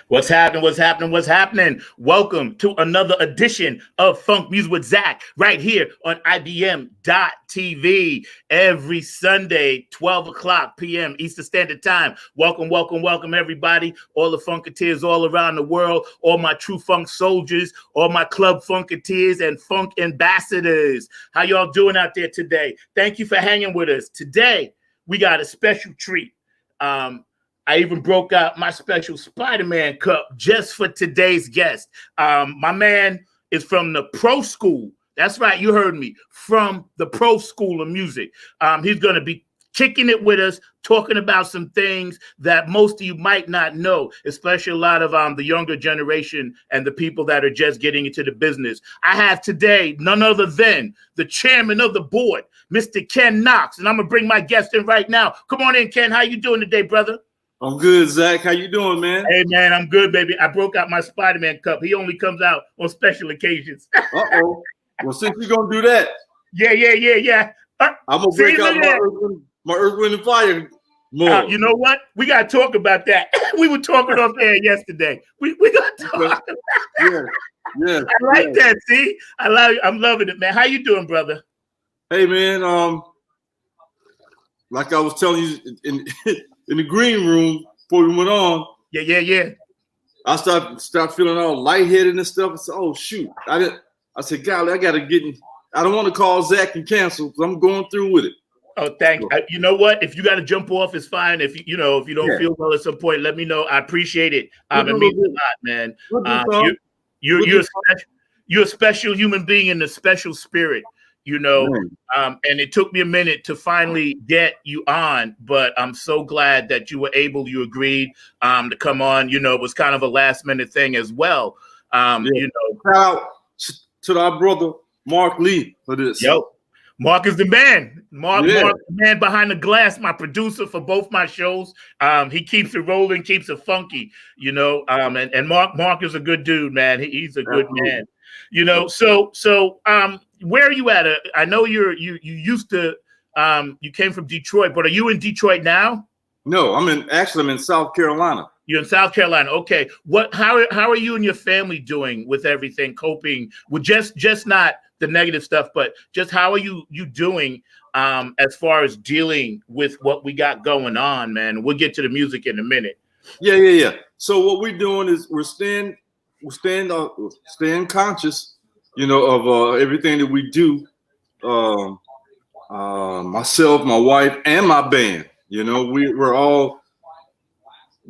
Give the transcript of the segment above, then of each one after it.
What's happening? What's happening? What's happening? Welcome to another edition of Funk Music with Zach right here on IBM.TV every Sunday, 12 o'clock p.m. Eastern Standard Time. Welcome, welcome, welcome, everybody. All the Funketeers all around the world, all my true funk soldiers, all my club Funketeers and funk ambassadors. How y'all doing out there today? Thank you for hanging with us. Today, we got a special treat. I even broke out my special Spider-Man cup just for today's guest. My man is from the pro school. That's right, you heard me. From the pro school of music. He's going to be kicking it with us, talking about some things that most of you might not know, especially a lot of the younger generation and the people that are just getting into the business. I have today none other than the chairman of the board, Mr. Ken Knox, and I'm going to bring my guest in right now. Come on in, Ken. How you doing today, brother? I'm good, Zach. How you doing, man? Hey, man, I'm good, baby. I broke out my Spider-Man cup. He only comes out on special occasions. Uh-oh. Well, since you're going to do that. Yeah. I'm going to break out my Earth, Wind, and Fire more. You know what? We got to talk about that. We were talking off air yesterday. We got to talk about that. Yeah. I like that, see? I'm loving it, man. How you doing, brother? Hey, man, like I was telling you in the green room before we went on. Yeah. I started feeling all lightheaded and stuff. I said, "Oh shoot!" I said, "Golly, I got to get in." I don't want to call Zach and cancel because I'm going through with it. Oh, thank you. You know what? If you got to jump off, it's fine. If you don't feel well at some point, let me know. I appreciate it. It means a lot, man. You're a special human being in a special spirit. And it took me a minute to finally get you on, but I'm so glad that you agreed to come on. It was kind of a last minute thing as well. Shout out to our brother Mark Lee for this. Yo, Mark is the man. Mark, the man behind the glass, my producer for both my shows. He keeps it rolling, keeps it funky, and Mark is a good dude, man. He's a good man. So where are you at? I know you used to you came from Detroit, but are you in Detroit now? No, I'm in South Carolina. You're in South Carolina. Okay. How are you and your family doing with everything, coping with just not the negative stuff, but just how are you doing as far as dealing with what we got going on, man? We'll get to the music in a minute. Yeah. So what we're doing is we're staying conscious, of everything that we do. Myself, my wife, and my band. We're all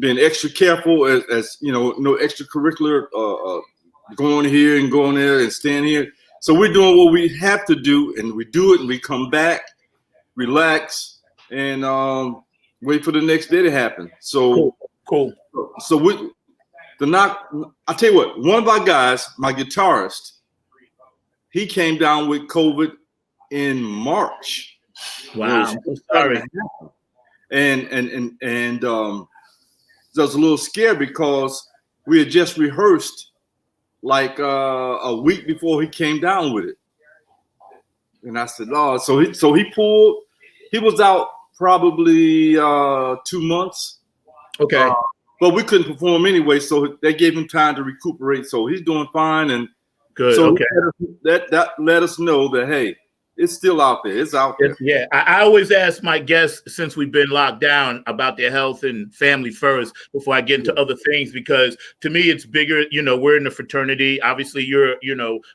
being extra careful as no extracurricular going here and going there and staying here. So we're doing what we have to do, and we do it, and we come back, relax, and wait for the next day to happen. So cool. So I tell you what, one of our guys, my guitarist, he came down with COVID in March. Wow, I'm sorry. And I was a little scared because we had just rehearsed like a week before he came down with it. And I said, "Oh," so he was out probably 2 months. Okay. But we couldn't perform anyway, so they gave him time to recuperate. So he's doing fine, and good. So okay. That let us know that hey, it's still out there. It's out there. Yeah, I always ask my guests since we've been locked down about their health and family first before I get into other things, because to me it's bigger. We're in the fraternity. Obviously, you're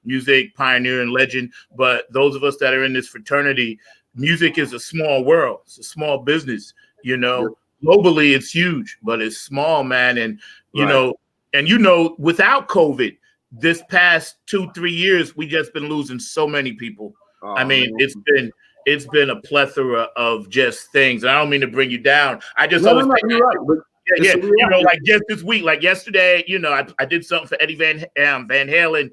music pioneer and legend, but those of us that are in this fraternity, music is a small world. It's a small business. Globally, it's huge, but it's small, man. And without COVID, this past 2-3 years, we just been losing so many people. It's been a plethora of just things. And I don't mean to bring you down. I just always think like just this week, like yesterday, I did something for Eddie Van Halen,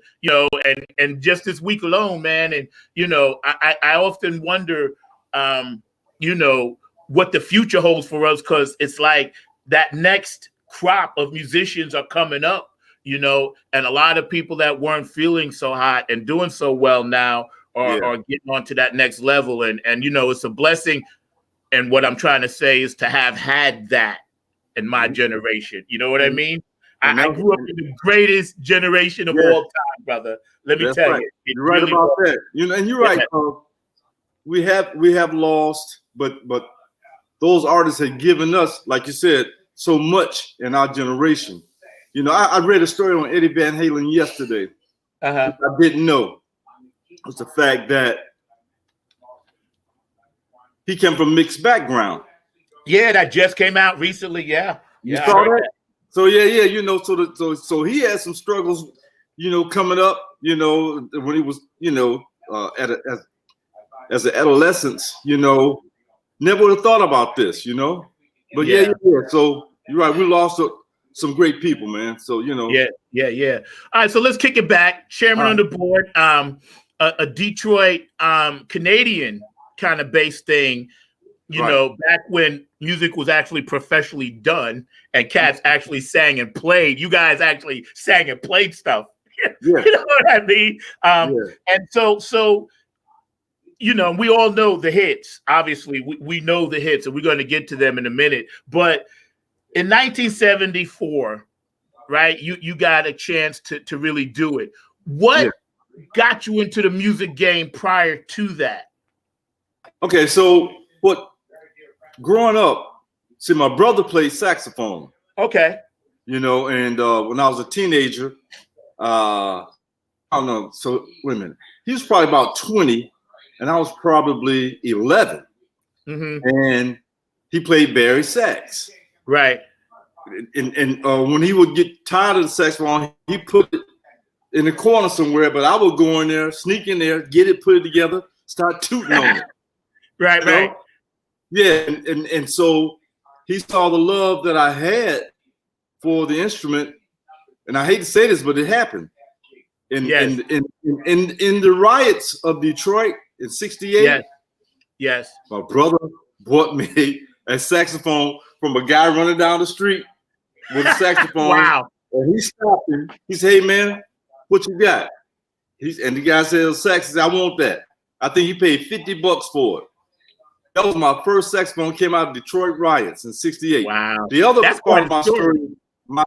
and just this week alone, man. And I often wonder, what the future holds for us, because it's like that next crop of musicians are coming up, and a lot of people that weren't feeling so hot and doing so well now are getting on to that next level. And it's a blessing. And what I'm trying to say is to have had that in my generation. You know what I mean? I grew up in the greatest generation of all time, brother. Let me tell you. You're right about that. And you're right. We have lost, but those artists have given us, like you said, so much in our generation. I read a story on Eddie Van Halen yesterday. I didn't know. It was the fact that he came from a mixed background. Yeah, that just came out recently. Yeah. You saw that? So so he had some struggles, coming up, when he was, as an adolescent, never would have thought about this, But yeah. So you're right. We lost some great people, man. So Yeah. All right, so let's kick it back. Chairman on the board, a Detroit Canadian kind of based thing. Back when music was actually professionally done and cats actually sang and played, you guys actually sang and played stuff. You know what I mean? And so we all know the hits. Obviously, we know the hits, and we're going to get to them in a minute. But in 1974, right, you got a chance to really do it. What got you into the music game prior to that? Okay, so growing up, see, my brother played saxophone. Okay. And when I was a teenager, I don't know. So wait a minute. He was probably about 20, and I was probably 11. And he played Barry sax. Right. And when he would get tired of the saxophone, he put it in the corner somewhere. But I would go in there, sneak in there, get it, put it together, start tooting on it. Right. Yeah, and so he saw the love that I had for the instrument, and I hate to say this, but it happened. In the riots of Detroit in '68, my brother bought me a saxophone from a guy running down the street with a saxophone. Wow! And he stopped him. He said, "Hey man, what you got?" And the guy said, "Sax." He said, "I want that." I think he paid $50 for it. That was my first saxophone. Came out of Detroit riots in '68. Wow. The other part of my story, man,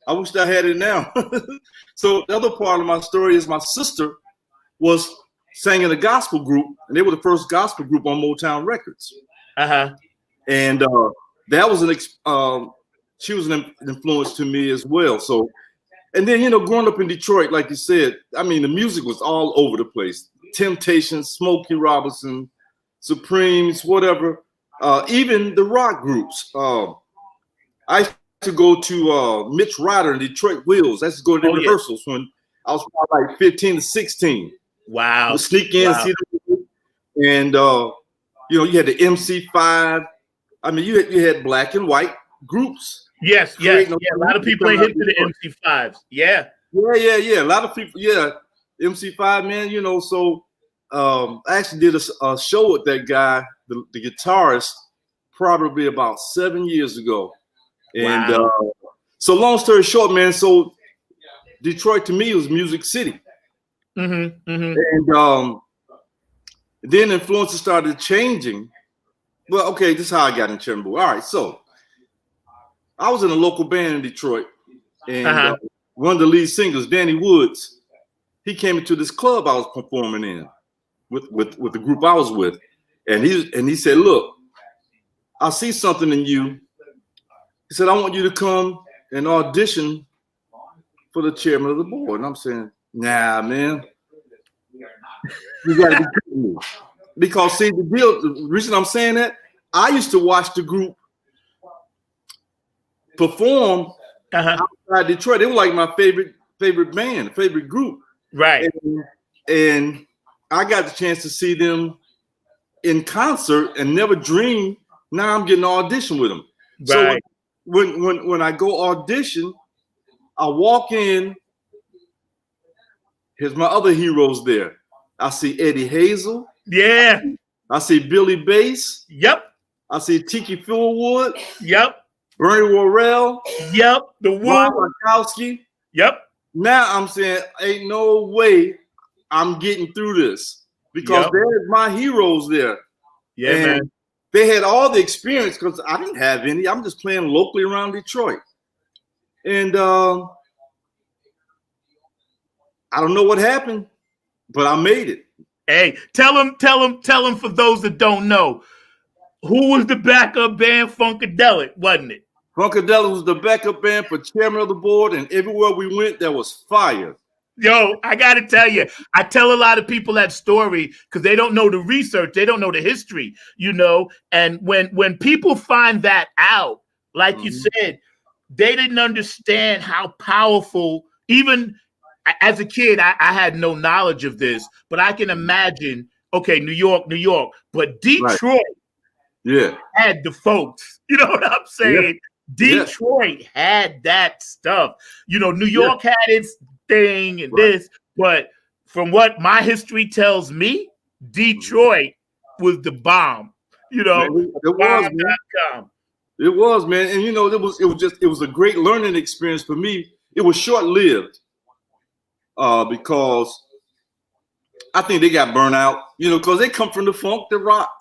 I wish I had it now. So the other part of my story is my sister sang in a gospel group, and they were the first gospel group on Motown Records. And that was she was an influence to me as well. So, and then growing up in Detroit, like you said, I mean, the music was all over the place. Temptations, Smokey Robinson, Supremes, whatever. Even the rock groups. I used to go to Mitch Ryder and Detroit Wheels. I used to go to the rehearsals when I was probably like 15 to 16. Wow. Would sneak in and see them. And you had the MC5. I mean, you had black and white groups. Yes. A lot of people ain't hit to the MC5s. Yeah. A lot of people. Yeah. MC5, man, so I actually did a show with that guy, the guitarist, probably about 7 years ago. And so long story short, man, so Detroit to me was Music City. And then influences started changing. Well, okay, this is how I got in Chairman Board. All right, so I was in a local band in Detroit, and one of the lead singers, Danny Woods, he came into this club I was performing in with the group I was with, and he said, "Look, I see something in you." He said, "I want you to come and audition for the chairman of the board." And I'm saying, "Nah, man, you gotta be kidding me." Because see, the reason I'm saying that, I used to watch the group perform outside Detroit. They were like my favorite band, favorite group. Right. And I got the chance to see them in concert and never dreamed now I'm getting an audition with them. Right. So when I go audition, I walk in, here's my other heroes there. I see Eddie Hazel. Yeah. I see Billy Bass. Yep. I see Tiki Fullwood. Yep. Bernie Worrell. Yep. The Ron Markowski. Yep. Now I'm saying, ain't no way I'm getting through this because there's my heroes there. Yeah, man. they had all the experience because I didn't have any. I'm just playing locally around Detroit. And I don't know what happened, but I made it. Hey, tell them for those that don't know, who was the backup band? Funkadelic, wasn't it? Funkadelic was the backup band for chairman of the board, and everywhere we went, there was fire. Yo, I got to tell you, I tell a lot of people that story because they don't know the research, they don't know the history, and when people find that out, like you said, they didn't understand how powerful, even as a kid, I had no knowledge of this, but I can imagine, okay, New York, but Detroit had the folks, you know what I'm saying? Detroit had that stuff. New York had its thing and this, but from what my history tells me, Detroit was the bomb. It was, man. It was, man. And it was a great learning experience for me. It was short-lived because I think they got burnt out, because they come from the funk, the rock,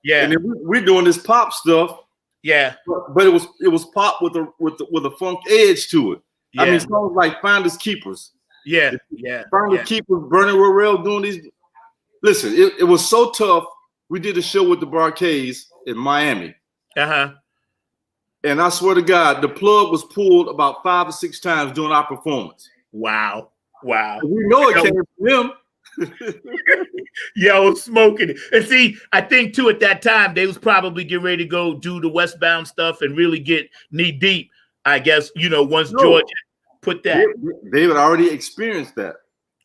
Yeah. And then we're doing this pop stuff. Yeah. But it was pop with a funk edge to it. Yeah. I mean, songs like Finders Keepers. Yeah. Finders Keepers, Bernie Worrell doing these. Listen, it was so tough. We did a show with the Barcades in Miami. Uh-huh. And I swear to God, the plug was pulled about 5 or 6 times during our performance. Wow. And we know it came from them. Yo, smoking it. And see, I think too at that time they was probably getting ready to go do the Westbound stuff and really get knee deep. I guess once George put that, they had already experienced that.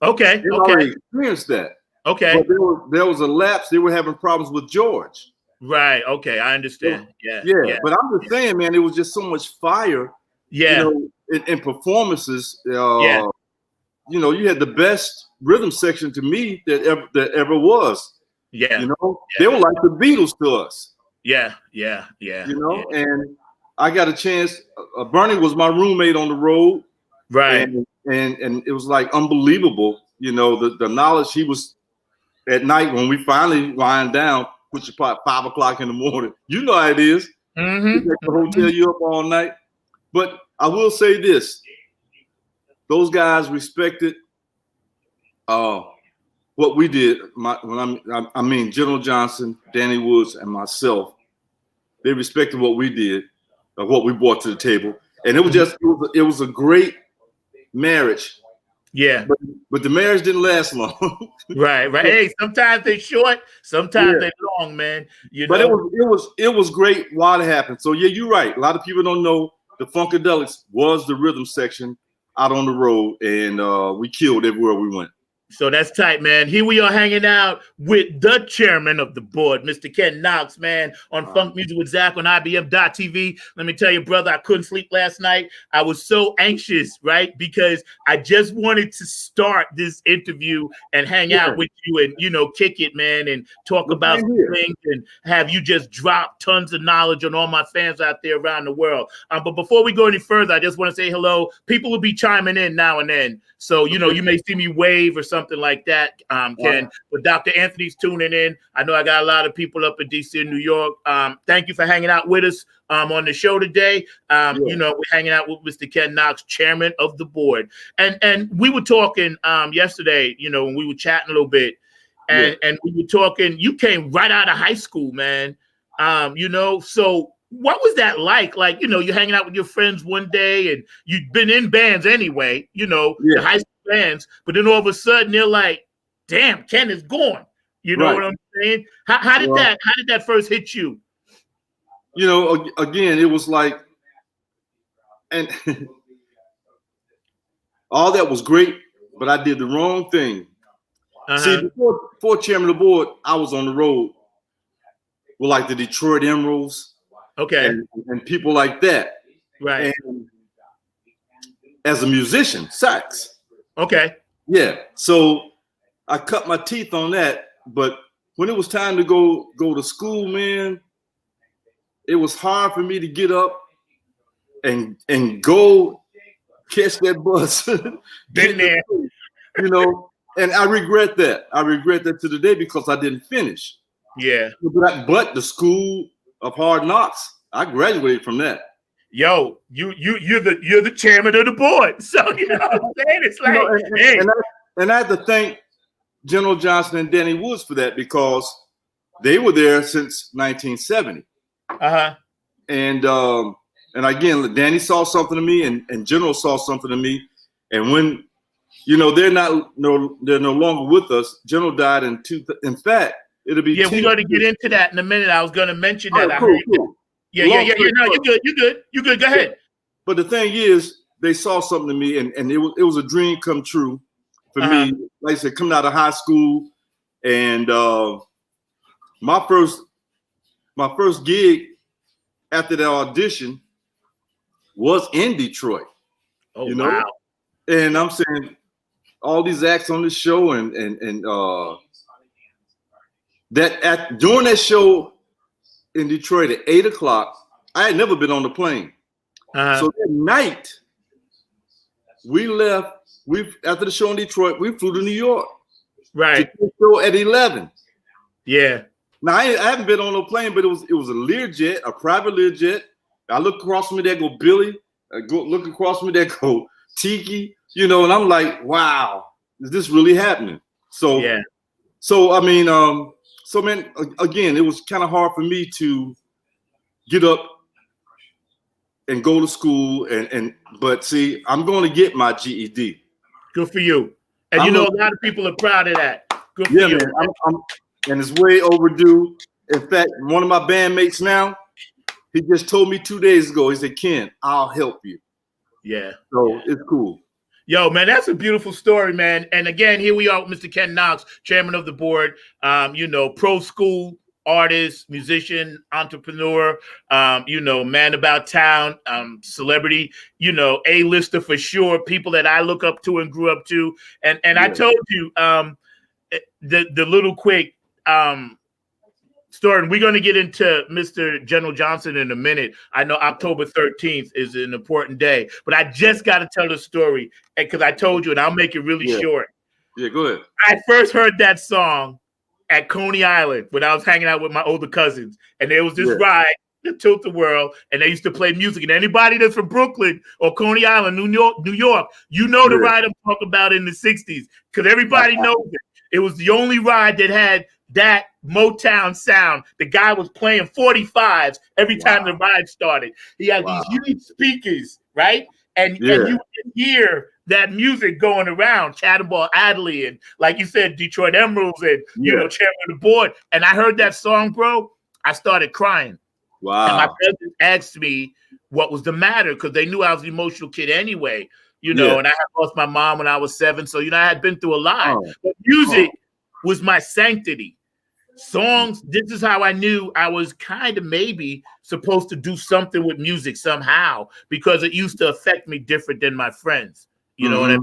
Okay, already experienced that. Okay, but there was a lapse. They were having problems with George. Right. Okay, I understand. Yeah. But I'm just saying, man, it was just so much fire. Yeah. In performances. You had the best rhythm section to me that ever was. Yeah. They were like the Beatles to us. Yeah. And I got a chance. Bernie was my roommate on the road. Right. And it was like unbelievable. The knowledge he was at night when we finally wind down, which is probably 5 o'clock in the morning. You know how it is. Mm-hmm. They hotel you up all night. But I will say this. Those guys respected what we did. I mean, General Johnson, Danny Woods, and myself. They respected what we did, what we brought to the table, and it was it was a great marriage. Yeah, but the marriage didn't last long. Right. Hey, sometimes they short, sometimes they long, man. But it was great while it happened. So yeah, you're right. A lot of people don't know the Funkadelics was the rhythm section out on the road, and we killed everywhere we went. So that's tight, man. Here we are hanging out with the chairman of the board, Mr. Ken Knox, man, on Funk Music with Zack on IBM.TV. Let me tell you, brother, I couldn't sleep last night. I was so anxious, right? Because I just wanted to start this interview and hang out with you and, kick it, man, and talk about things and have you just drop tons of knowledge on all my fans out there around the world. But before we go any further, I just want to say hello. People will be chiming in now and then. So, you may see me wave or something like that, Ken. But Dr. Anthony's tuning in. I know I got a lot of people up in DC and New York. Thank you for hanging out with us on the show today. We're hanging out with Mr. Ken Knox, chairman of the board. And we were talking yesterday, when we were chatting a little bit, and we were talking, you came right out of high school, man. So what was that like? Like, you're hanging out with your friends one day and you've been in bands anyway, the high school bands, but then all of a sudden they're like, damn, Ken is gone. You know what I'm saying? How did that first hit you? Again, it was like, and all that was great, but I did the wrong thing. See, before chairman of the board, I was on the road with like the Detroit Emeralds. Okay. And people like that. Right. And as a musician, sax. Okay. Yeah. So I cut my teeth on that. But when it was time to go to school, man, it was hard for me to get up and go catch that bus. Been there. And I regret that. I regret that to the day because I didn't finish. Yeah. But the School of Hard Knocks, I graduated from that. Yo, you're the chairman of the board. So you know what I'm saying? It's like, hey. And I have to thank General Johnson and Danny Woods for that, because they were there since 1970. And again, Danny saw something to me, and General saw something to me. And when, you know, they're no longer with us. General died in fact, it'll be. Yeah, we're going to get into that in a minute. I was going to mention that. Right, cool. Yeah. No, you're good. Go ahead. But the thing is, they saw something to me, and it was a dream come true for me. Like I said, coming out of high school, and my first gig after that audition was in Detroit. Oh, you know? Wow. And I'm saying all these acts on the show, and during that show in Detroit at 8 o'clock, I had never been on the plane. So that night, we left. After the show in Detroit, we flew to New York. Right. To the show at 11. Yeah. Now I haven't been on a plane, but it was a Learjet, a private Learjet. I look across from me, there go Billy. Look across from me, there go Tiki. You know, and I'm like, wow, is this really happening? So yeah. So I mean, man, again, it was kind of hard for me to get up and go to school, but see, I'm going to get my GED. Good for you. And a lot of people are proud of that. Good for you. Man, and it's way overdue. In fact, one of my bandmates now, he just told me 2 days ago, he said, Ken, I'll help you. Yeah. So it's cool. Yo, man, that's a beautiful story, man. And again, here we are with Mr. Ken Knox, chairman of the board, pro school artist, musician, entrepreneur, man about town, celebrity, A-lister for sure, people that I look up to and grew up to. And I told you the little quick story, and we're going to get into Mr. General Johnson in a minute. I know October 13th is an important day, but I just got to tell the story because I told you, and I'll make it really short. Yeah, go ahead. I first heard that song at Coney Island when I was hanging out with my older cousins, and there was this ride, the Tilt the World, and they used to play music. And anybody that's from Brooklyn or Coney Island, New York, the ride I'm talking about in the 60s, because everybody knows it. It was the only ride that had that Motown sound. The guy was playing 45s every time the ride started. He had these huge speakers, right? And you can hear that music going around, Cannonball Adderley, and like you said, Detroit Emeralds, and chairman of the board. And I heard that song, bro. I started crying. Wow. And my cousins asked me what was the matter, because they knew I was an emotional kid anyway, and I had lost my mom when I was 7. So, I had been through a lot. But music was my sanctity. Songs, this is how I knew I was kind of maybe supposed to do something with music somehow, because it used to affect me different than my friends. You know what I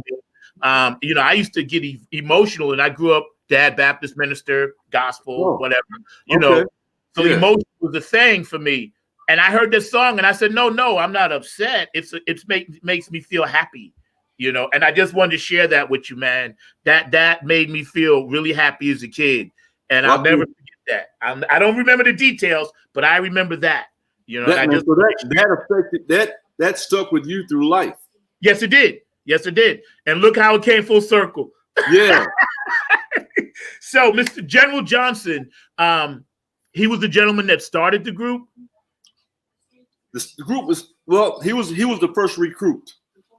mean? I used to get emotional, and I grew up dad, Baptist minister, gospel, whatever, know. So emotion was a thing for me. And I heard this song and I said, no, I'm not upset. It makes me feel happy, and I just wanted to share that with you, man. That made me feel really happy as a kid. And I'll never forget that. I don't remember the details, but I remember that, that affected that stuck with you through life. Yes, it did. And look how it came full circle. Yeah. So Mr. General Johnson, he was the gentleman that started the group. The group he was the first recruit.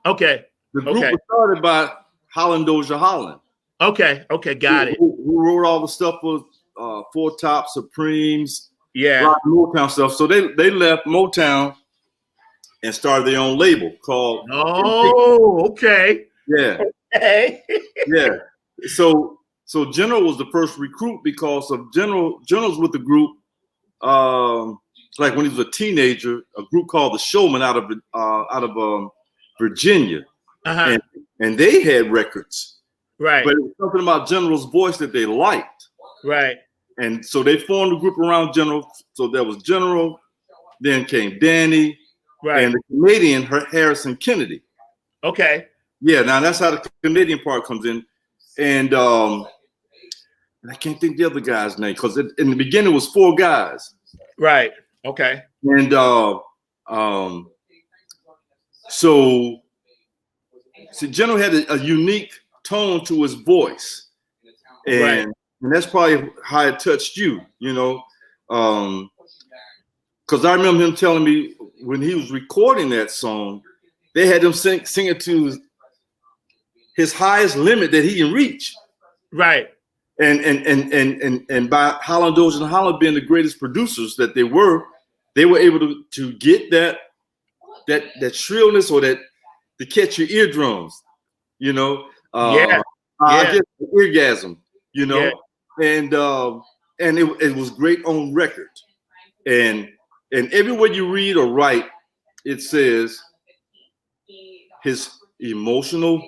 Okay. The group was started by Holland Dozier Holland. Okay, got it. Who wrote all the stuff for Four Top, Supremes, Motown stuff. So they left Motown and started their own label called. Oh, okay. Yeah. Okay. Yeah. So General was the first recruit because of General's with the group. Like when he was a teenager, a group called the Showman out of Virginia, and they had records, right? But it was something about General's voice that they liked, right? And so they formed a group around General. So there was General, then came Danny, right, and the Canadian Harrison Kennedy. Okay. Yeah, now that's how the Canadian part comes in, and and I can't think the other guy's name because in the beginning it was 4 guys. Right. Okay. And so General had a unique tone to his voice, and that's probably how it touched you, because I remember him telling me when he was recording that song, they had him sing it to his highest limit that he can reach. Right. And by Holland Dozier and Holland being the greatest producers that they were able to get that shrillness or that to catch your eardrums, I get the orgasm, and it was great on record, and everywhere you read or write, it says his emotional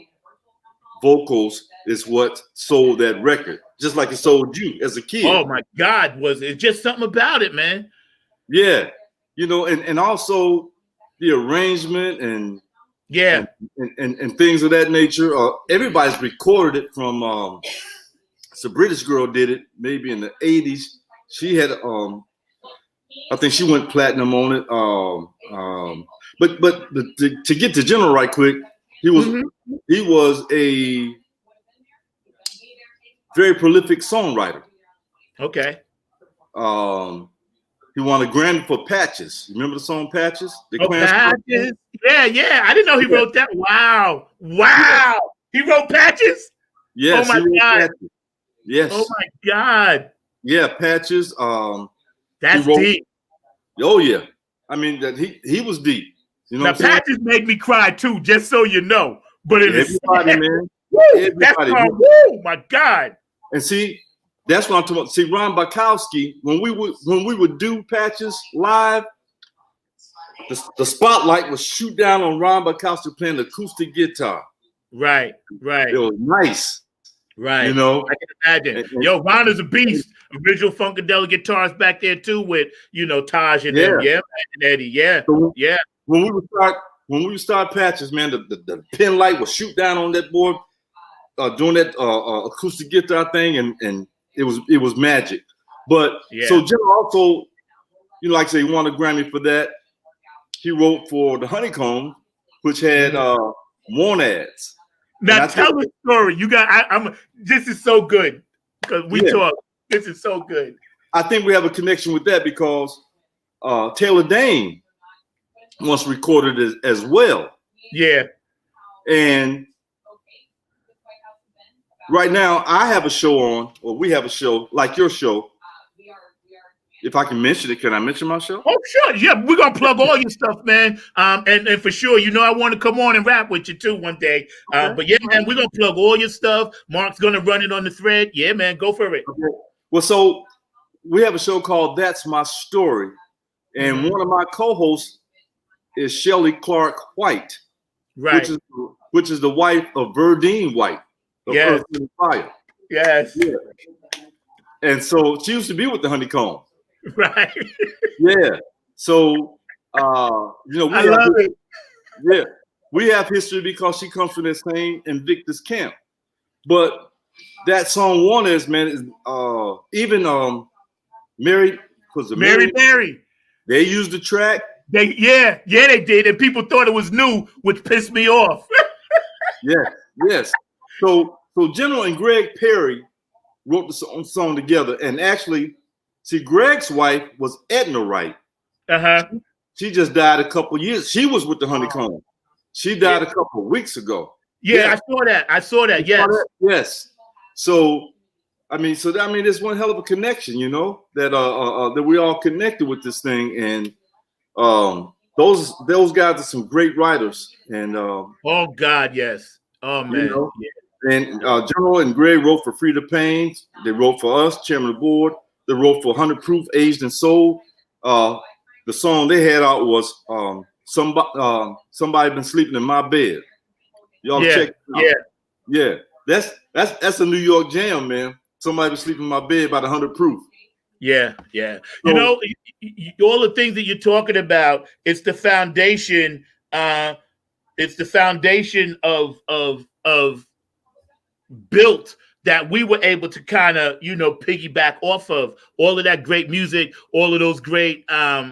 vocals is what sold that record, just like it sold you as a kid. Oh my God, was it just something about it, man? Yeah, and also the arrangement and things of that nature. Everybody's recorded it from. It's a British girl did it maybe in the 80s. She had I think she went platinum on it. But to get to General right quick, he was a very prolific songwriter. Okay. He won a Grammy for Patches. Remember the song Patches? Patches. Yeah. I didn't know he wrote that. Wow. He wrote Patches? Yes. Oh my God. Patches. Yes. Oh my God. Yeah, Patches. That's deep. Oh yeah. I mean that he was deep. Now Patches made me cry too, just so you know. But everybody, man. Everybody. Woo, my God. And see, that's what I'm talking about. See, Ron Bukowski, when we would do Patches live, the spotlight would shoot down on Ron Bukowski playing acoustic guitar. Right. It was nice. Right. I can imagine. Ron is a beast. Original Funkadelic guitars back there too with, Taj and them. Yeah, and Eddie. Yeah. So when we would start Patches, man, the pin light would shoot down on that board doing that acoustic guitar thing, and it was magic. But so General also, like I say, he won a Grammy for that. He wrote for the Honeycomb, which had Monads. Now tell the story. You got. This is so good because we talk. This is so good. I think we have a connection with that because Taylor Dane once recorded it as well. Yeah. And right now I have a show on, or we have a show like your show. If I can mention it, can I mention my show? Oh, sure. Yeah, we're going to plug all your stuff, man. And for sure, I want to come on and rap with you, too, one day. Okay. But, yeah, man, we're going to plug all your stuff. Mark's going to run it on the thread. Yeah, man, go for it. Okay. Well, so we have a show called That's My Story. And one of my co-hosts is Shelley Clark White, right? Which is the wife of Verdine White of Earth and Fire. Yes. Yeah. And so she used to be with the Honeycomb. Right. Yeah. So we love it. Yeah. We have history because she comes from the same Invictus camp. But that song one is, man, is even Mary. They used the track. They did, and people thought it was new, which pissed me off. Yes. So General and Greg Perry wrote the song together, and actually, see, Greg's wife was Edna Wright. She just died a couple years. She was with the Honeycomb. She died a couple of weeks ago. Yeah, I saw that. Yes. Yes. So, there's one hell of a connection, that we all connected with this thing, and those guys are some great writers. And oh God, yes. Oh man. And General and Greg wrote for Free the Pain. They wrote for us, Chairman of the Board. They wrote for 100 Proof, Aged and Soul. The song they had out was Somebody Been Sleeping in My Bed. Y'all check it out. Yeah. That's a New York jam, man. Somebody Been Sleeping in My Bed by the 100 Proof. Yeah. So, all the things that you're talking about, it's the foundation. It's the foundation of built that we were able to kind of, piggyback off of all of that great music, all of those great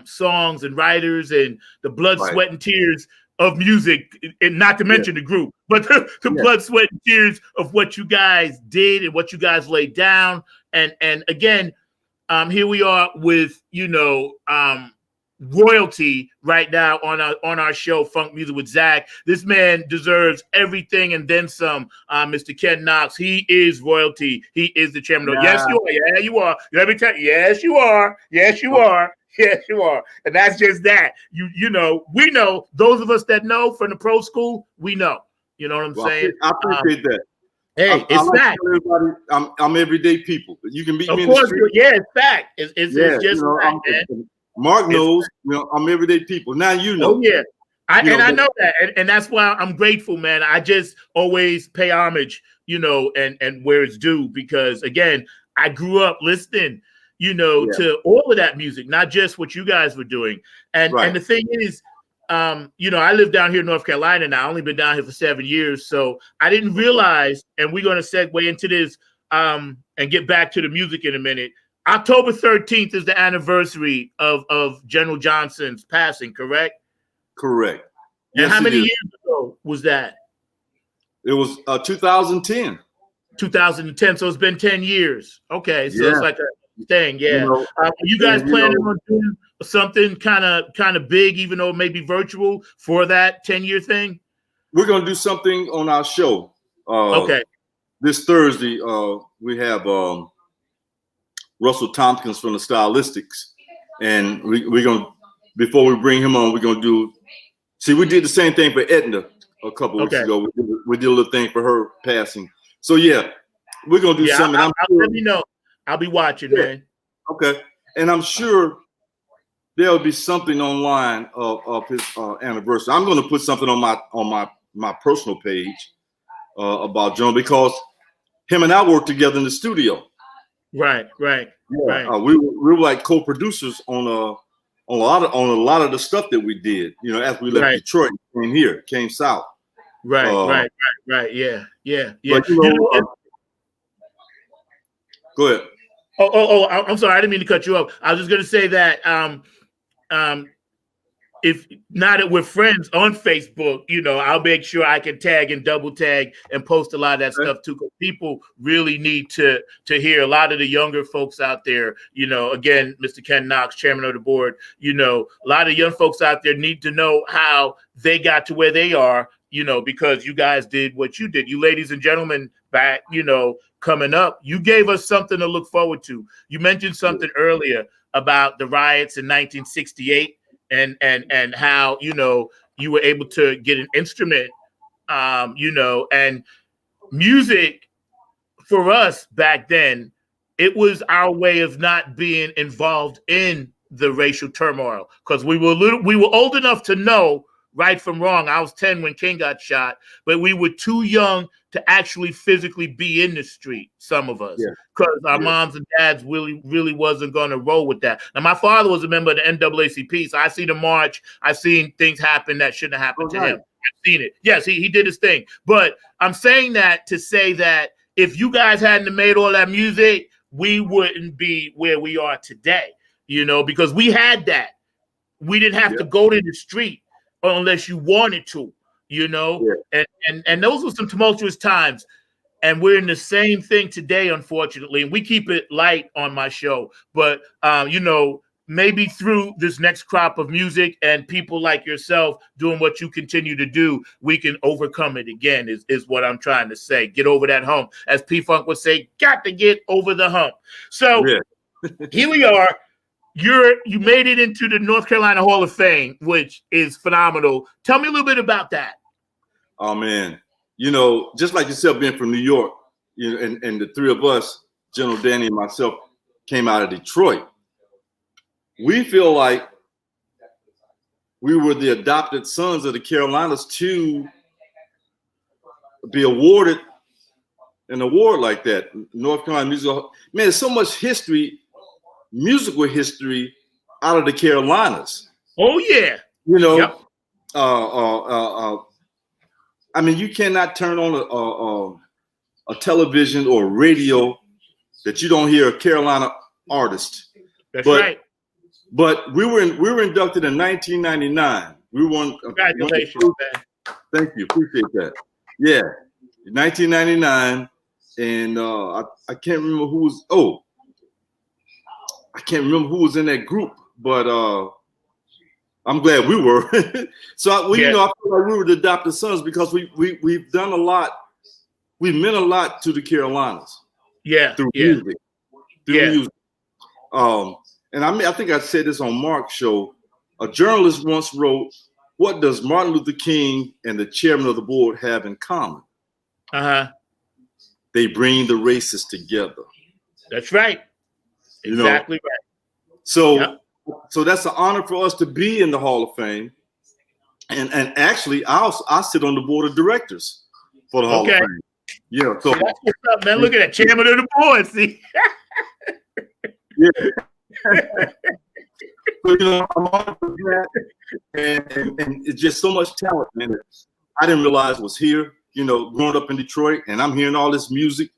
songs and writers, and the blood, Right. sweat, and tears of music, and not to mention the group, but the blood, sweat, and tears of what you guys did and what you guys laid down. And again, here we are with, royalty right now on our show, Funk Music with Zack. This man deserves everything and then some. Mr. Ken Knox, he is royalty. He is the chairman. Yes, you are. Yeah, you are. Let me tell you. Yes, you are. Yes, you are. Yes, you are. And that's just that. We know, those of us that know from the pro school, we know. You know what I'm saying? I appreciate that. Hey, it's fact. Everybody, I'm everyday people. You can meet me in the the street. Yeah, it's fact. It's just fact, man. Mark knows, I'm everyday people. Now you know. Oh, yeah. I know that. And that's why I'm grateful, man. I just always pay homage, and where it's due, because, again, I grew up listening, to all of that music, not just what you guys were doing. And the thing is, I live down here in North Carolina now. I've only been down here for 7 years. So I didn't realize, and we're going to segue into this and get back to the music in a minute. October 13th is the anniversary of General Johnson's passing, correct? Correct. And how many years ago was that? It was 2010. 2010. So it's been 10 years. Okay. So it's like a thing. Yeah. You guys planning on doing something kind of big, even though it may be virtual, for that 10-year thing? We're going to do something on our show. Okay. This Thursday, we have Russell Tompkins from the Stylistics, and we're gonna, before we bring him on, we're gonna do. See, we did the same thing for Edna a couple weeks ago. We did a little thing for her passing. So we're gonna do something. Let me know. I'll be watching, man. Okay, and I'm sure there'll be something online of his anniversary. I'm gonna put something on my personal page about John, because him and I worked together in the studio. Right. We were like co-producers on a lot of the stuff that we did. As we left Detroit, came south. Right. Yeah. But, go ahead. Oh, I'm sorry. I didn't mean to cut you off. I was just going to say that if now that we're friends on Facebook, I'll make sure I can tag and double tag and post a lot of that stuff too, because people really need to hear. A lot of the younger folks out there, again, Mr. Ken Knox, chairman of the board, a lot of young folks out there need to know how they got to where they are, because you guys did what you did. You ladies and gentlemen back, coming up, you gave us something to look forward to. You mentioned something earlier about the riots in 1968. And how, you were able to get an instrument, and music for us back then, it was our way of not being involved in the racial turmoil, because we were old enough to know right from wrong. I was 10 when King got shot, but we were too young to actually physically be in the street, some of us, because our moms and dads really wasn't going to roll with that. Now, my father was a member of the NAACP, so I seen the march. I seen things happen that shouldn't have happened to him. I've seen it. Yes, he did his thing. But I'm saying that to say that if you guys hadn't made all that music, we wouldn't be where we are today, because we had that. We didn't have to go to the street unless you wanted to, and those were some tumultuous times. And we're in the same thing today, unfortunately. And we keep it light on my show. But, maybe through this next crop of music and people like yourself doing what you continue to do, we can overcome it again, is what I'm trying to say. Get over that hump. As P-Funk would say, got to get over the hump. So here we are. You made it into the North Carolina Hall of Fame, which is phenomenal. Tell me a little bit about that. Oh, man. Just like yourself being from New York, and the three of us, General Danny and myself, came out of Detroit. We feel like we were the adopted sons of the Carolinas to be awarded an award like that. North Carolina Musical. Man, there's so much history, musical history out of the Carolinas. Oh, yeah. I mean, you cannot turn on a television or radio that you don't hear a Carolina artist. That's right. But we were inducted in 1999. We won. Congratulations, man. Thank you. Appreciate that. Yeah, 1999, and I can't remember who was. Oh, I can't remember who was in that group, but I'm glad we were. So you know, I feel like we were the adopted sons because we've done a lot. We meant a lot to the Carolinas. Yeah, through music. Through music. And I think I said this on Mark's show. A journalist once wrote, "What does Martin Luther King and the chairman of the board have in common? They bring the races together." That's right. Exactly right. So, so that's an honor for us to be in the Hall of Fame. And actually, I sit on the board of directors for the Hall of Fame. Yeah. So that's what's up, man. Look at that, chairman of the board. See. So, you know, I'm honored for that, and it's just so much talent, man. I didn't realize was here. You know, growing up in Detroit, and I'm hearing all this music,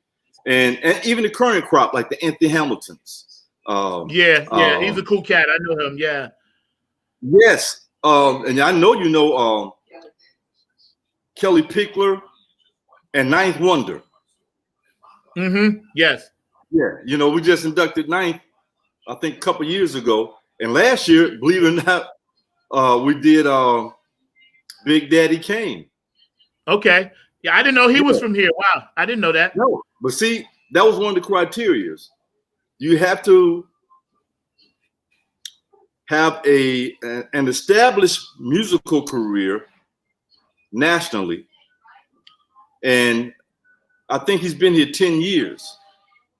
and even the current crop, like the Anthony Hamiltons. He's a cool cat. I know him. Yeah. Yes, and I know you know Kelly Pickler and Ninth Wonder. Yes. Yeah, you know, we just inducted Ninth, I think, a couple years ago, and last year, believe it or not, we did Big Daddy Kane. Okay. Yeah, I didn't know he was from here. Wow, I didn't know that. No, but see, that was one of the criteria. You have to have an established musical career nationally, and I think he's been here 10 years.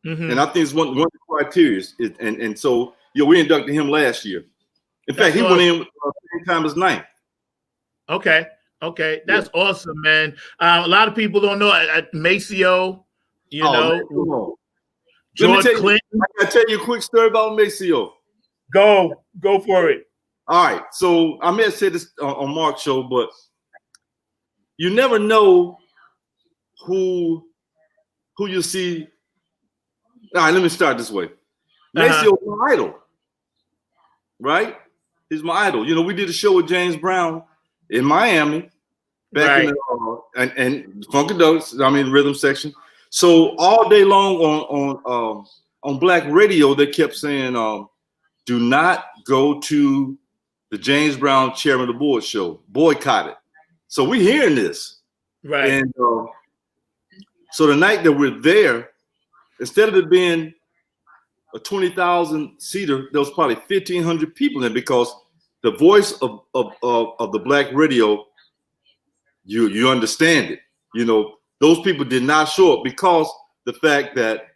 And I think it's one of the criteria. And so, we inducted him last year. In fact, he went in the same time as Ninth. Okay. That's awesome, man. A lot of people don't know Maceo, know, George Clinton. I gotta tell you a quick story about Maceo. Go for it. All right. So I may have said this on Mark's show, but you never know who you see. All right, let me start this way. Maceo is my idol, right? He's my idol. You know, we did a show with James Brown in Miami back in the and Funkadelics, rhythm section. So all day long on Black radio, they kept saying, "Do not go to the James Brown chairman of the board show. Boycott it." So we're hearing this, right? And so the night that we're there, instead of it being a 20,000 seater, there was probably 1,500 people in, because the voice of the Black radio, you understand it. You know, those people did not show up because the fact that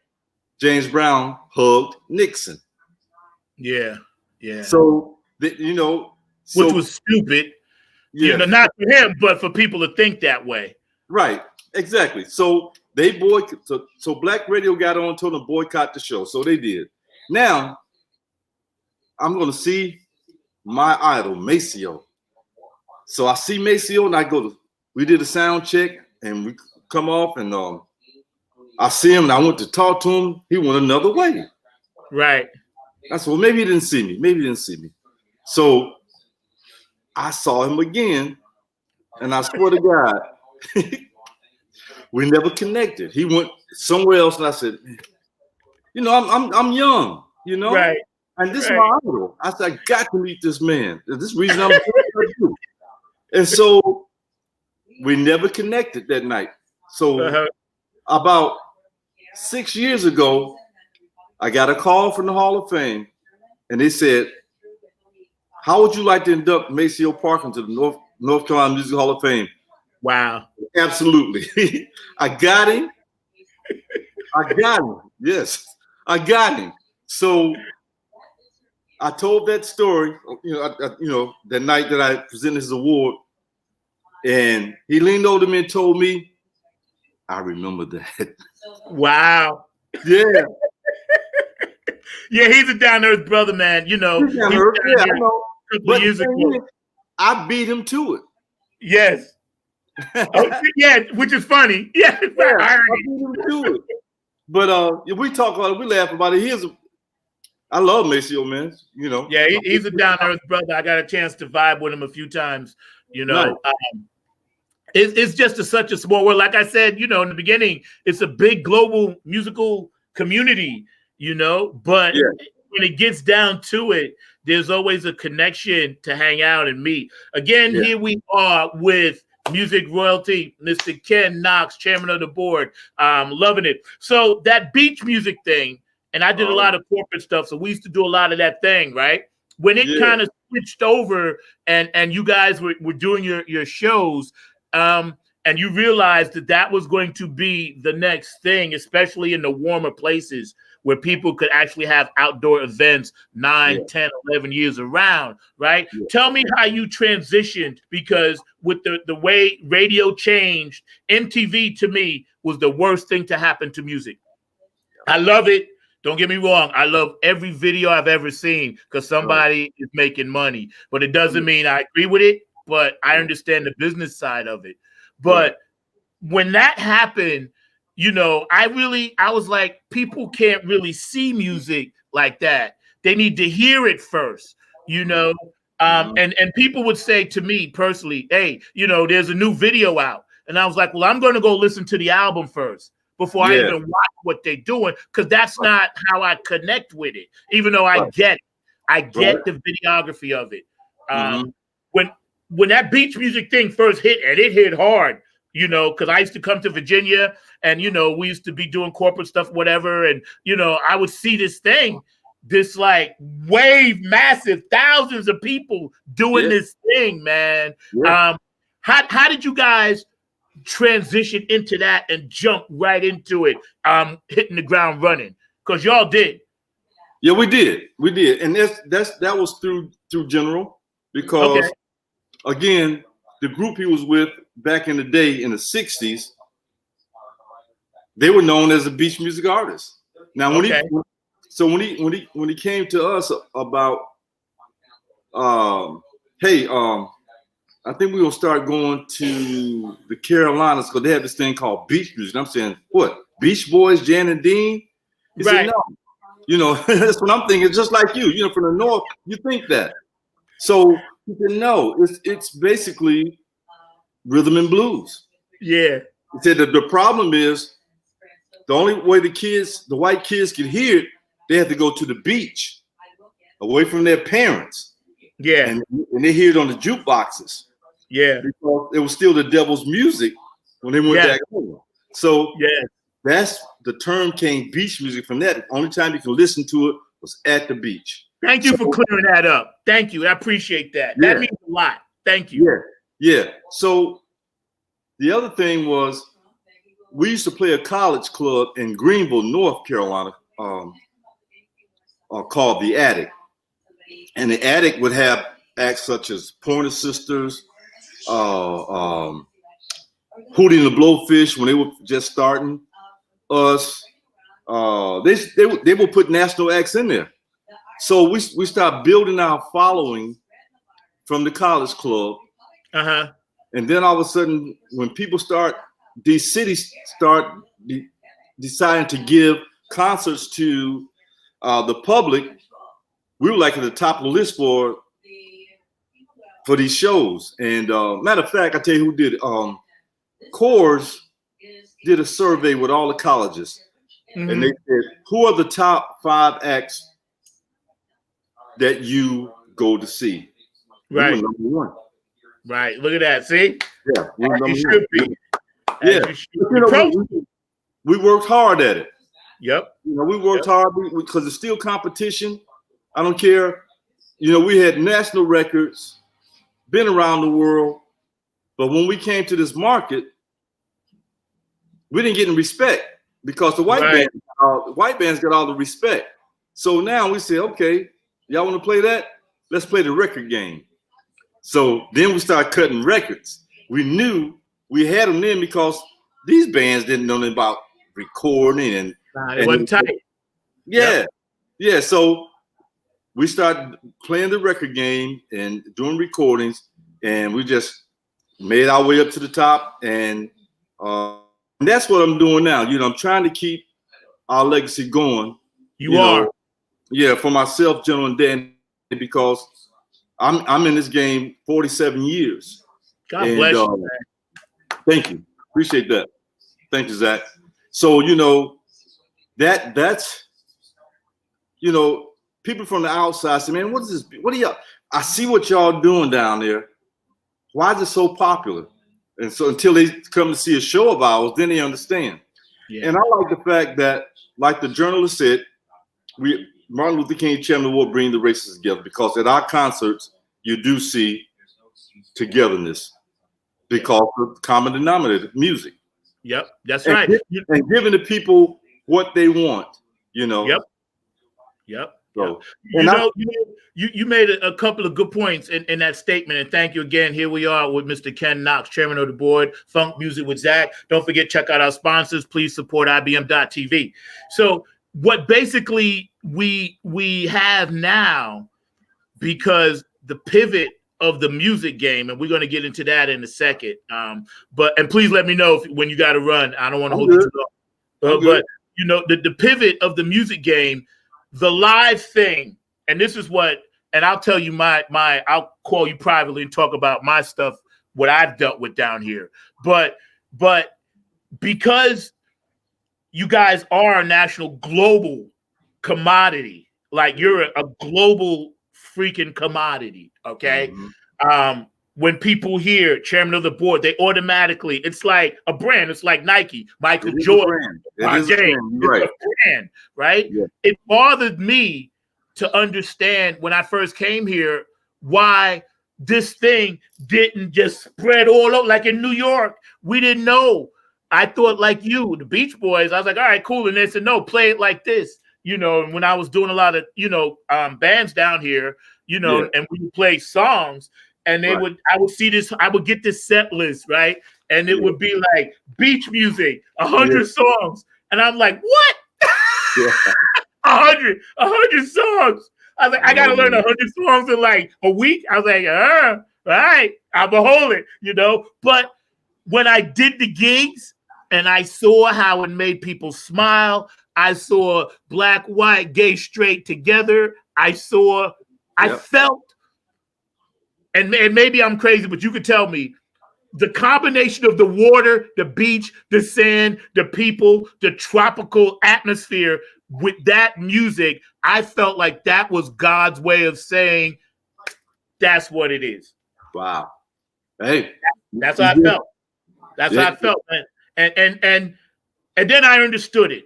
James Brown hugged Nixon. Yeah. So which was stupid. Yeah, not for him, but for people to think that way. Right. Exactly. So they so Black radio got on, told them boycott the show. So they did. Now I'm gonna see my idol, Maceo. So I see Maceo and we did a sound check and we come off and I see him and I went to talk to him. He went another way. Right. That's well, maybe he didn't see me. So I saw him again, and I swear to God, we never connected. He went somewhere else, and I said, I'm young, right? And this is my idol. I said, I got to meet this man. This is the reason I'm here. And so we never connected that night. So about 6 years ago, I got a call from the Hall of Fame, and they said, "How would you like to induct Maceo Parker into the North Carolina Music Hall of Fame?" Wow. Absolutely. I got him. Yes, I got him. So I told that story, that night that I presented his award, and he leaned over to me and told me, "I remember that." Wow. Yeah. Yeah, he's a down-to-earth brother, man. He's down here I know. But years ago. I beat him to it. Yes. Oh, yeah, which is funny. Yeah, Yeah, I beat him to it. But if we talk about it, we laugh about it. I love Maceo, man. You know. Yeah, he's a down earth brother. I got a chance to vibe with him a few times. You know, Nice. It's just such a small world. Like I said, you know, in the beginning, it's a big global musical community. You know, but Yeah. when it gets down to it, there's always a connection to hang out and meet. Again, Yeah. here we are with Music Royalty, Mr. Ken Knox, chairman of the board. Loving it. So that beach music thing, and I did a lot of corporate stuff, so we used to do a lot of that thing, right? When it kind of switched over and you guys were doing your shows, and you realized that was going to be the next thing, especially in the warmer places where people could actually have outdoor events 9, 10, 11 years around, right? Yeah. Tell me how you transitioned, because with the way radio changed, MTV to me was the worst thing to happen to music. I love it. Don't get me wrong. I love every video I've ever seen because somebody is making money, but it doesn't mean I agree with it, but I understand the business side of it. But when that happened, you know, I was like, people can't really see music like that. They need to hear it first, you know? And people would say to me personally, hey, you know, there's a new video out. And I was like, well, I'm going to go listen to the album first before I even watch what they're doing, because that's not how I connect with it, even though I get it. I get the videography of it. When that beach music thing first hit, and it hit hard, you know, because I used to come to Virginia and, you know, we used to be doing corporate stuff, whatever. And, you know, I would see this thing, this like wave, massive, thousands of people doing this thing, man. How did you guys transition into that and jump right into it, hitting the ground running? Because y'all did. Yeah, we did. And that was through General, because again, the group he was with back in the day in the 60s, they were known as a beach music artist. Now when he came to us about I think we're gonna start going to the Carolinas because they have this thing called beach music. I'm saying, what? Beach Boys, Jan and Dean? He said, no. You know, that's what I'm thinking. Just like you know, from the north, you think that. So he said, no, it's basically rhythm and blues. Yeah. He said that the problem is the only way the white kids can hear it, they have to go to the beach, away from their parents. Yeah. And they hear it on the jukeboxes. Yeah. Because it was still the devil's music when they went back home. So that's the term came beach music from that. The only time you can listen to it was at the beach. Thank you for clearing that up. Thank you. I appreciate that. That means a lot. Thank you. Yeah. So the other thing was we used to play a college club in Greenville, North Carolina, called The Attic. And The Attic would have acts such as Pointer Sisters, Hootie and the Blowfish when they were just starting, us. They would put national acts in there. So we started building our following from the college club. And then all of a sudden, when people these cities start deciding to give concerts to the public, we were like at the top of the list for these shows. And matter of fact, I tell you who did it. Coors did a survey with all the colleges, and they said, who are the top 5 acts that you go to see? Right. We were number 1. Right. Look at that. See? Yeah. We were number you should 1. be. You know, we worked hard at it. Yep. You know, we worked hard because it's still competition. I don't care. You know, we had national records, been around the world, but when we came to this market, we didn't get any respect because the white bands got all the respect. So now we say, okay, y'all want to play that? Let's play the record game. So then we started cutting records. We knew we had them then because these bands didn't know nothing about recording and it wasn't tight. Yeah. So we started playing the record game and doing recordings, and we just made our way up to the top, and that's what I'm doing now. You know, I'm trying to keep our legacy going. You are. Know, yeah, for myself, General and Dan, because I'm in this game 47 years. God bless you, man. Thank you. Appreciate that. Thank you, Zach. So, you know, that's, you know, people from the outside say, man, what is this? What are y'all? I see what y'all doing down there. Why is it so popular? And so until they come to see a show of ours, then they understand. Yeah. And I like the fact that, like the journalist said, Martin Luther King Chairman Award bring the races together, because at our concerts, you do see togetherness because of the common denominator, music. Yep, that's right. And giving the people what they want, you know. Yep. So, you made a couple of good points in that statement, and thank you again. Here we are with Mr. Ken Knox, chairman of the board, Funk Music with Zach. Don't forget, check out our sponsors. Please support IBM.TV. So what basically we have now, because the pivot of the music game, and we're going to get into that in a second. But please let me know when you got to run. I don't want to hold you too long. But you know, the pivot of the music game, the live thing, and this is what, and I'll tell you I'll call you privately and talk about my stuff, what I've dealt with down here. But because you guys are a national, global commodity, like you're a global freaking commodity, okay? Mm-hmm. When people hear chairman of the board, they automatically, it's like a brand. It's like Nike, Michael Jordan, right? A brand, right? Yeah. It bothered me to understand when I first came here why this thing didn't just spread all over. Like in New York, we didn't know. I thought like you, the Beach Boys. I was like, all right, cool. And they said, no, play it like this. You know, and when I was doing a lot of, bands down here, and we would play songs, and they I would get this set list, right? And it would be like beach music, 100 songs. And I'm like, what? 100 songs. I was like, I got to learn 100 songs in like a week. I was like, all right, I'm a hold it, But when I did the gigs and I saw how it made people smile, I saw black, white, gay, straight together. I felt, and maybe I'm crazy, but you could tell me, the combination of the water, the beach, the sand, the people, the tropical atmosphere with that music, I felt like that was God's way of saying, that's what it is. Wow. Hey. That's how I felt. That's how I felt, man. And then I understood it,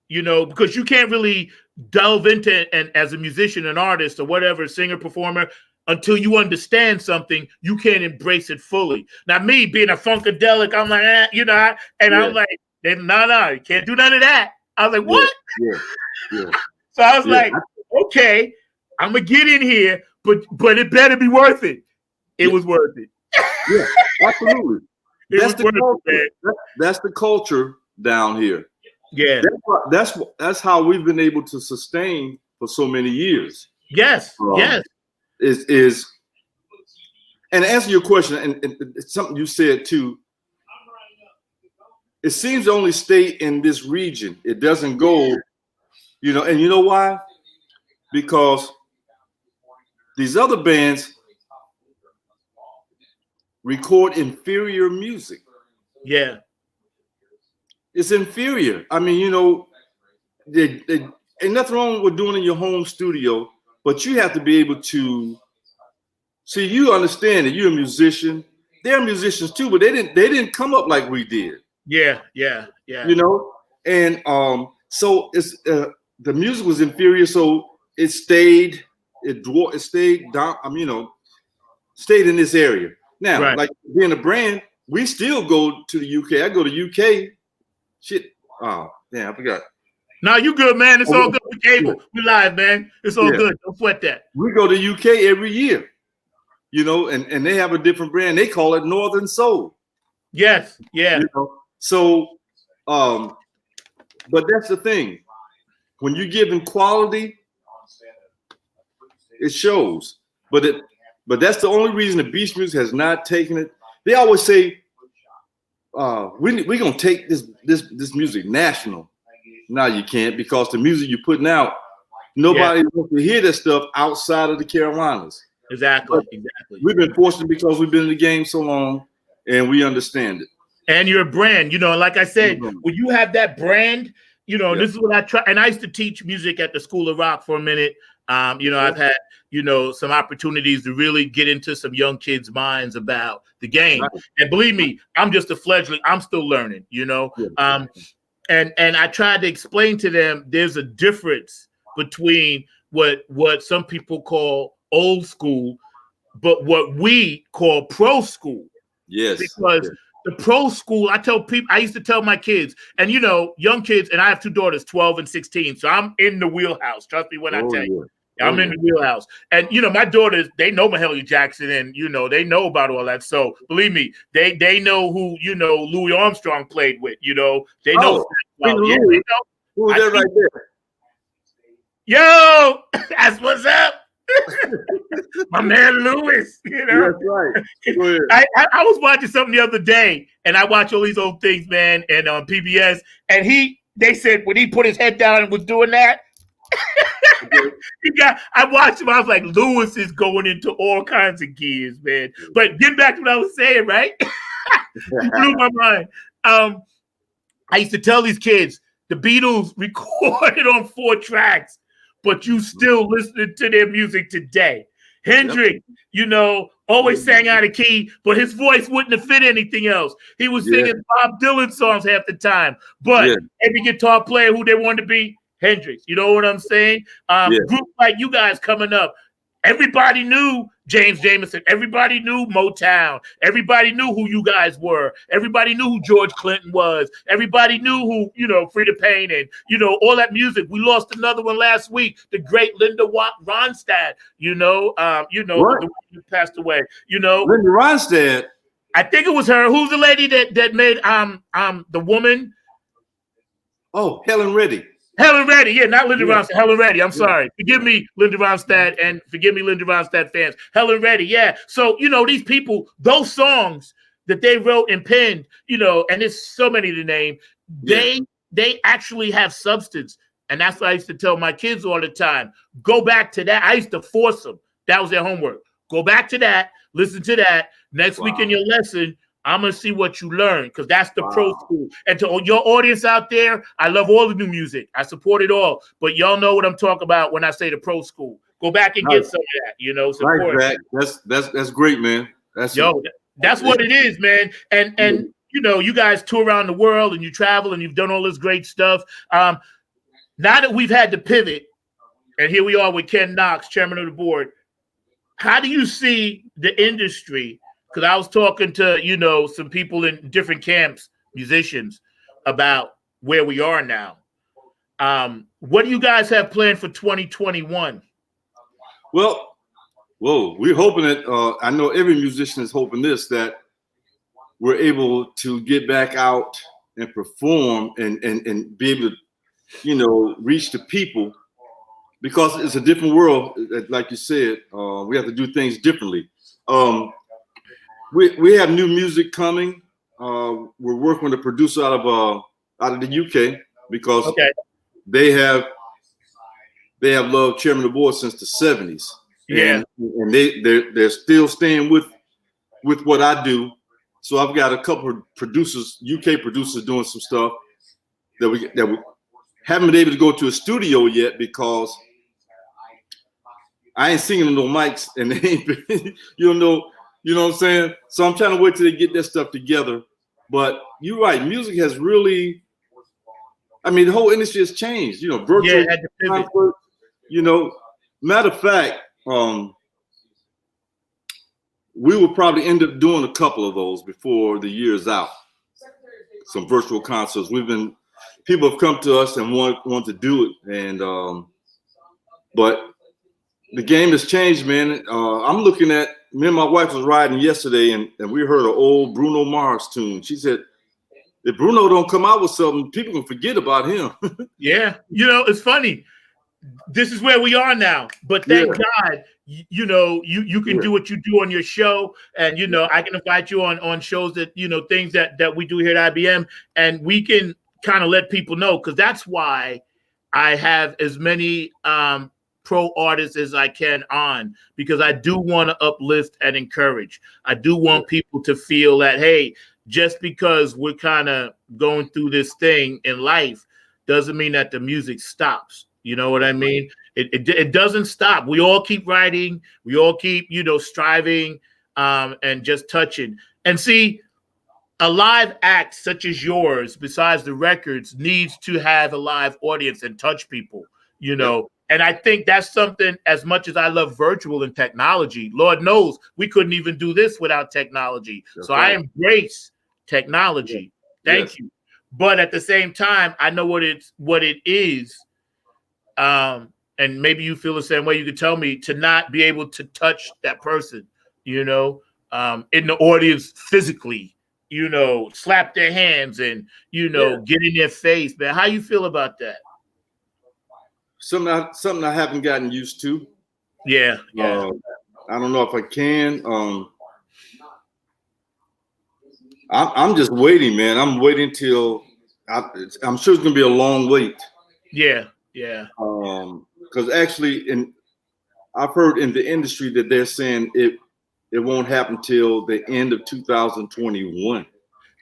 because you can't really delve into, and as a musician, an artist, or whatever, singer, performer, until you understand something, you can't embrace it fully. Now, me being a funkadelic, I'm like, I'm like, no, you can't do none of that. I was like, what? Yeah. So I was like, okay, I'm gonna get in here, but it better be worth it. It was worth it. Yeah, absolutely. That's the culture down here. Yeah, that's how we've been able to sustain for so many years. Yes, Is and to answer your question, and it's something you said too. It seems to only stay in this region. It doesn't go, and you know why? Because these other bands record inferior music. Yeah. It's inferior. I mean, they ain't nothing wrong with doing it in your home studio, but you have to be able to see, you understand that you're a musician. They're musicians too, but they didn't come up like we did. Yeah. And so it's the music was inferior, so it stayed down. Stayed in this area. Now, like being a brand, we still go to the UK. I go to UK. Shit. Oh, damn, I forgot. No, you good, man. It's all good with cable. We live, man. It's all good. Don't sweat that. We go to UK every year, and they have a different brand. They call it Northern Soul. Yes. Yeah. So, but that's the thing. When you're giving quality, it shows. But that's the only reason the beach music has not taken it, they always say, we're gonna take this music national. No, you can't, because the music you're putting out, nobody wants to hear that stuff outside of the Carolinas. Exactly. We've been fortunate because we've been in the game so long and we understand it. And your brand, you know, like I said, when you have that brand, you know, this is what I try. And I used to teach music at the School of Rock for a minute. You know, I've had, you know, some opportunities to really get into some young kids' minds about the game. Right. And believe me, I'm just a fledgling. I'm still learning, you know. And I tried to explain to them there's a difference between what some people call old school, but what we call pro school. Yes. Because the pro school, I used to tell my kids, and you know, young kids, and I have two daughters, 12 and 16. So I'm in the wheelhouse. Trust me when I tell you. I'm in the wheelhouse. And you know, my daughters, they know Mahalia Jackson, and you know, they know about all that. So believe me, they know who, you know, Louis Armstrong played with, you know, they know. Louis. They know. Who's that right there? Yo, that's what's up. My man Lewis, you know. That's right. I was watching something the other day, and I watch all these old things, man, and on PBS, and they said when he put his head down and was doing that, I watched him. I was like, Lewis is going into all kinds of gears, man. But getting back to what I was saying, right? You blew my mind. I used to tell these kids the Beatles recorded on 4 tracks, but you still listening to their music today. Hendrix, you know, always sang out of key, but his voice wouldn't have fit anything else. He was singing Bob Dylan songs half the time, but every guitar player who they wanted to be, Hendrix. You know what I'm saying? Groups like you guys coming up, everybody knew James Jamerson. Everybody knew Motown. Everybody knew who you guys were. Everybody knew who George Clinton was. Everybody knew who, you know, Frida Payne and, you know, all that music. We lost another one last week, the great Linda Ronstadt, you know, the one who passed away, you know. Linda Ronstadt. I think it was her. Who's the lady that made the woman? Oh, Helen Reddy. Helen Reddy, not Linda Ronstadt. Helen Reddy, I'm sorry. Forgive me, Linda Ronstadt, and forgive me, Linda Ronstadt fans. Helen Reddy, So, you know, these people, those songs that they wrote and penned, you know, and there's so many to name, they actually have substance. And that's what I used to tell my kids all the time. Go back to that. I used to force them. That was their homework. Go back to that. Listen to that. Next week in your lesson, I'm going to see what you learn, because that's the pro school. And to your audience out there, I love all the new music. I support it all. But y'all know what I'm talking about when I say the pro school. Go back and get some of that, you know. Support right, that's great, man. That's what it is, man. And you know, you guys tour around the world and you travel and you've done all this great stuff. Now that we've had to pivot, and here we are with Ken Knox, chairman of the board, how do you see the industry? Because I was talking to, you know, some people in different camps, musicians, about where we are now. What do you guys have planned for 2021? Well, we're hoping that, I know every musician is hoping that we're able to get back out and perform and be able to, you know, reach the people, because it's a different world. Like you said, we have to do things differently. We have new music coming. We're working with a producer out of the UK, because they have loved Chairman of the Board since the 70s. And they're still staying with what I do. So I've got a couple of producers, UK producers, doing some stuff that we haven't been able to go to a studio yet, because I ain't singing on no mics, and they ain't been, you know what I'm saying? So I'm trying to wait till they get that stuff together. But you're right, music has really, I mean, the whole industry has changed. You know, virtual concert, you know. Matter of fact, we will probably end up doing a couple of those before the year's out. Some virtual concerts. People have come to us and want to do it, and but the game has changed, man. I'm looking at, me and my wife was riding yesterday, and we heard an old Bruno Mars tune. She said, if Bruno don't come out with something, people can forget about him. Yeah. You know, it's funny. this is where we are now. But thank God, you know, you can do what you do on your show, and you know, I can invite you on shows that, you know, things that we do here at IBM, and we can kind of let people know, because that's why I have as many pro artists as I can on, because I do want to uplift and encourage. I do want people to feel that, hey, just because we're kind of going through this thing in life doesn't mean that the music stops. You know what I mean? It doesn't stop. We all keep writing. We all keep, you know, striving and just touching. And see, a live act such as yours, besides the records, needs to have a live audience and touch people, you know. And I think that's something, as much as I love virtual and technology, Lord knows we couldn't even do this without technology. That's so right. I embrace technology. Thank you. But at the same time, I know what it is. And maybe you feel the same way. You could tell me, to not be able to touch that person, you know, in the audience physically, you know, slap their hands and, you know, get in their face. Man, how you feel about that? Something I haven't gotten used to. Yeah. I don't know if I can. I'm just waiting, man. I'm waiting till I'm sure it's gonna be a long wait. Yeah. Because actually, I've heard in the industry that they're saying it won't happen till the end of 2021.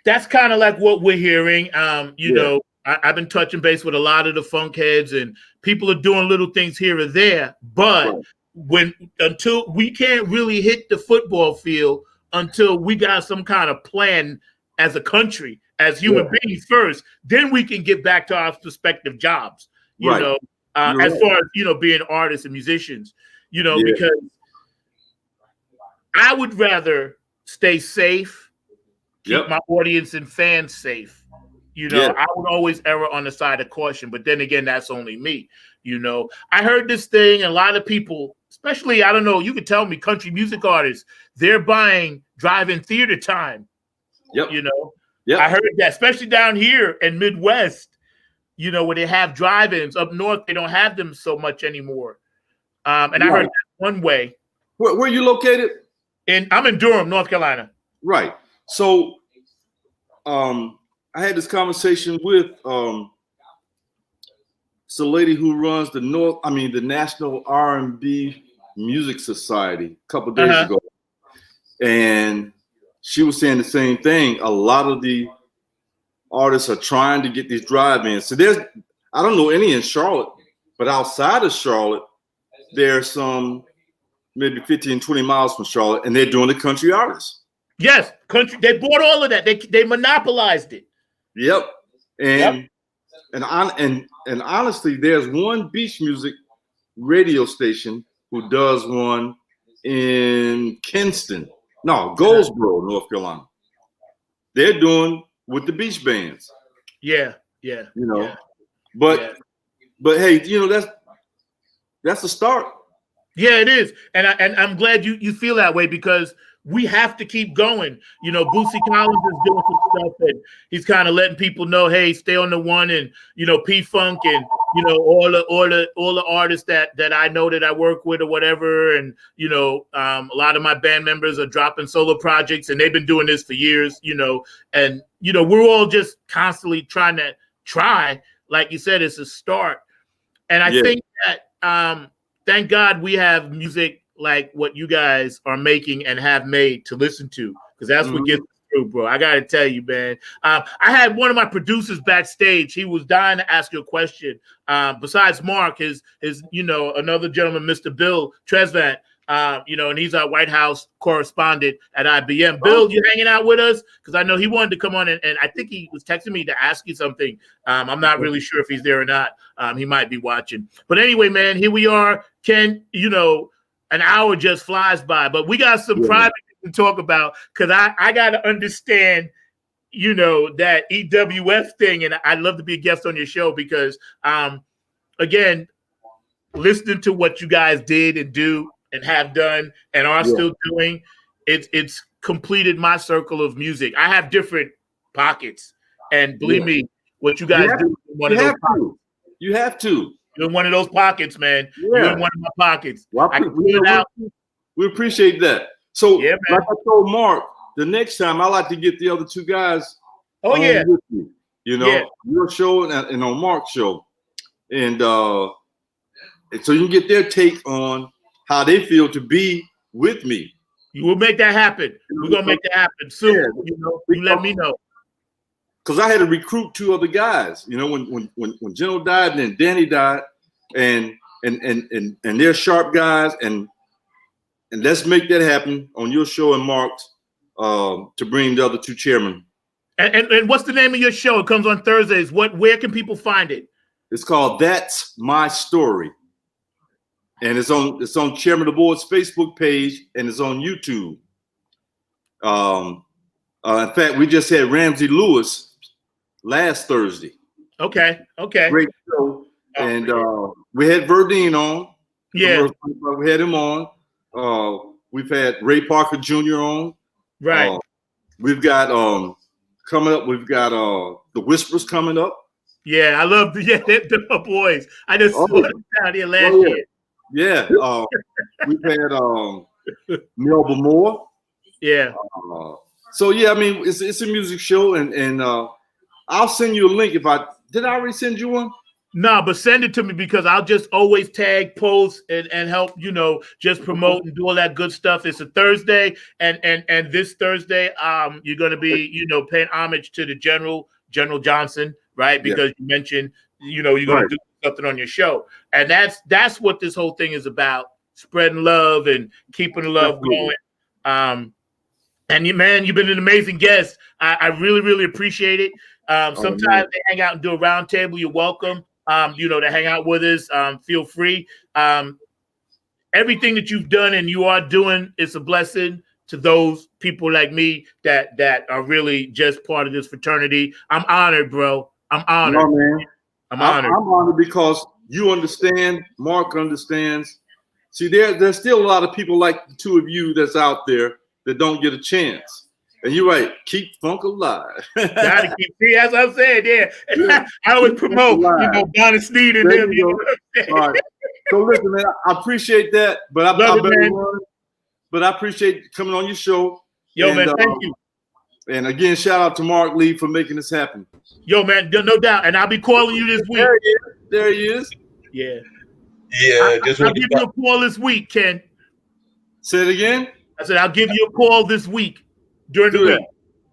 That's kind of like what we're hearing. You know, I've been touching base with a lot of the funk heads, and people are doing little things here or there. But until we can't really hit the football field until we got some kind of plan as a country, as human beings first, then we can get back to our respective jobs. You know, as far as, you know, being artists and musicians, you know, because I would rather stay safe, keep my audience and fans safe. You know, I would always err on the side of caution, but then again, that's only me. You know, I heard this thing, and a lot of people, especially, I don't know, you could tell me, country music artists, they're buying drive-in theater time. You know, I heard that, especially down here in Midwest, you know, where they have drive-ins. Up north, they don't have them so much anymore. And I heard that one way. Where are you located? I'm in Durham, North Carolina. Right. So I had this conversation with it's a lady who runs the National R&B Music Society a couple of days ago. And she was saying the same thing. A lot of the artists are trying to get these drive-ins. So I don't know any in Charlotte, but outside of Charlotte, there's some maybe 15, 20 miles from Charlotte, and they're doing the country artists. Yes, country. They bought all of that. They monopolized it. Yep. And honestly, there's one beach music radio station who does one in Goldsboro, North Carolina. They're doing with the beach bands. Yeah. You know, but hey, you know, that's a start. Yeah, it is. And I'm glad you feel that way, because we have to keep going. You know, Boosie Collins is doing some stuff, and he's kind of letting people know, hey, stay on the one, and, you know, P-Funk, and, you know, all the artists that I know that I work with or whatever. And, you know, a lot of my band members are dropping solo projects, and they've been doing this for years, you know, and, you know, we're all just constantly trying, like you said, it's a start. And I think that, thank God we have music like what you guys are making and have made to listen to, because that's what gets through, bro. I got to tell you, man. I had one of my producers backstage. He was dying to ask you a question. Besides Mark, his you know, another gentleman, Mr. Bill Tresvant, you know, and he's our White House correspondent at IBM. Bill, you hanging out with us? Because I know he wanted to come on, and I think he was texting me to ask you something. I'm not really sure if he's there or not. He might be watching. But anyway, man, here we are. Ken, you know, an hour just flies by, but we got some private to talk about, because I got to understand, you know, that EWF thing, and I'd love to be a guest on your show, because, again, listening to what you guys did and do and have done and are still doing, it's completed my circle of music. I have different pockets, and believe me, what you guys do, one of those pockets. You have to. You're in one of those pockets, man. Yeah. You're in one of my pockets. Well, I can pull it out. We appreciate that. So, Yeah, man. like I told Mark, the next time I like to get the other two guys Oh, on yeah. with you. You know, Yeah. your show and on Mark's show. And so you can get their take on how they feel to be with me. You will make that happen. We're going to make that happen soon. Yeah. You know, you let me know. Because I had to recruit two other guys. You know, when General died and then Danny died, and they're sharp guys, and let's make that happen on your show and Mark's to bring the other two chairmen. And what's the name of your show? It comes on Thursdays. Where can people find it? It's called That's My Story. And it's on Chairman of the Board's Facebook page, and it's on YouTube. In fact, we just had Ramsey Lewis last Thursday. Okay. Great show. And we had Verdine on. Yeah. We had him on. We've had Ray Parker Jr. on. Right. We've got coming up. We've got the Whispers coming up. Yeah, I love the boys. I just saw them down here last year. Yeah. We've had Melba Moore. Yeah. So yeah, I mean it's a music show, and I'll send you a link did I already send you one? No, but send it to me because I'll just always tag, post, and help, just promote and do all that good stuff. It's a Thursday, and this Thursday, you're gonna be, paying homage to the General Johnson, right? Because you mentioned, you're gonna do something on your show. And that's what this whole thing is about, spreading love and keeping the love going. And you've been an amazing guest. I really, really appreciate it. Sometimes they hang out and do a round table. You're welcome. To hang out with us. Feel free. Everything that you've done and you are doing is a blessing to those people like me that are really just part of this fraternity. I'm honored, bro. I'm honored. No, man. I'm honored. I'm honored because you understand. Mark understands. See, there's still a lot of people like the two of you that's out there that don't get a chance. And you're right. Keep funk alive. Gotta keep. See, as I'm saying, yeah. I always promote, Donna Sneed and them. All right. So listen, man, I appreciate that, but I appreciate coming on your show. Yo, man, thank you. And again, shout out to Mark Lee for making this happen. Yo, man, no doubt. And I'll be calling you this week. There he is. Yeah. Yeah. I'll give you a call this week, Ken. Say it again. I said I'll give you a call this week during the week.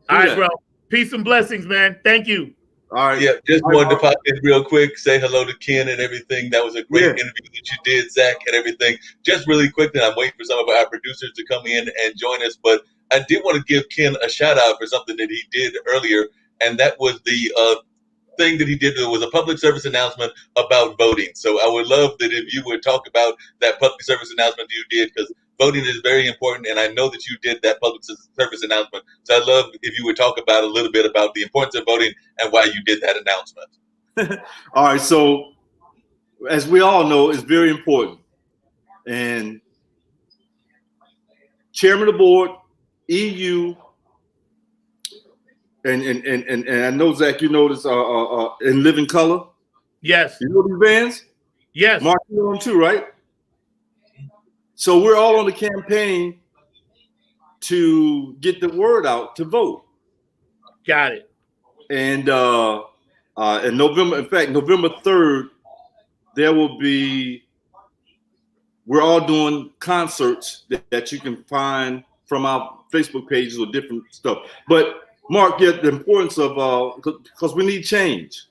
All right, bro. Peace and blessings, man. Thank you. All right. Yeah, just wanted to pop in real quick, say hello to Ken and everything. That was a great interview that you did, Zach, and everything. Just really quickly, I'm waiting for some of our producers to come in and join us, but I did want to give Ken a shout out for something that he did earlier, and that was the thing that he did. There was a public service announcement about voting. So I would love that if you would talk about that public service announcement you did, because voting is very important, and I know that you did that public service announcement. So I'd love if you would talk about a little bit about the importance of voting and why you did that announcement. All right. So as we all know, it's very important. And Chairman of the Board, EU, and I know, Zach, you know this in Living Color. Yes. You know these bands? Yes. Mark, you know them too, right? So we're all on the campaign to get the word out to vote. Got it. And in November 3rd, we're all doing concerts that you can find from our Facebook pages or different stuff. But Mark, the importance of because we need change.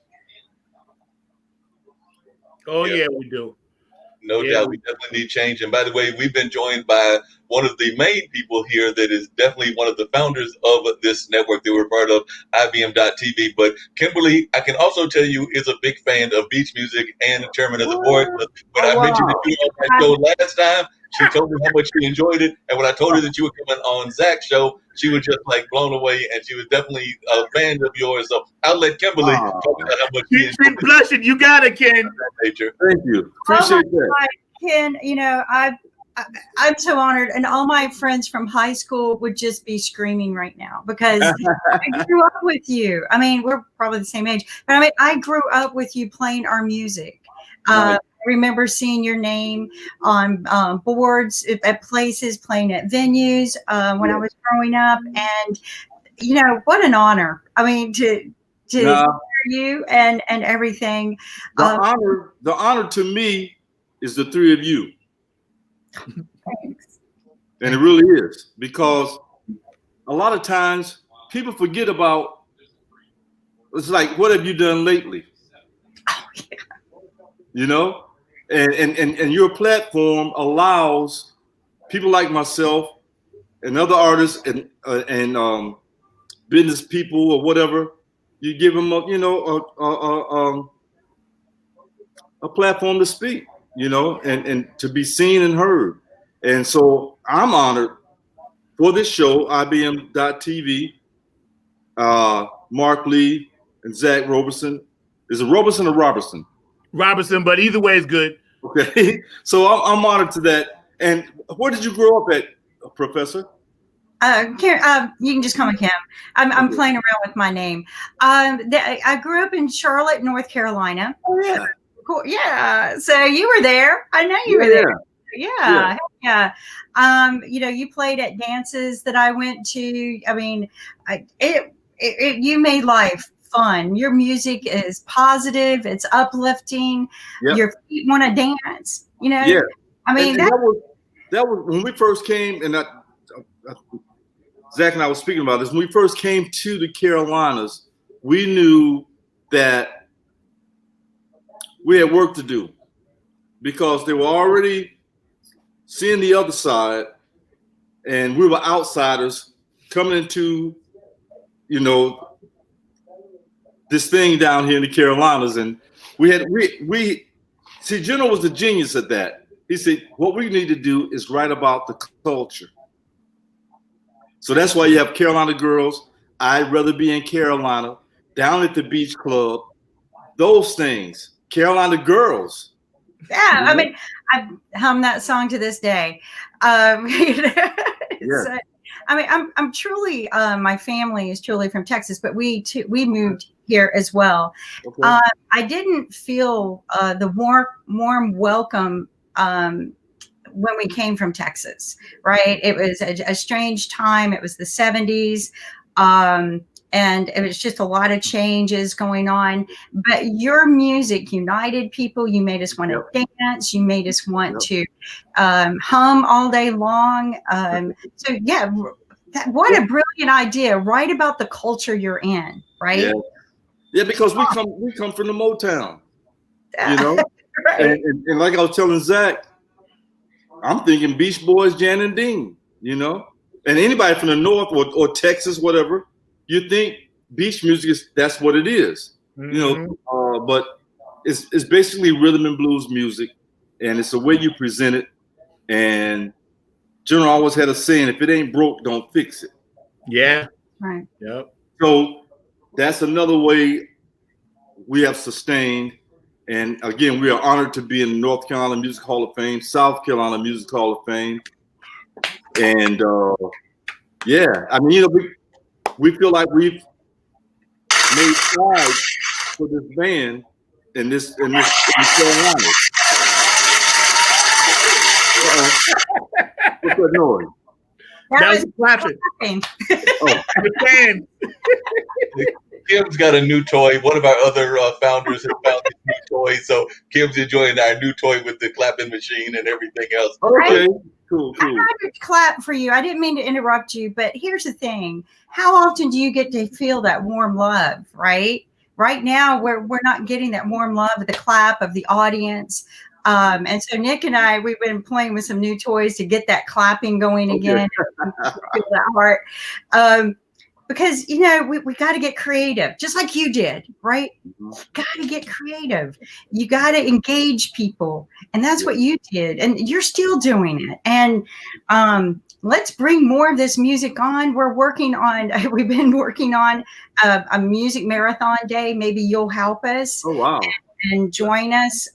Oh yeah, we do. No doubt, we definitely need change. And by the way, we've been joined by one of the main people here that is definitely one of the founders of this network that we're part of, IBM.TV. But Kimberly, I can also tell you, is a big fan of beach music and the chairman of the board. When I mentioned that you were on that show last time, she told me how much she enjoyed it. And when I told her that you were coming on Zach's show, she was just like blown away. And she was definitely a fan of yours. So I'll let Kimberly talk about how much she enjoyed it. Blushing. You got it, Ken. Thank you. Appreciate that. God, Ken, I'm so honored. And all my friends from high school would just be screaming right now because I grew up with you. I mean, we're probably the same age. But I mean, I grew up with you playing our music. Nice. I remember seeing your name on boards at places, playing at venues when I was growing up, and what an honor. I mean, to hear you and everything. The honor to me is the three of you. Thanks. And it really is, because a lot of times people forget about, it's like, what have you done lately? Oh, yeah. And your platform allows people like myself and other artists and business people or whatever. You give them a platform to speak, and to be seen and heard. And so I'm honored for this show, IBM.TV, Mark Lee and Zack Roberson. Is it Roberson or Robertson? Roberson, but either way is good. Okay, so I'm honored to that. And where did you grow up at, Professor? You can just call me Kim. I'm playing around with my name. I grew up in Charlotte, North Carolina. Oh, yeah. Cool. Yeah. So you were there. I know you were there. Yeah. You played at dances that I went to. I mean, you made life fun. Your music is positive. It's uplifting. Yep. Your feet want to dance. Yeah. I mean, that was when we first came, and Zack and I was speaking about this. When we first came to the Carolinas, we knew that we had work to do, because they were already seeing the other side, and we were outsiders coming into, this thing down here in the Carolinas. And we see, General was the genius at that. He said, what we need to do is write about the culture. So that's why you have Carolina Girls, I'd Rather Be in Carolina, Down at the Beach Club, those things. Carolina Girls. Yeah, I mean, I hum that song to this day. Yeah. I mean, I'm truly, my family is truly from Texas, but we moved here as well. Okay. I didn't feel the warm welcome when we came from Texas, right? It was a strange time. It was the 70s. And it was just a lot of changes going on. But your music united people. You made us want to dance. You made us want to hum all day long. So yeah, what a brilliant idea! Write about the culture you're in, right? Yeah, because we come from the Motown, Right. and like I was telling Zack, I'm thinking Beach Boys, Jan and Dean, and anybody from the North or Texas, whatever. You think beach music that's what it is, but it's basically rhythm and blues music, and it's the way you present it. And General always had a saying, if it ain't broke, don't fix it. Yeah. Right. Yep. So that's another way we have sustained. And again, we are honored to be in the North Carolina Music Hall of Fame, South Carolina Music Hall of Fame. And I mean, we feel like we've made strides for this band in this Carolina. What's that noise? That was clapping. Oh, The fan. Kim's got a new toy. One of our other founders has found this new toy. So Kim's enjoying our new toy with the clapping machine and everything else. okay. Cool. I had to clap for you. I didn't mean to interrupt you, but here's the thing. How often do you get to feel that warm love, right? Right now, we're not getting that warm love of the clap of the audience. And so Nick and I, we've been playing with some new toys to get that clapping going again. Feel that heart. Because, we got to get creative, just like you did, right? Mm-hmm. Got to get creative. You got to engage people. And that's what you did. And you're still doing it. And let's bring more of this music on. We've been working on a music marathon day. Maybe you'll help us. Oh, wow. And join us.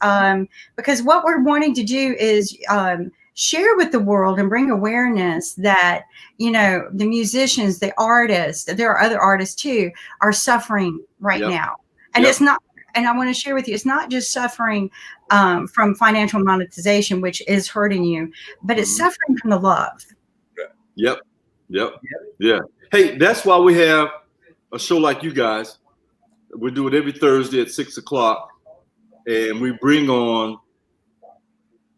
Because what we're wanting to do is share with the world and bring awareness that, the musicians, the artists, there are other artists too, are suffering right now. And it's not, and I want to share with you, it's not just suffering from financial monetization, which is hurting you, but it's suffering from the love. Yep. Yeah. Hey, that's why we have a show like you guys. We do it every Thursday at 6:00, and we bring on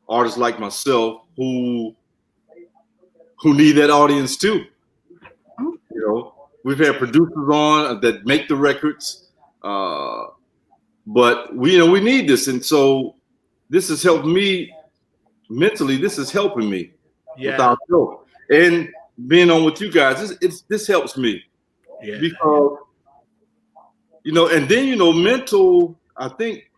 artists like myself who need that audience too. You know, we've had producers on that make the records, but we need this, and so this has helped me mentally. This is helping me with our show, and being on with you guys. This helps me because and then mental. I think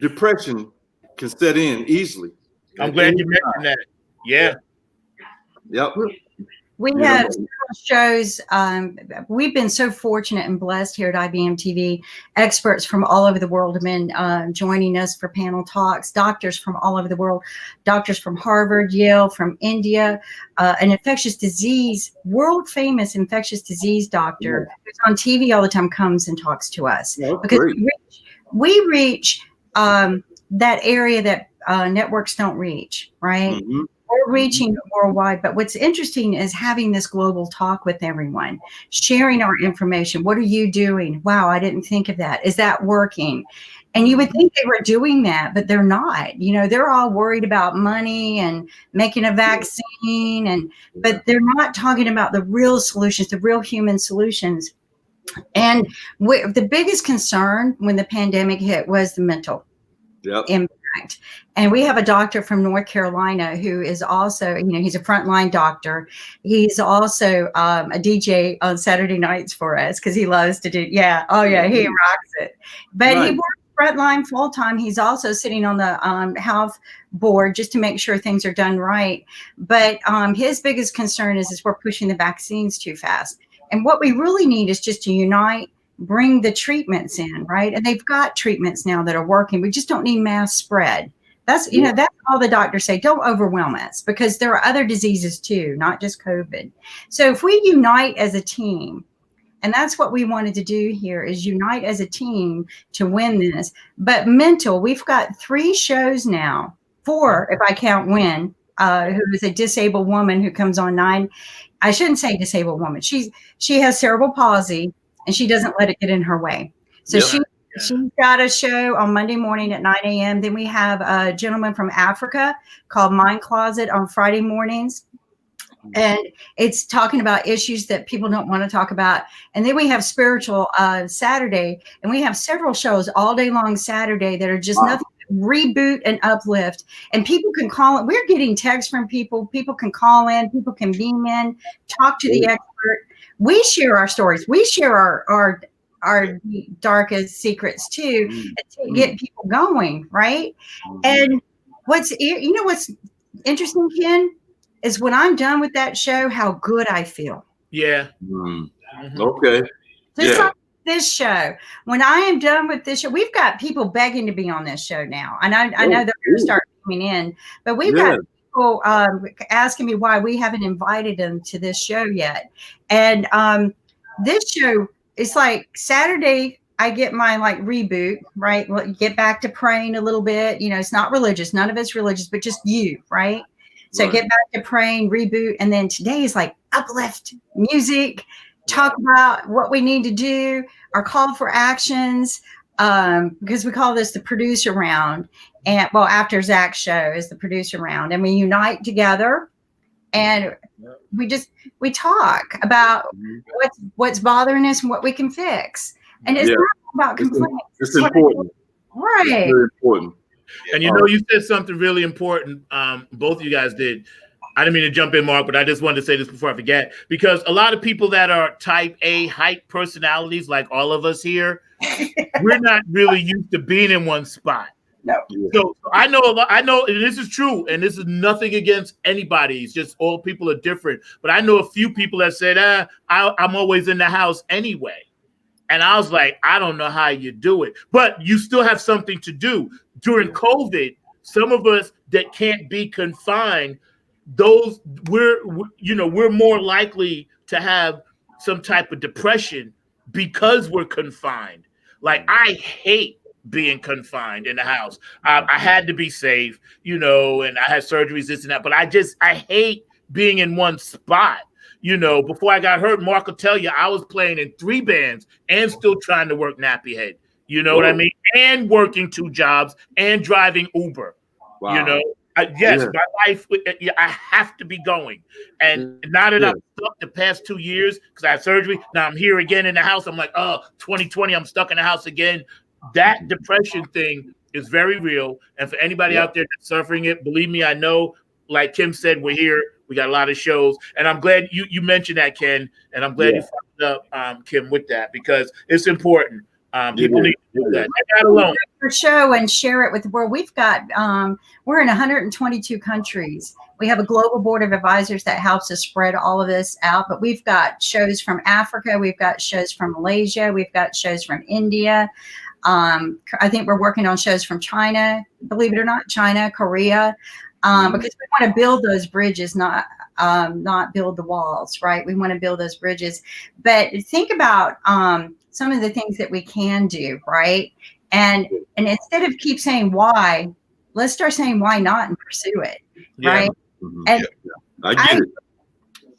depression can set in easily. I'm glad you mentioned that. Yeah. Yep. We have shows. We've been so fortunate and blessed here at IBM TV. Experts from all over the world have been joining us for panel talks. Doctors from all over the world. Doctors from Harvard, Yale, from India. An infectious disease, world famous infectious disease doctor who's on TV all the time comes and talks to us because we reach that area that networks don't reach, right? Mm-hmm. We're reaching worldwide, but what's interesting is having this global talk with everyone, sharing our information. What are you doing? Wow, I didn't think of that. Is that working? And you would think they were doing that, but they're not. They're all worried about money and making a vaccine, but they're not talking about the real solutions, the real human solutions. And the biggest concern when the pandemic hit was the mental impact. And we have a doctor from North Carolina who is also, he's a frontline doctor. He's also a DJ on Saturday nights for us because he loves to do. He rocks it. But he works frontline full time. He's also sitting on the health board just to make sure things are done right. But his biggest concern is we're pushing the vaccines too fast. And what we really need is just to unite, bring the treatments in, right? And they've got treatments now that are working. We just don't need mass spread. That's, that's all the doctors say. Don't overwhelm us because there are other diseases too, not just COVID. So if we unite as a team, and that's what we wanted to do here is unite as a team to win this. But mental, we've got 3 shows now, 4, if I count Win, who is a disabled woman who comes on 9. I shouldn't say disabled woman. She has cerebral palsy and she doesn't let it get in her way. So she's got a show on Monday morning at 9 a.m. Then we have a gentleman from Africa called Mind Closet on Friday mornings. And it's talking about issues that people don't want to talk about. And then we have spiritual Saturday, and we have several shows all day long Saturday that are just nothing but reboot and uplift. And people can call it. We're getting texts from people. People can call in. People can beam in, talk to the expert. We share our stories. We share our darkest secrets too, to get people going, right? And what's interesting, Ken, is when I'm done with that show, how good I feel. Yeah. Okay. Just like this show. When I am done with this show, we've got people begging to be on this show now. And I know they're going to start coming in, but we've got people asking me why we haven't invited them to this show yet. And this show is like Saturday, I get my reboot, right? Get back to praying a little bit. It's not religious. None of it's religious, but just you, right? So get back to praying, reboot. And then today is uplift music, talk about what we need to do, our call for actions, because we call this the producer round. And after Zack's show is the producer round. And we unite together and we talk about what's bothering us and what we can fix. And it's not about complaints. It's important. Right. It's very important. And you said something really important. Both of you guys did. I didn't mean to jump in, Mark, but I just wanted to say this before I forget, because a lot of people that are type A hype personalities, like all of us here, we're not really used to being in one spot. No. So I know, and this is true, and this is nothing against anybody. It's just all people are different. But I know a few people that said, I'm always in the house anyway. And I was like, I don't know how you do it, but you still have something to do. During COVID, some of us that can't be confined, we're more likely to have some type of depression because we're confined. Like, I hate being confined in the house. I had to be safe, you know, and I had surgeries, this and that, but I hate being in one spot. You know, before I got hurt, Mark will tell you, I was playing in 3 bands and still trying to work Nappy Head. You know what I mean? And working 2 jobs and driving Uber. Wow. You know, yes, my life, I have to be going. And now that I'm stuck the past 2 years because I had surgery, now I'm here again in the house. I'm like, oh, 2020, I'm stuck in the house again. That depression thing is very real. And for anybody out there that's suffering it, believe me, I know, like Kim said, we're here. We got a lot of shows. And I'm glad you mentioned that, Ken. And I'm glad you followed up, Kim, with that, because it's important. People need to do that. They're not alone. For show and share it with the world. We've got, we're in 122 countries. We have a global board of advisors that helps us spread all of this out. But we've got shows from Africa. We've got shows from Malaysia. We've got shows from India. I think we're working on shows from China, believe it or not, China, Korea, because we want to build those bridges, not build the walls, right? We want to build those bridges. But think about some of the things that we can do, right? And instead of keep saying why, let's start saying why not and pursue it, right? And I get it.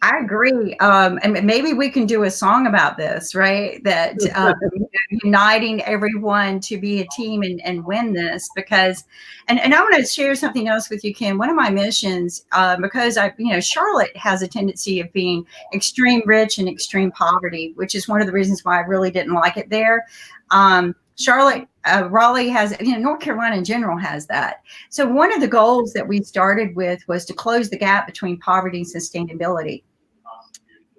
I agree. And maybe we can do a song about this, right? That uniting everyone to be a team and win this, because, and I want to share something else with you, Ken. One of my missions, because Charlotte has a tendency of being extreme rich and extreme poverty, which is one of the reasons why I really didn't like it there. Charlotte, Raleigh has, North Carolina in general has that. So one of the goals that we started with was to close the gap between poverty and sustainability.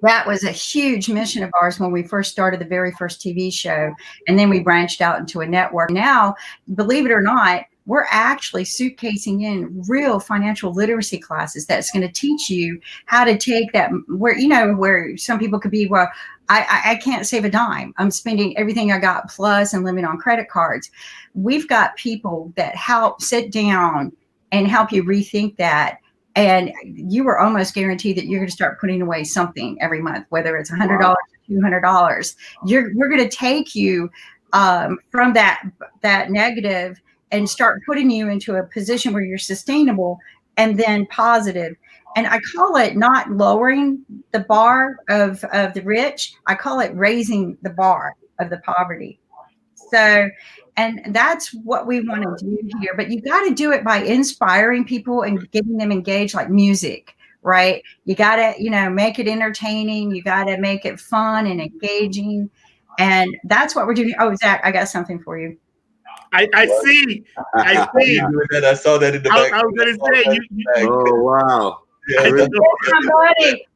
That was a huge mission of ours when we first started the very first TV show. And then we branched out into a network. Now, believe it or not, we're actually suitcasing in real financial literacy classes that's going to teach you how to take that, where some people could be, well, I can't save a dime. I'm spending everything I got plus and living on credit cards. We've got people that help sit down and help you rethink that. And you are almost guaranteed that you're going to start putting away something every month, whether it's $100 or $200. We're going to take you from that negative and start putting you into a position where you're sustainable and then positive. And I call it not lowering the bar of the rich. I call it raising the bar of the poverty. So, and that's what we want to do here. But you got to do it by inspiring people and getting them engaged, like music, right? You got to, make it entertaining. You got to make it fun and engaging. And that's what we're doing. Oh, Zach, I got something for you. I see. I saw that in the back. I was going to say, oh, wow. Yeah, my buddy.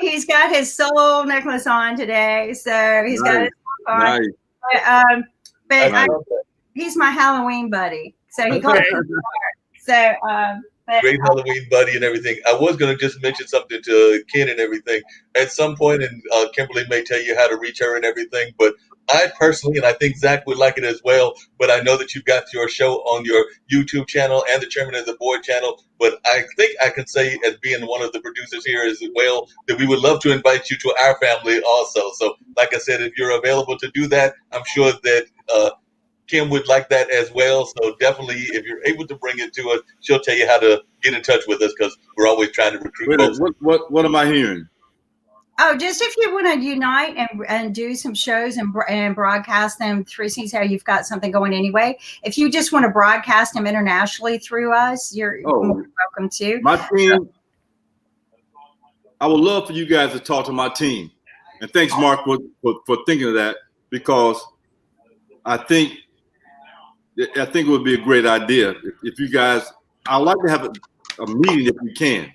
He's got his soul necklace on today. So he's got his soul on. But he's my Halloween buddy. So he calls me. So great Halloween buddy and everything. I was going to just mention something to Ken and everything at some point, and Kimberly may tell you how to reach her and everything. But I personally, and I think Zach would like it as well, but I know that you've got your show on your YouTube channel and the Chairman of the Board channel. But I think I can say, as being one of the producers here as well, that we would love to invite you to our family also. So, like I said, if you're available to do that, I'm sure that Kim would like that as well. So definitely, if you're able to bring it to us, she'll tell you how to get in touch with us, because we're always trying to recruit folks. What am I hearing? Oh, just if you want to unite and do some shows and broadcast them through, since how you've got something going anyway. If you just want to broadcast them internationally through us, you're more welcome to. My team, I would love for you guys to talk to my team. And thanks, Mark, for thinking of that, because I think it would be a great idea if you guys. I'd like to have a meeting if we can.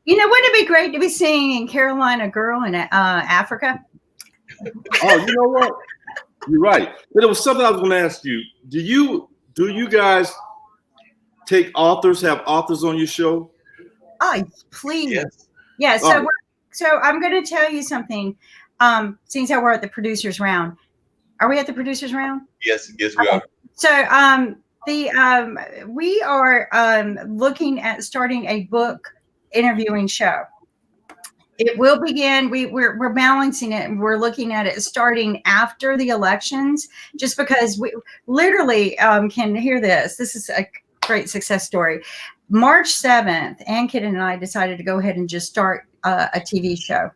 Wouldn't it be great to be singing Carolina Girl in Africa? Oh, you know what? You're right. But it was something I was going to ask you. Do you guys have authors on your show? Oh, please. Yes. Yeah. So I'm going to tell you something. Since we're at the producers round. Are we at the producers round? Yes, we are. So we are looking at starting a book interviewing show. It will begin. We're balancing it, and we're looking at it starting after the elections, just because we literally can hear this. This is a great success story. March 7th, Ann Kid and I decided to go ahead and just start a TV show,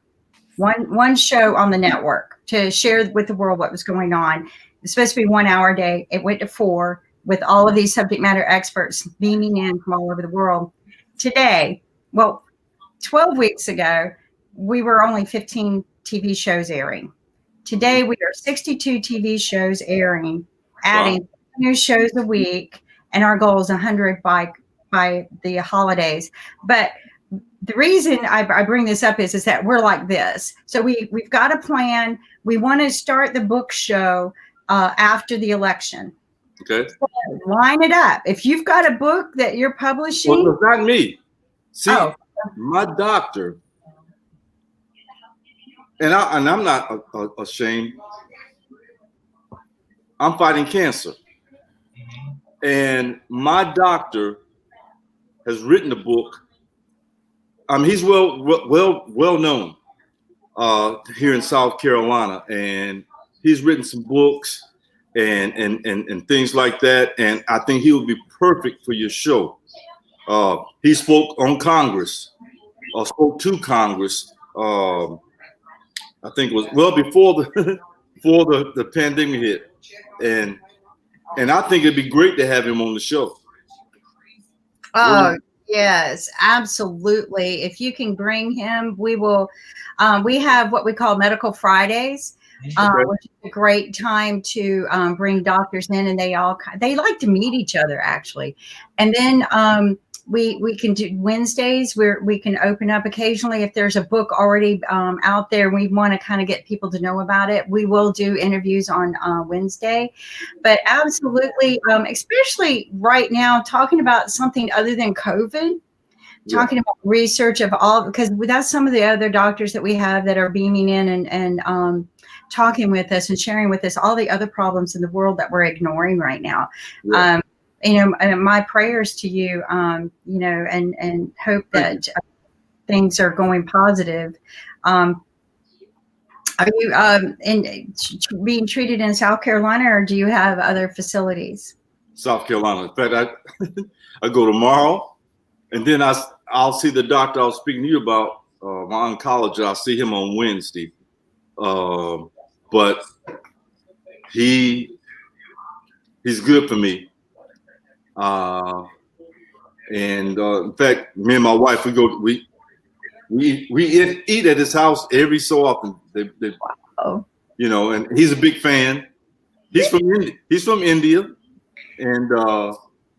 one show on the network to share with the world what was going on. It's supposed to be 1 hour a day. It went to 4 with all of these subject matter experts beaming in from all over the world. Today, well, 12 weeks ago, we were only 15 TV shows airing. Today, we are 62 TV shows airing, adding new shows a week, and our goal is 100 by the holidays. But the reason I bring this up is that we're like this. So we've got a plan. We want to start the book show after the election. Okay. So line it up. If you've got a book that you're publishing. Well, it's not me. See, my doctor, and I'm not ashamed. I'm fighting cancer, and my doctor has written a book. He's well known here in South Carolina, and he's written some books and things like that. And I think he would be perfect for your show. He spoke on Congress, spoke to Congress. I think it was before the pandemic hit, and I think it'd be great to have him on the show. Oh, yes, absolutely. If you can bring him, we will. We have what we call Medical Fridays, which is a great time to bring doctors in, and they like to meet each other actually. And then we can do Wednesdays where we can open up occasionally if there's a book already out there. We want to kind of get people to know about it. We will do interviews on Wednesday, but absolutely, especially right now, talking about something other than COVID, talking about research of all, because that's some of the other doctors that we have that are beaming in and talking with us and sharing with us all the other problems in the world that we're ignoring right now. Yeah. My prayers to you, and hope that things are going positive. Are you being treated in South Carolina, or do you have other facilities? South Carolina. In fact, I go tomorrow, and then I'll see the doctor I was speaking to you about, my oncologist. I'll see him on Wednesday. But he's good for me. In fact, me and my wife, we eat at his house every so often. And he's a big fan. He's from India, and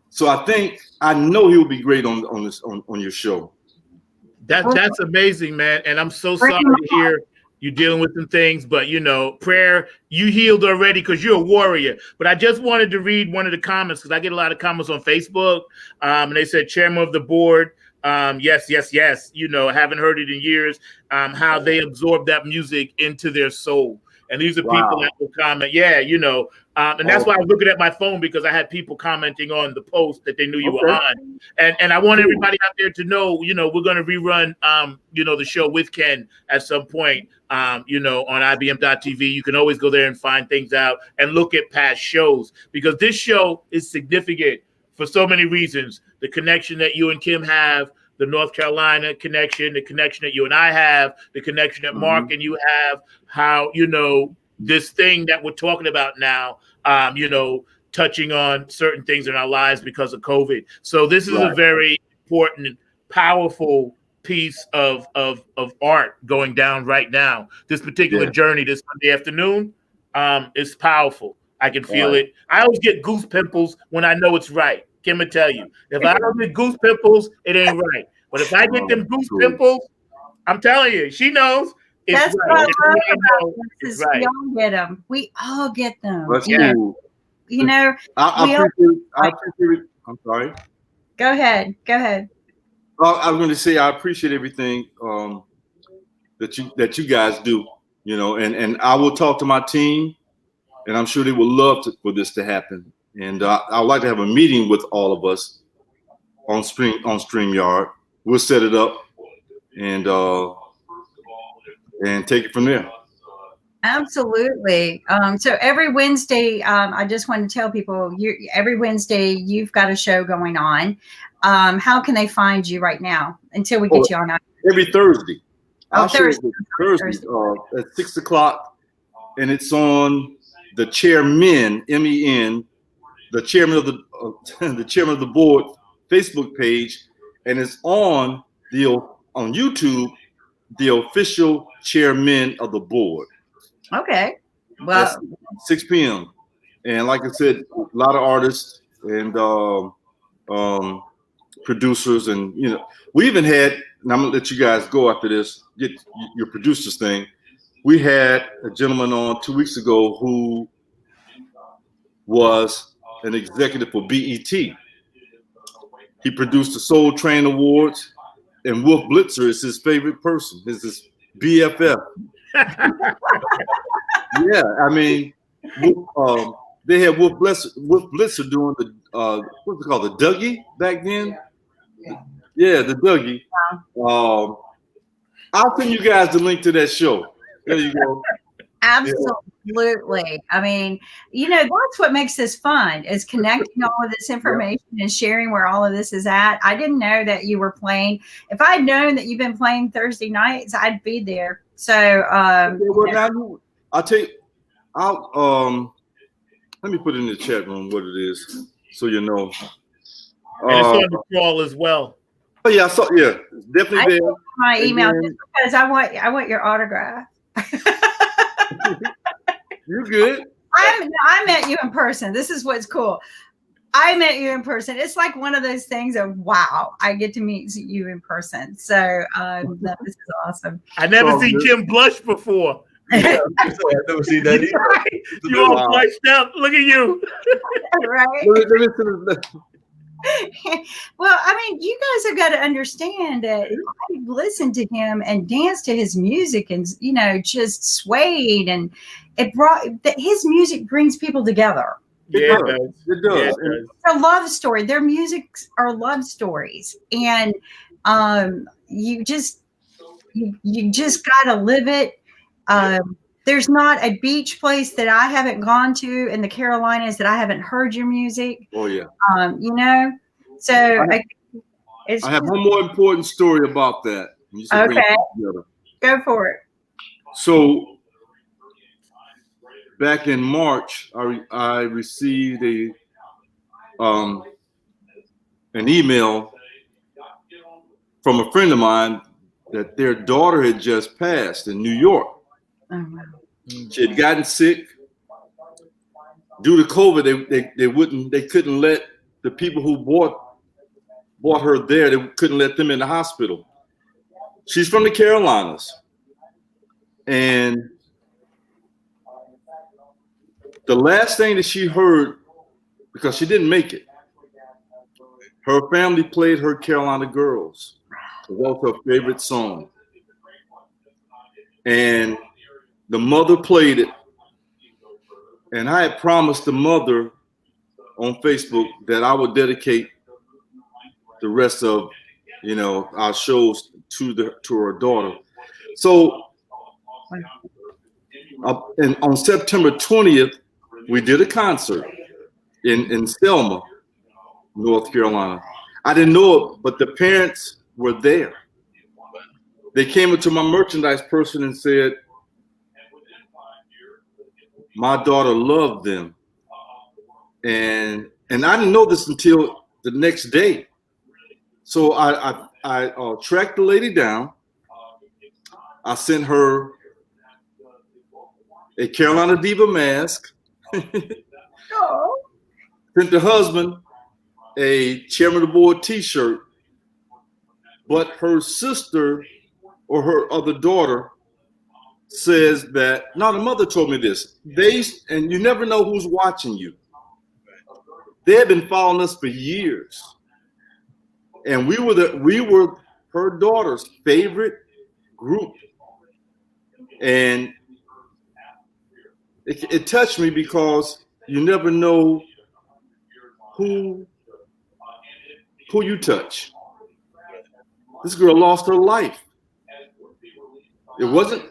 so I know he'll be great on your show. That's amazing, man. And I'm so sorry to hear you're dealing with some things, but prayer, you healed already because you're a warrior. But I just wanted to read one of the comments because I get a lot of comments on Facebook. And they said, Chairman of the board, yes. Haven't heard it in years. How they absorb that music into their soul. And these are people that will comment, and that's why I was looking at my phone, because I had people commenting on the post that they knew you were on. And I want everybody out there to know, we're going to rerun, the show with Ken at some point, on IBM.TV. You can always go there and find things out and look at past shows, because this show is significant for so many reasons. The connection that you and Kim have, the North Carolina connection, the connection that you and I have, the connection that Mark and you have, how, this thing that we're talking about now, touching on certain things in our lives because of COVID. So this is a very important, powerful piece of art going down right now. This particular journey this Sunday afternoon is powerful. I can feel it. I always get goose pimples when I know it's right. Kim will tell you, if I don't get goose pimples, it ain't right. But if I get them goose pimples, I'm telling you, she knows it's That's right. what I love about this is we all get them. We all get them. That's cool. I appreciate it. I'm sorry. Go ahead. I'm going to say I appreciate everything that you guys do. And I will talk to my team, and I'm sure they would love for this to happen. And I would like to have a meeting with all of us on StreamYard. We'll set it up, and and take it from there. Absolutely. So every Wednesday, I just want to tell people, every Wednesday you've got a show going on. How can they find you right now until we get you on? Every Thursday. Oh, Our show is Thursday at 6 o'clock, and it's on the Chairmen, MEN, the chairman of the chairman of the board Facebook page, and it's on YouTube, the official Chairman of the board. Okay. Well, 6 p.m. And like I said, a lot of artists and producers, and we even had, and I'm gonna let you guys go after this, get your producers thing. We had a gentleman on 2 weeks ago who was an executive for BET. He produced the Soul Train Awards, and Wolf Blitzer is his favorite person. Is his BFF. Yeah, I mean, they had Wolf Blitzer doing the what's it called, the Dougie back then. Yeah, the Dougie. I'll send you guys the link to that show. There you go. Absolutely. Yeah. I mean, that's what makes this fun, is connecting all of this information and sharing where all of this is at. I didn't know that you were playing. If I'd known that you've been playing Thursday nights, I'd be there. So now I'll tell you, let me put it in the chat room what it is, so you know. And it's on the call as well. Oh yeah, definitely there. My email just because I want your autograph. You're good. I met you in person. This is what's cool. I met you in person. It's like one of those things of, wow, I get to meet you in person. So this is awesome. I never seen Jim blush before. I've never seen that either. Right. You all blushed up. Look at you. Right. Well, I mean, you guys have got to understand that I listened to him and danced to his music, and just swayed, and it brought that his music brings people together. Yeah, it does. It's a love story. Their music are love stories, and you just got to live it. There's not a beach place that I haven't gone to in the Carolinas that I haven't heard your music. Oh yeah. So I have one more important story about that. Okay. Go for it. So back in March, I received an email from a friend of mine that their daughter had just passed in New York. Oh, wow. She had gotten sick. Due to COVID, they couldn't let the people who brought her there, they couldn't let them in the hospital. She's from the Carolinas. And the last thing that she heard, because she didn't make it, her family played her Carolina Girls. That was her favorite song. And the mother played it, and I had promised the mother on Facebook that I would dedicate the rest of, our shows to her daughter. So, and on September 20th, we did a concert in Selma, North Carolina. I didn't know it, but the parents were there. They came into my merchandise person and said, my daughter loved them. And I didn't know this until the next day. So I tracked the lady down. I sent her a Carolina Diva mask. Oh. Sent the husband a Chairman of the Board t-shirt. But her sister or her other daughter says that, no, the mother told me this. And you never know who's watching you. They had been following us for years. And we were her daughter's favorite group. And it touched me because you never know who you touch. This girl lost her life. It wasn't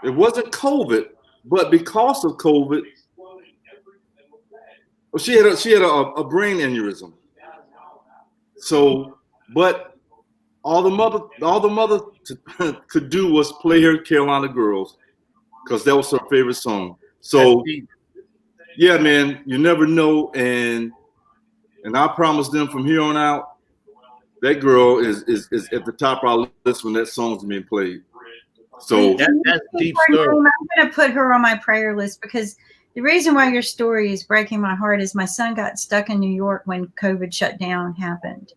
It wasn't COVID, but because of COVID, well, she had a brain aneurysm. So, but all the mother could do was play her Carolina Girls, because that was her favorite song. So, yeah, man, you never know, and I promise them from here on out, that girl is at the top of our list when that song's being played. So that's deep story. I'm going to put her on my prayer list, because the reason why your story is breaking my heart is my son got stuck in New York when COVID shutdown happened,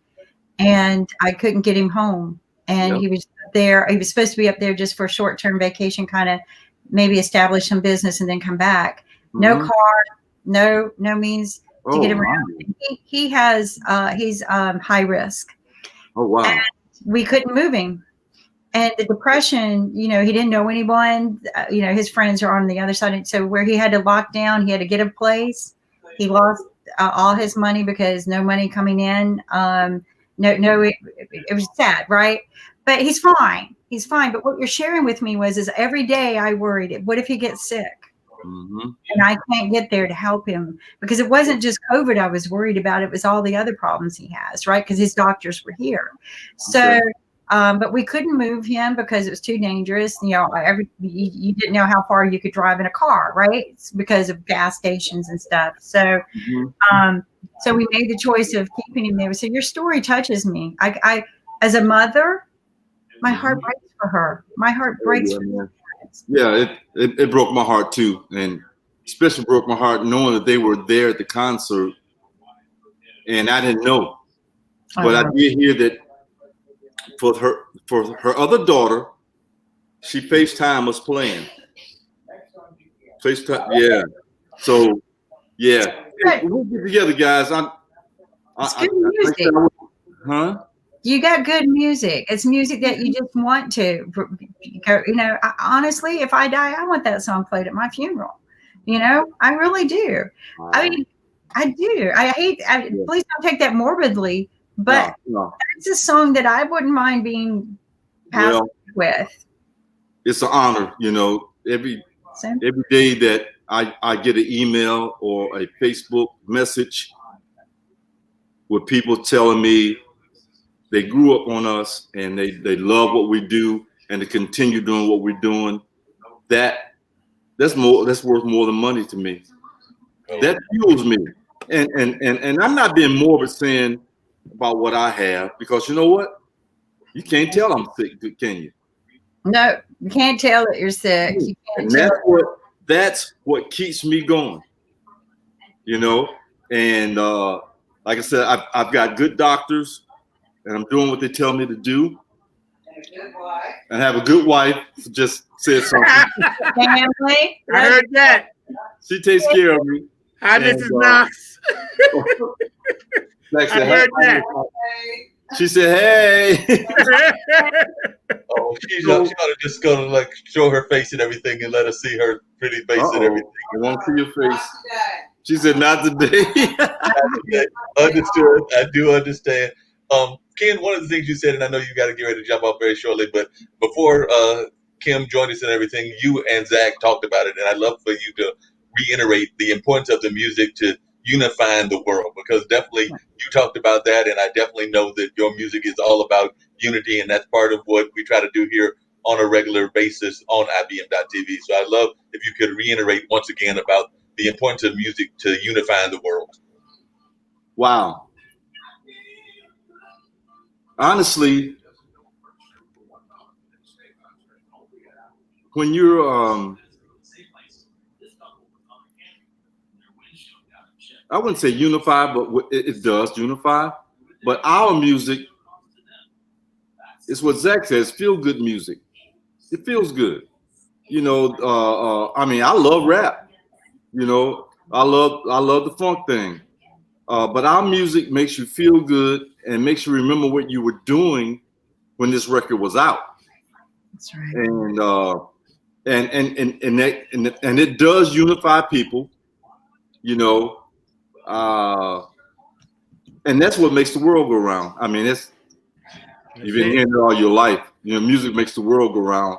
and I couldn't get him home. And he was there. He was supposed to be up there just for a short-term vacation, kind of maybe establish some business and then come back. No car, no means to get around. He has he's high risk. Oh wow! And we couldn't move him. And the depression, he didn't know anyone. His friends are on the other side. So where he had to lock down, he had to get a place. He lost all his money because no money coming in. It was sad, right? But he's fine. He's fine. But what you're sharing with me is every day I worried, what if he gets sick? And I can't get there to help him, because it wasn't just COVID I was worried about. It was all the other problems he has, right? Because his doctors were here. So, but we couldn't move him because it was too dangerous. You didn't know how far you could drive in a car, right? It's because of gas stations and stuff. So, so we made the choice of keeping him there. So your story touches me. I as a mother, my heart breaks for her. My heart breaks for her. Yeah, it broke my heart too, and especially broke my heart knowing that they were there at the concert, and I didn't know, but I did hear that for her other daughter, she FaceTime us playing. FaceTime, yeah. So yeah, we'll get together, guys. It's good music. Huh? You got good music. It's music that you just want to, honestly, if I die, I want that song played at my funeral. I really do. I mean, I do. Please don't take that morbidly, but it's a song that I wouldn't mind being passed with. It's an honor, every day that I get an email or a Facebook message with people telling me they grew up on us and they love what we do and to continue doing what we're doing. That's worth more than money to me. That fuels me. And I'm not being morbid saying about what I have, because you know what? You can't tell I'm sick, can you? No, you can't tell that you're sick. You can't that's what keeps me going. And like I said, I've got good doctors, and I'm doing what they tell me to do. And have a good wife. Just said something. Family. I heard that. She takes care of me. Hi, Mrs. Knox. I heard that. She said, "Hey." Oh, she ought to just go to show her face and everything and let us see her pretty face and everything. I won't see your face. She said, "Not today." Understood. I do understand. Ken, one of the things you said, and I know you got to get ready to jump off very shortly, but before Kim joined us and everything, you and Zack talked about it, and I'd love for you to reiterate the importance of the music to unifying the world, because definitely you talked about that, and I definitely know that your music is all about unity, and that's part of what we try to do here on a regular basis on IBM.TV. So I'd love if you could reiterate once again about the importance of music to unifying the world. Wow. Honestly, when you're I wouldn't say unify, but it does unify. But our music is what Zack says, feel good music. It feels good. I mean, I love rap. I love the funk thing. But our music makes you feel good and makes you remember what you were doing when this record was out. That's right. And it does unify people, and that's what makes the world go round. I mean, you've been hearing it all your life. Music makes the world go round.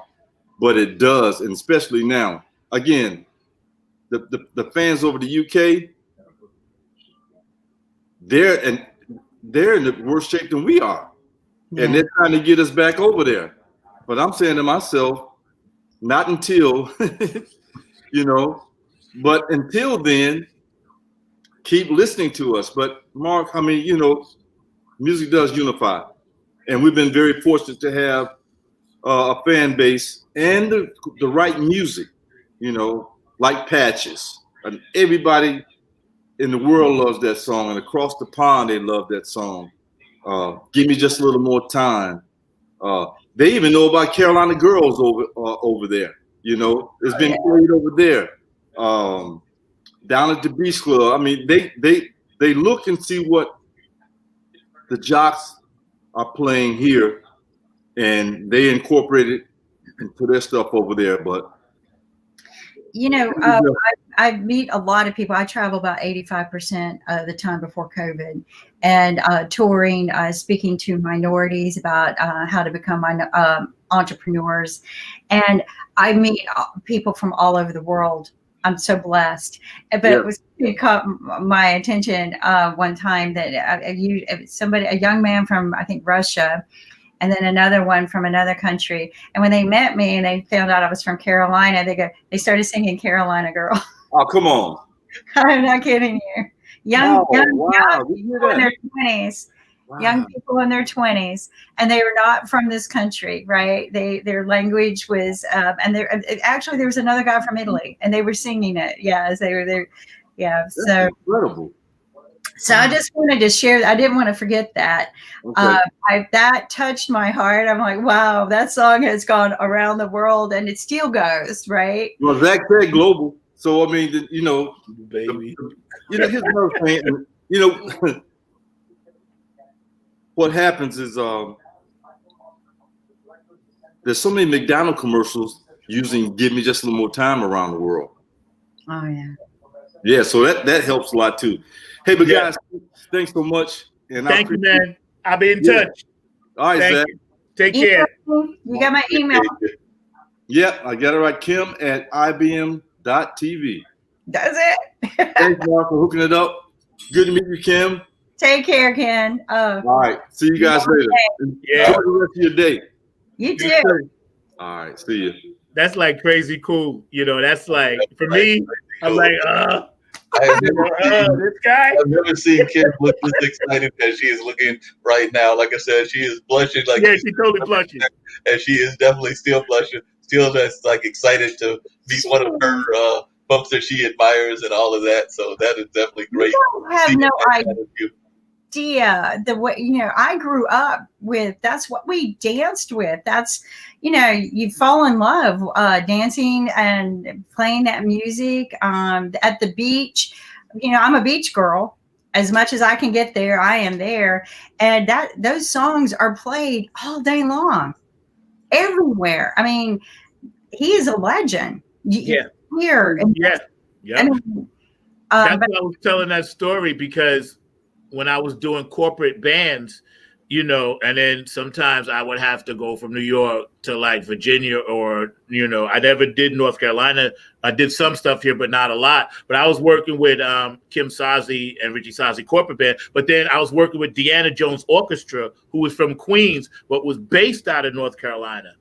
but it does, and especially now. Again, the fans over the UK, they're in the worse shape than we are, and they're trying to get us back over there. But I'm saying to myself, not until but until then, keep listening to us. But Mark, I mean, music does unify, and we've been very fortunate to have a fan base and the right music, like Patches. And everybody in the world loves that song, and across the pond they love that song. Give Me Just a Little More Time. They even know about Carolina Girls over there. It's been played over there. Down at the Beach Club. I mean, they look and see what the jocks are playing here, and they incorporate it into their stuff over there. But I meet a lot of people. I travel about 85% of the time before COVID, and touring, speaking to minorities about how to become entrepreneurs, and I meet people from all over the world. I'm so blessed. But it caught my attention one time that a young man from, I think, Russia, and then another one from another country. And when they met me and they found out I was from Carolina, they started singing Carolina Girl. Oh, come on. I'm not kidding you. Young people in their 20s. Wow. Young people in their 20s, and they were not from this country, right? Their language was, and actually there was another guy from Italy, and they were singing it. Yes, they were there. Yeah, that's so incredible. So I just wanted to share. I didn't want to forget that. Okay. That touched my heart. I'm like, wow, that song has gone around the world, and it still goes, right? Well, Zack said global, so I mean, baby. Here's another thing, what happens is there's so many McDonald's commercials using "Give Me Just a Little More Time" around the world. Oh yeah. Yeah, so that helps a lot too. Hey, but guys, thanks so much. And thank you, man. I'll be in touch. All right, Zach. Take care. You got my email. Yep, I got it right. Kim at IBM.TV. That's it. Thanks, Mark, for hooking it up. Good to meet you, Kim. Take care, Ken. All right. See you guys later. Enjoy the rest of your day. You too. All right. See you. That's like crazy cool. That's like, for me, I'm like, this guy. I've never seen Kim look this excited as she is looking right now. Like I said, she is blushing. She's totally blushing. And she is definitely still blushing. Still just like excited to meet one of her folks that she admires and all of that. So that is definitely great. You have no idea the way, I grew up with, that's what we danced with. That's, you fall in love dancing and playing that music at the beach. I'm a beach girl. As much as I can get there, I am there. And those songs are played all day long, everywhere. I mean, he is a legend. Yeah. Here. Yeah. I mean, that's why I was telling that story, because when I was doing corporate bands, and then sometimes I would have to go from New York to like Virginia, or, I never did North Carolina. I did some stuff here, but not a lot. But I was working with Kim Sazi and Richie Sazi corporate band. But then I was working with Deanna Jones Orchestra, who was from Queens, but was based out of North Carolina,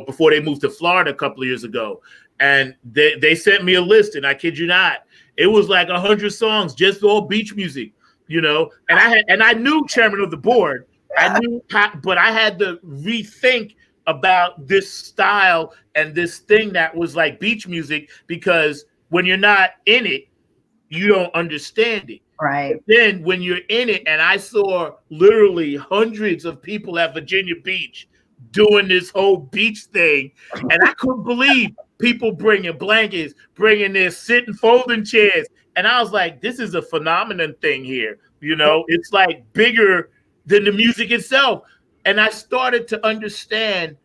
before they moved to Florida a couple of years ago. And they sent me a list, and I kid you not, it was like 100 songs, just all beach music. And I knew chairman of the board. I knew, but I had to rethink about this style and this thing that was like beach music, because when you're not in it, you don't understand it. Right. But then when you're in it, and I saw literally hundreds of people at Virginia Beach doing this whole beach thing, and I couldn't believe people bringing blankets, bringing their sitting folding chairs. And I was like, this is a phenomenon thing here. It's like bigger than the music itself. And I started to understand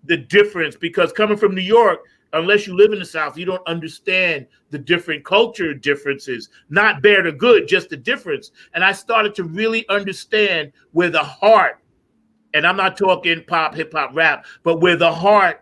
the difference, because coming from New York, unless you live in the South, you don't understand the different culture differences, not bad or good, just the difference. And I started to really understand where the heart, and I'm not talking pop, hip hop, rap, but where the heart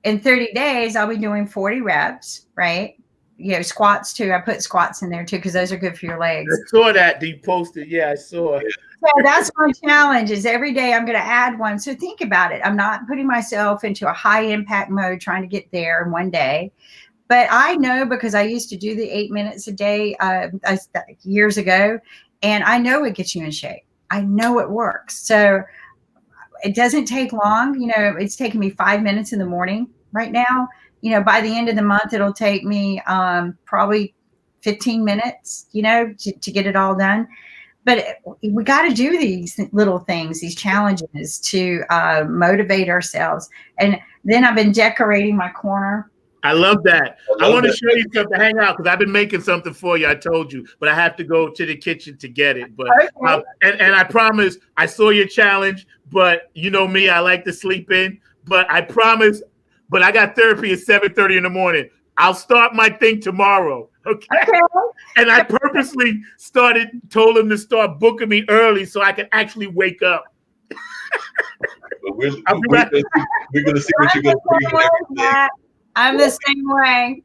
in 30 days, I'll be doing 40 reps, right? You know, squats too. I put squats in there too, because those are good for your legs. I saw that you posted. Yeah, I saw. So that's my challenge, is every day I'm going to add one. So think about it. I'm not putting myself into a high impact mode trying to get there in one day. But I know, because I used to do the 8 minutes a day years ago, and I know it gets you in shape. I know it works. So it doesn't take long. You know, it's taking me 5 minutes in the morning right now. You know, by the end of the month, it'll take me probably 15 minutes, you know, to get it all done. But we got to do these little things, these challenges to motivate ourselves. And then I've been decorating my corner. I love that. I want to show you something. Hang out, because I've been making something for you. I told you, but I have to go to the kitchen to get it. But okay. And I promise, I saw your challenge. But you know me, I like to sleep in. But I promise. But I got therapy at 7:30 in the morning. I'll start my thing tomorrow. Okay. And I purposely told him to start booking me early so I can actually wake up. But we're going to see what you're going to bring and everything. I'm the same way.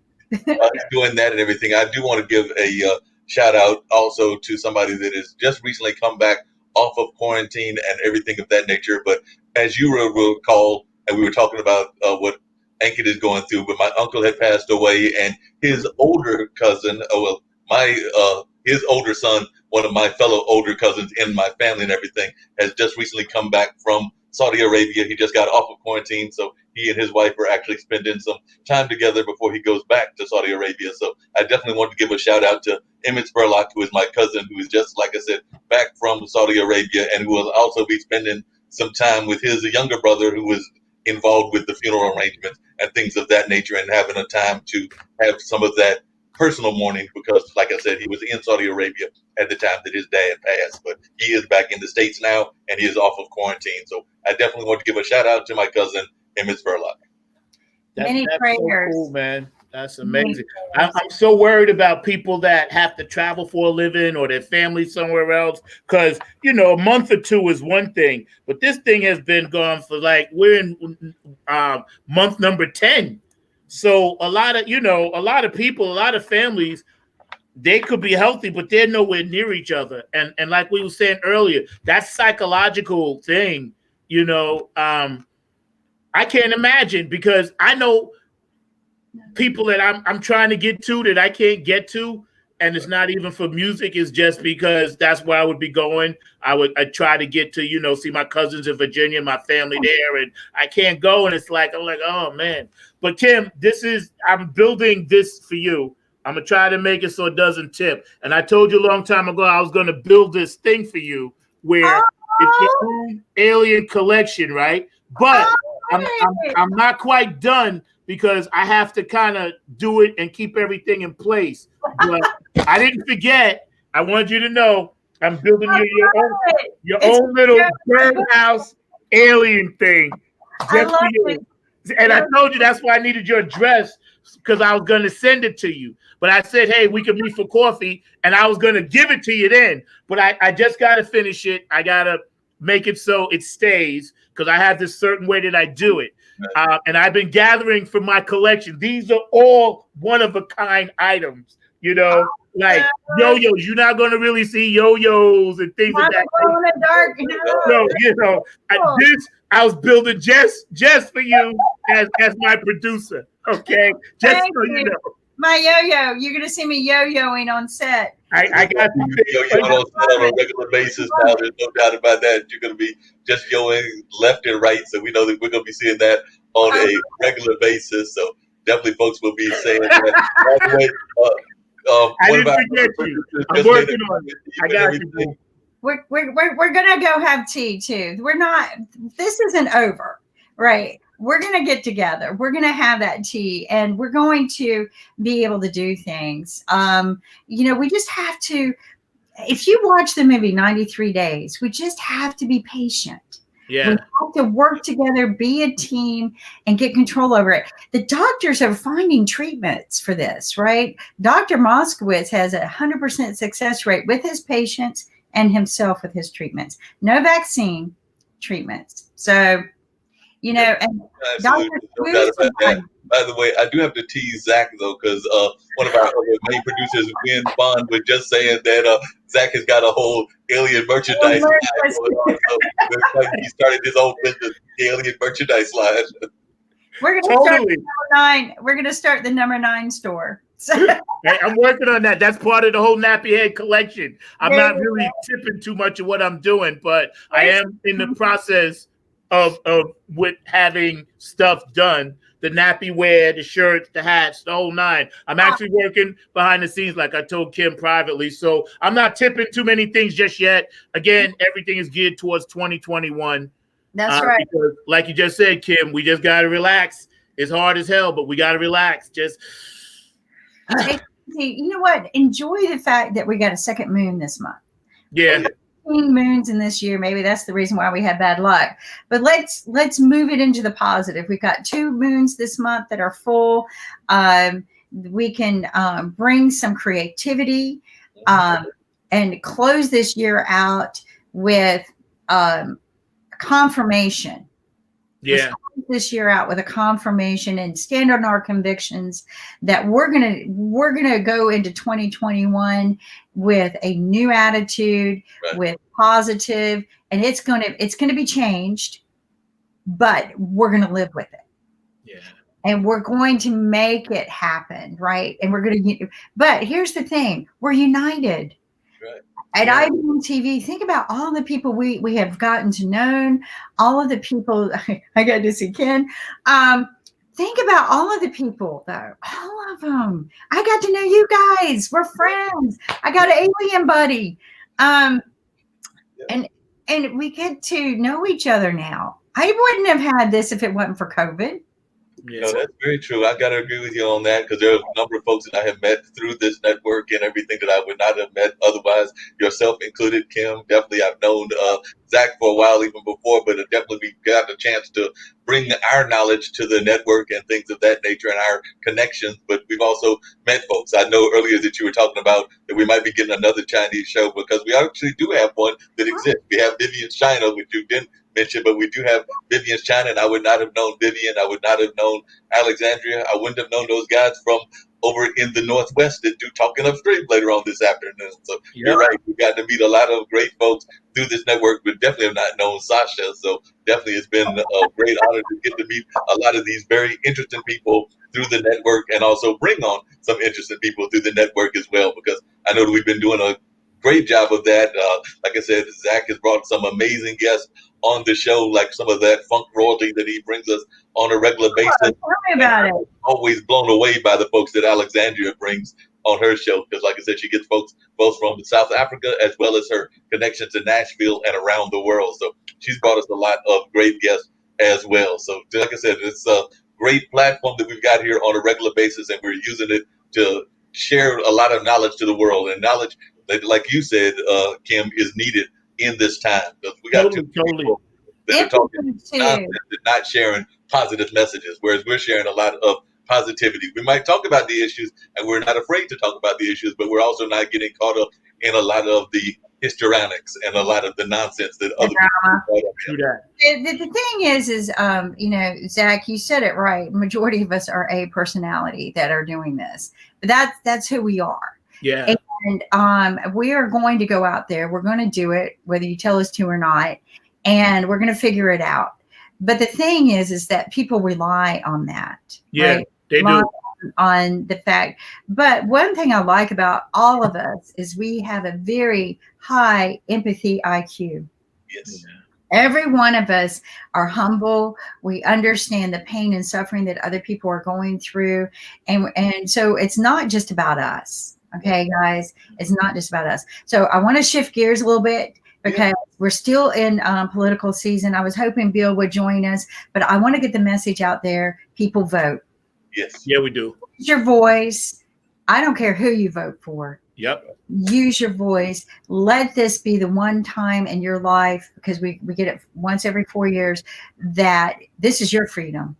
Doing that and everything. I do want to give a shout out also to somebody that has just recently come back off of quarantine and everything of that nature. But as you will recall, and we were talking about what Ankit is going through, but my uncle had passed away, and his older cousin, his older son, one of my fellow older cousins in my family and everything, has just recently come back from Saudi Arabia. He just got off of quarantine, so he and his wife are actually spending some time together before he goes back to Saudi Arabia. So I definitely want to give a shout out to Emmett Spurlock, who is my cousin, who is just, like I said, back from Saudi Arabia, and who will also be spending some time with his younger brother, who was involved with the funeral arrangements and things of that nature, and having a time to have some of that personal mourning, because, like I said, he was in Saudi Arabia at the time that his dad passed, but he is back in the States now, and he is off of quarantine. So I definitely want to give a shout out to my cousin, Emmett Spurlock. That's prayers. So cool, man. That's amazing. I'm so worried about people that have to travel for a living, or their family somewhere else, because, you know, a month or two is one thing, but this thing has been gone for, like, we're in month number 10. So a lot of people, a lot of families, they could be healthy, but they're nowhere near each other. And like we were saying earlier, that psychological thing, you know, I can't imagine, because I know people that I'm trying to get to that I can't get to, and it's not even for music. It's just because that's where I would be going. I'd try to get to, you know, see my cousins in Virginia, my family there, and I can't go. And it's like, I'm like, oh man. But Kim, I'm building this for you. I'm gonna try to make it so it doesn't tip. And I told you a long time ago I was gonna build this thing for you where it's your own alien collection, right? But I'm not quite done, because I have to kind of do it and keep everything in place. But I didn't forget. I want you to know I'm building your own little birdhouse alien thing just for you. And I told you that's why I needed your address, because I was going to send it to you. But I said, hey, we can meet for coffee, and I was going to give it to you then. But I just got to finish it. I got to make it so it stays, because I have this certain way that I do it. And I've been gathering from my collection. These are all one-of-a-kind items, you know, like yo-yos. You're not going to really see yo-yos and things like that. So, you know, I was building just for you as my producer, okay? Just so you know. My yo-yo. You're going to see me yo-yoing on set. I got yo-yo on a regular basis now. There's no doubt about that. You're going to be just yoing left and right. So we know that we're going to be seeing that on a regular basis. So definitely folks will be saying that. By the way, I didn't forget you. I'm working on it. I got you. We're going to go have tea too. This isn't over, right? We're going to get together. We're going to have that tea, and we're going to be able to do things. You know, we just have to, if you watch the movie 93 Days, we just have to be patient. Yeah. We have to work together, be a team, and get control over it. The doctors are finding treatments for this, right? Dr. Moskowitz has a 100% success rate with his patients and himself with his treatments. No vaccine treatments. So you know, and Absolutely, Dr. no doubt about that. Seuss, By the way, I do have to tease Zach though, because one of our other main producers, Gwen Bond, was just saying that Zach has got a whole alien merchandise line going on. So it's like he started his own business, alien merchandise line. we're gonna start the number 9. We're gonna start the number 9 store. Hey, I'm working on that. That's part of the whole nappy head collection. I'm There not you really tipping too much of what I'm doing, but I am in the process of with having stuff done. The nappy wear, the shirts, the hats, the whole 9. I'm actually working behind the scenes, like I told Kim privately. So I'm not tipping too many things just yet. Again, everything is geared towards 2021. That's right. Because, like you just said, Kim, we just gotta relax. It's hard as hell, but we gotta relax. Just you know what? Enjoy the fact that we got a second moon this month. yeah. 15 moons in this year. Maybe that's the reason why we had bad luck. But let's move it into the positive. We've got 2 moons this month that are full. We can bring some creativity and close this year out with confirmation. Yeah. This year out with a confirmation and stand on our convictions that we're gonna go into 2021 with a new attitude, with positive, and it's gonna be changed, but we're gonna live with it. Yeah. And we're going to make it happen, right? And we're gonna but here's the thing, we're united. At IBM TV, think about all the people we have gotten to know, all of the people I got to see Ken. Think about all of the people, though, all of them. I got to know you guys. We're friends. I got an alien buddy, and we get to know each other now. I wouldn't have had this if it wasn't for COVID. Yeah. No, that's very true. I got to agree with you on that, because there are a number of folks that I have met through this network and everything that I would not have met otherwise, yourself included, Kim. Definitely, I've known Zach for a while, even before, but definitely we got a chance to bring our knowledge to the network and things of that nature and our connections. But we've also met folks. I know earlier that you were talking about that we might be getting another Chinese show, because we actually do have one that exists. We have Vivian's China, which you didn't mention, but we do have Vivian's China, and I would not have known Vivian. I would not have known Alexandria. I wouldn't have known those guys from over in the Northwest that do Talking Upstream later on this afternoon. So you're right. We got to meet a lot of great folks through this network, but definitely have not known Sasha. So definitely it's been a great honor to get to meet a lot of these very interesting people through the network, and also bring on some interesting people through the network as well, because I know that we've been doing a great job of that. Like I said, Zach has brought some amazing guests on the show, like some of that funk royalty that he brings us on a regular basis. Tell me about it. Always blown away by the folks that Alexandria brings on her show, because like I said, she gets folks both from South Africa as well as her connection to Nashville and around the world. So she's brought us a lot of great guests as well. So like I said, it's a great platform that we've got here on a regular basis, and we're using it to share a lot of knowledge to the world, and knowledge that, like you said, Kim, is needed in this time, because we got people that are talking nonsense and not sharing positive messages, whereas we're sharing a lot of positivity. We might talk about the issues, and we're not afraid to talk about the issues, but we're also not getting caught up in a lot of the histrionics and a lot of the nonsense that other people do that. The thing is you know, Zach, you said it right. Majority of us are a personality that are doing this, but that's who we are. Yeah. And we are going to go out there. We're going to do it, whether you tell us to or not, and we're going to figure it out. But the thing is that people rely on that. Yeah, right? they do. On the fact. But one thing I like about all of us is we have a very high empathy IQ. Yes. Every one of us are humble. We understand the pain and suffering that other people are going through. And so it's not just about us. Okay, guys, it's not just about us. So I want to shift gears a little bit, because we're still in political season. I was hoping Bill would join us, but I want to get the message out there. People vote. Yes. Yeah, we do. Use your voice. I don't care who you vote for. Yep. Use your voice. Let this be the one time in your life, because we get it once every 4 years, that this is your freedom.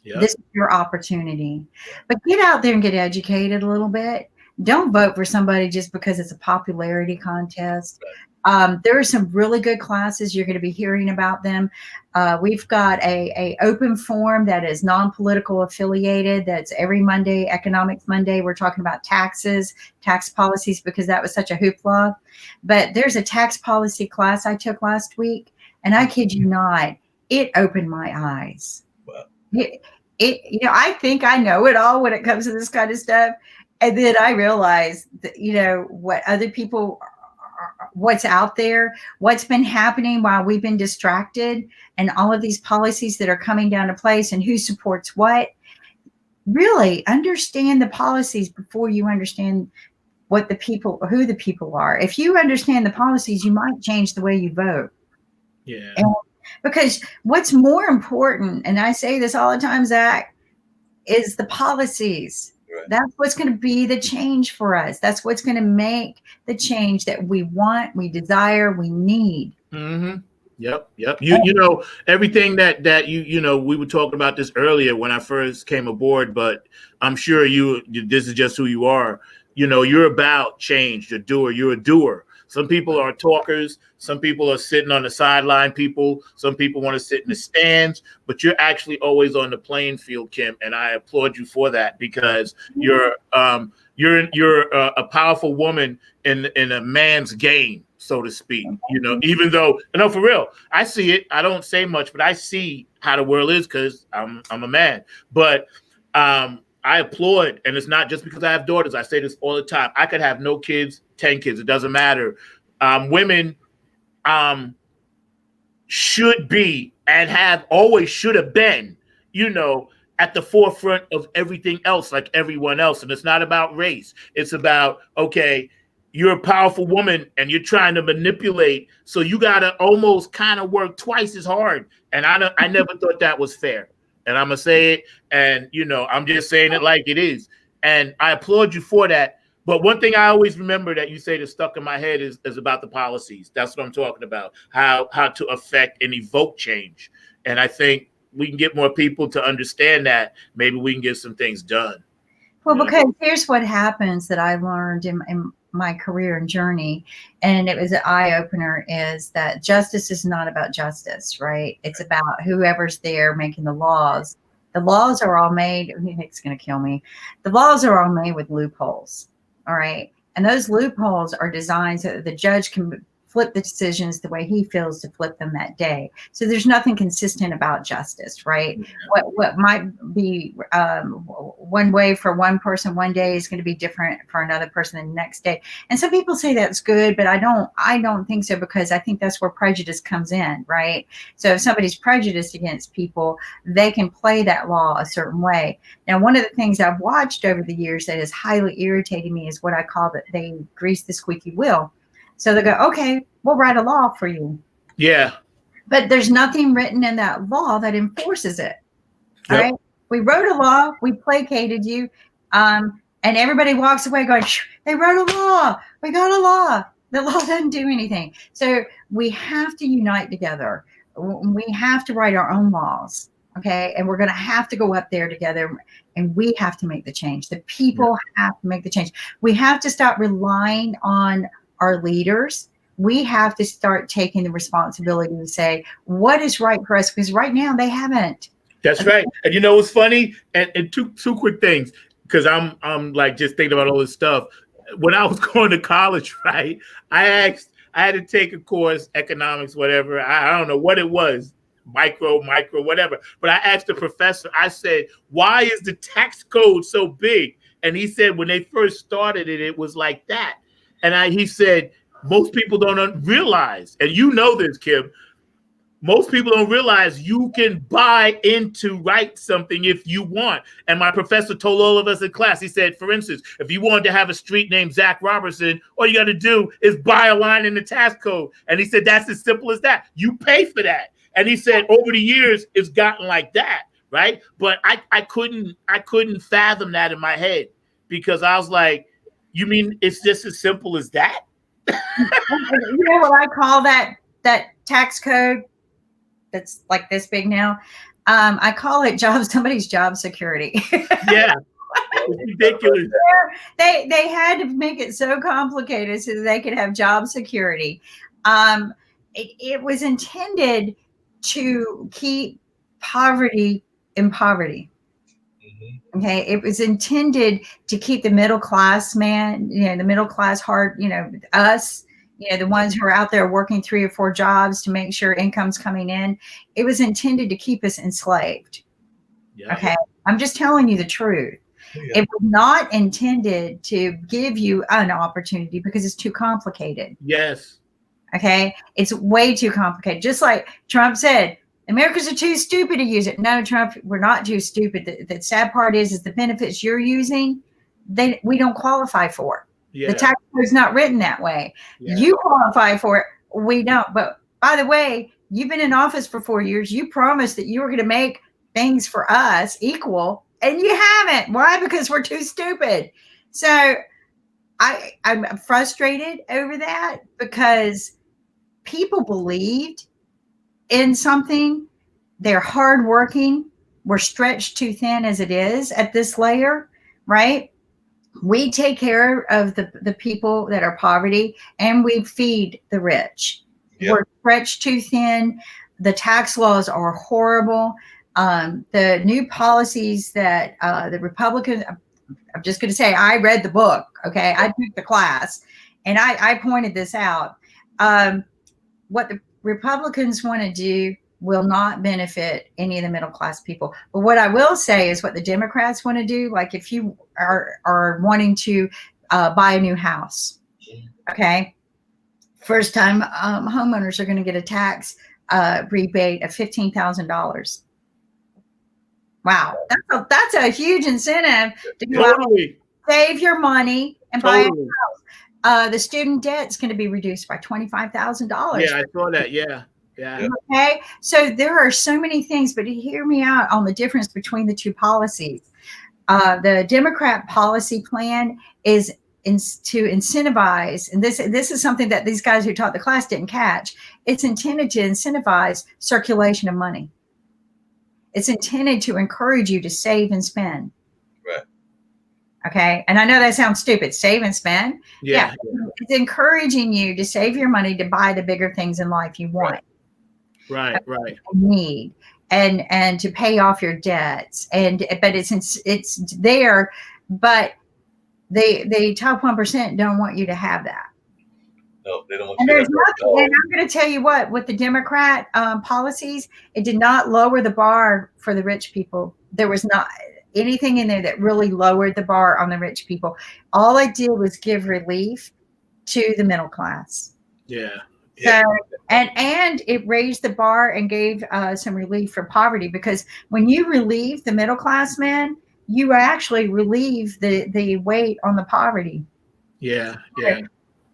Yep. This is your opportunity. But get out there and get educated a little bit. Don't vote for somebody just because it's a popularity contest. There are some really good classes. You're going to be hearing about them. We've got a open forum that is non-political affiliated. That's every Monday, Economics Monday. We're talking about taxes, tax policies, because that was such a hoopla. But there's a tax policy class I took last week, and I kid you not, it opened my eyes. Wow. I think I know it all when it comes to this kind of stuff. And then I realized that, what other people, what's out there, what's been happening while we've been distracted, and all of these policies that are coming down to place and who supports what. Really understand the policies before you understand who the people are. If you understand the policies, you might change the way you vote. Yeah. Because what's more important, and I say this all the time, Zach, is the policies. Right. That's what's going to be the change for us. That's what's going to make the change that we want, we desire, we need. Mm-hmm. Yep. Everything that we were talking about this earlier when I first came aboard, but I'm sure this is just who you are. You're about change. You're a doer. Some people are talkers. Some people are sitting on the sideline people. Some people want to sit in the stands, but you're actually always on the playing field, Kim. And I applaud you for that, because you're a powerful woman in a man's game, so to speak. Even though, no, for real, I see it. I don't say much, but I see how the world is because I'm a man. But I applaud, and it's not just because I have daughters. I say this all the time. I could have no kids, 10 kids. It doesn't matter. Women should be and should have been, at the forefront of everything else, like everyone else. And it's not about race. It's about, okay, you're a powerful woman and you're trying to manipulate. So you got to almost kind of work twice as hard. And I never thought that was fair. And I'm going to say it. And, I'm just saying it like it is. And I applaud you for that. But one thing I always remember that you say that's stuck in my head is about the policies. That's what I'm talking about, how to affect and evoke change. And I think we can get more people to understand that. Maybe we can get some things done. Well, because here's what happens that I learned in my career and journey, and it was an eye-opener, is that justice is not about justice, right? It's about whoever's there making the laws. The laws are all made, Nick's going to kill me. The laws are all made with loopholes, all right? And those loopholes are designed so that the judge can flip the decisions the way he feels to flip them that day. So there's nothing consistent about justice, right? What might be one way for one person one day is going to be different for another person the next day. And some people say that's good, but I don't think so, because I think that's where prejudice comes in, right? So if somebody's prejudiced against people, they can play that law a certain way. Now, one of the things I've watched over the years that has highly irritated me is what I call that they grease the squeaky wheel. So they go, okay, we'll write a law for you. Yeah. But there's nothing written in that law that enforces it. Yep. All right. We wrote a law. We placated you. And everybody walks away going, they wrote a law. We got a law. The law doesn't do anything. So we have to unite together. We have to write our own laws. Okay. And we're going to have to go up there together, and we have to make the change. The people have to make the change. We have to stop relying on our leaders. We have to start taking the responsibility to say what is right for us, because right now they haven't. That's right. And you know what's funny? And two quick things, because I'm like just thinking about all this stuff. When I was going to college, right, I had to take a course, economics, whatever. I don't know what it was, micro, whatever. But I asked the professor, I said, why is the tax code so big? And he said, when they first started it, it was like that. And he said, most people don't realize, and you know this, Kim, most people don't realize you can buy into write something if you want. And my professor told all of us in class, he said, for instance, if you wanted to have a street named Zack Roberson, all you got to do is buy a line in the tax code. And he said, that's as simple as that. You pay for that. And he said, over the years, it's gotten like that, right? But I couldn't fathom that in my head, because I was like, you mean it's just as simple as that? You know what I call that tax code that's like this big now? I call it somebody's job security. Yeah. It's ridiculous. They had to make it so complicated so that they could have job security. It was intended to keep poverty in poverty. Okay, it was intended to keep the middle class man, the middle class heart, us, the ones who are out there working 3 or 4 jobs to make sure income's coming in. It was intended to keep us enslaved. Yeah. Okay, I'm just telling you the truth. Yeah. It was not intended to give you an opportunity because it's too complicated. Yes. Okay, it's way too complicated. Just like Trump said, Americans are too stupid to use it. No, Trump, we're not too stupid. The sad part is the benefits you're using, we don't qualify for. Yeah. The tax code is not written that way. Yeah. You qualify for it. We don't. But by the way, you've been in office for 4 years. You promised that you were going to make things for us equal, and you haven't. Why? Because we're too stupid. So I'm frustrated over that because people believed in something. They're hardworking. We're stretched too thin as it is at this layer, right? We take care of the people that are poverty, and we feed the rich. Yep. We're stretched too thin. The tax laws are horrible. The new policies that the Republicans, I'm just going to say, I read the book. Okay. I took the class and I pointed this out. What the Republicans want to do will not benefit any of the middle class people. But what I will say is what the Democrats want to do. Like if you are wanting to buy a new house, okay, first time homeowners are going to get a tax rebate of $15,000. Wow, that's a huge incentive to go out and save your money and buy a house. The student debt is going to be reduced by $25,000. Yeah, I saw that. Yeah. Okay, so there are so many things, but hear me out on the difference between the two policies. The Democrat policy plan is to incentivize, and this is something that these guys who taught the class didn't catch. It's intended to incentivize circulation of money. It's intended to encourage you to save and spend. Right. Okay. And I know that sounds stupid. Save and spend. Yeah. It's encouraging you to save your money to buy the bigger things in life you want. Right. Need and to pay off your debts. But it's there, but the top 1% don't want you to have that. No, they don't want and you there's to nothing, and I'm going to tell you what, with the Democrat policies, it did not lower the bar for the rich people. There was not anything in there that really lowered the bar on the rich people. All it did was give relief to the middle class. Yeah. So, and it raised the bar and gave some relief for poverty, because when you relieve the middle class man, you actually relieve the weight on the poverty. Yeah.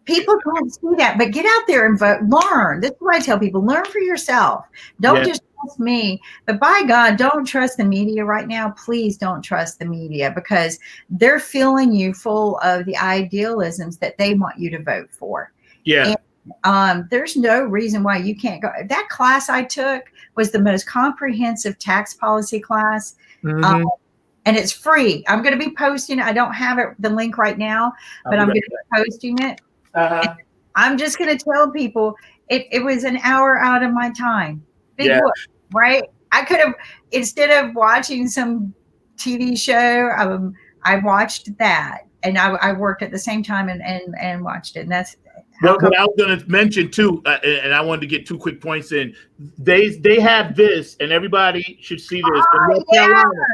People can't see that, but get out there and vote. Learn. This is what I tell people. Learn for yourself. Don't just trust me. But by God, don't trust the media right now. Please don't trust the media, because they're filling you full of the idealisms that they want you to vote for. Yeah. And, there's no reason why you can't go. That class I took was the most comprehensive tax policy class. Mm-hmm. And it's free. I'm going to be posting. I don't have the link right now, but I'm going to be posting it. I'm just going to tell people it was an hour out of my time. Big whoop, right? I could have, instead of watching some TV show, I watched that, and I worked at the same time and watched it. And that's what I was going to mention too, and I wanted to get 2 quick points in. They have this, and everybody should see this. In North Carolina.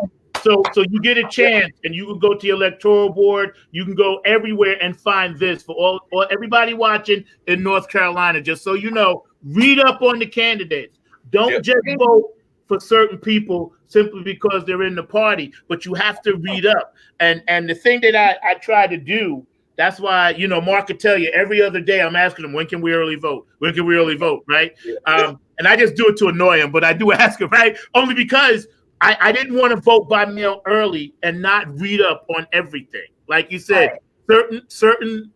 So you get a chance, and you can go to your electoral board. You can go everywhere and find this for all everybody watching in North Carolina. Just so you know, read up on the candidates. Don't just vote for certain people simply because they're in the party, but you have to read up. And the thing that I try to do, that's why, Mark could tell you every other day I'm asking him, when can we early vote? When can we early vote, right? And I just do it to annoy him, but I do ask him, right? Only because I didn't want to vote by mail early and not read up on everything. Like you said, certain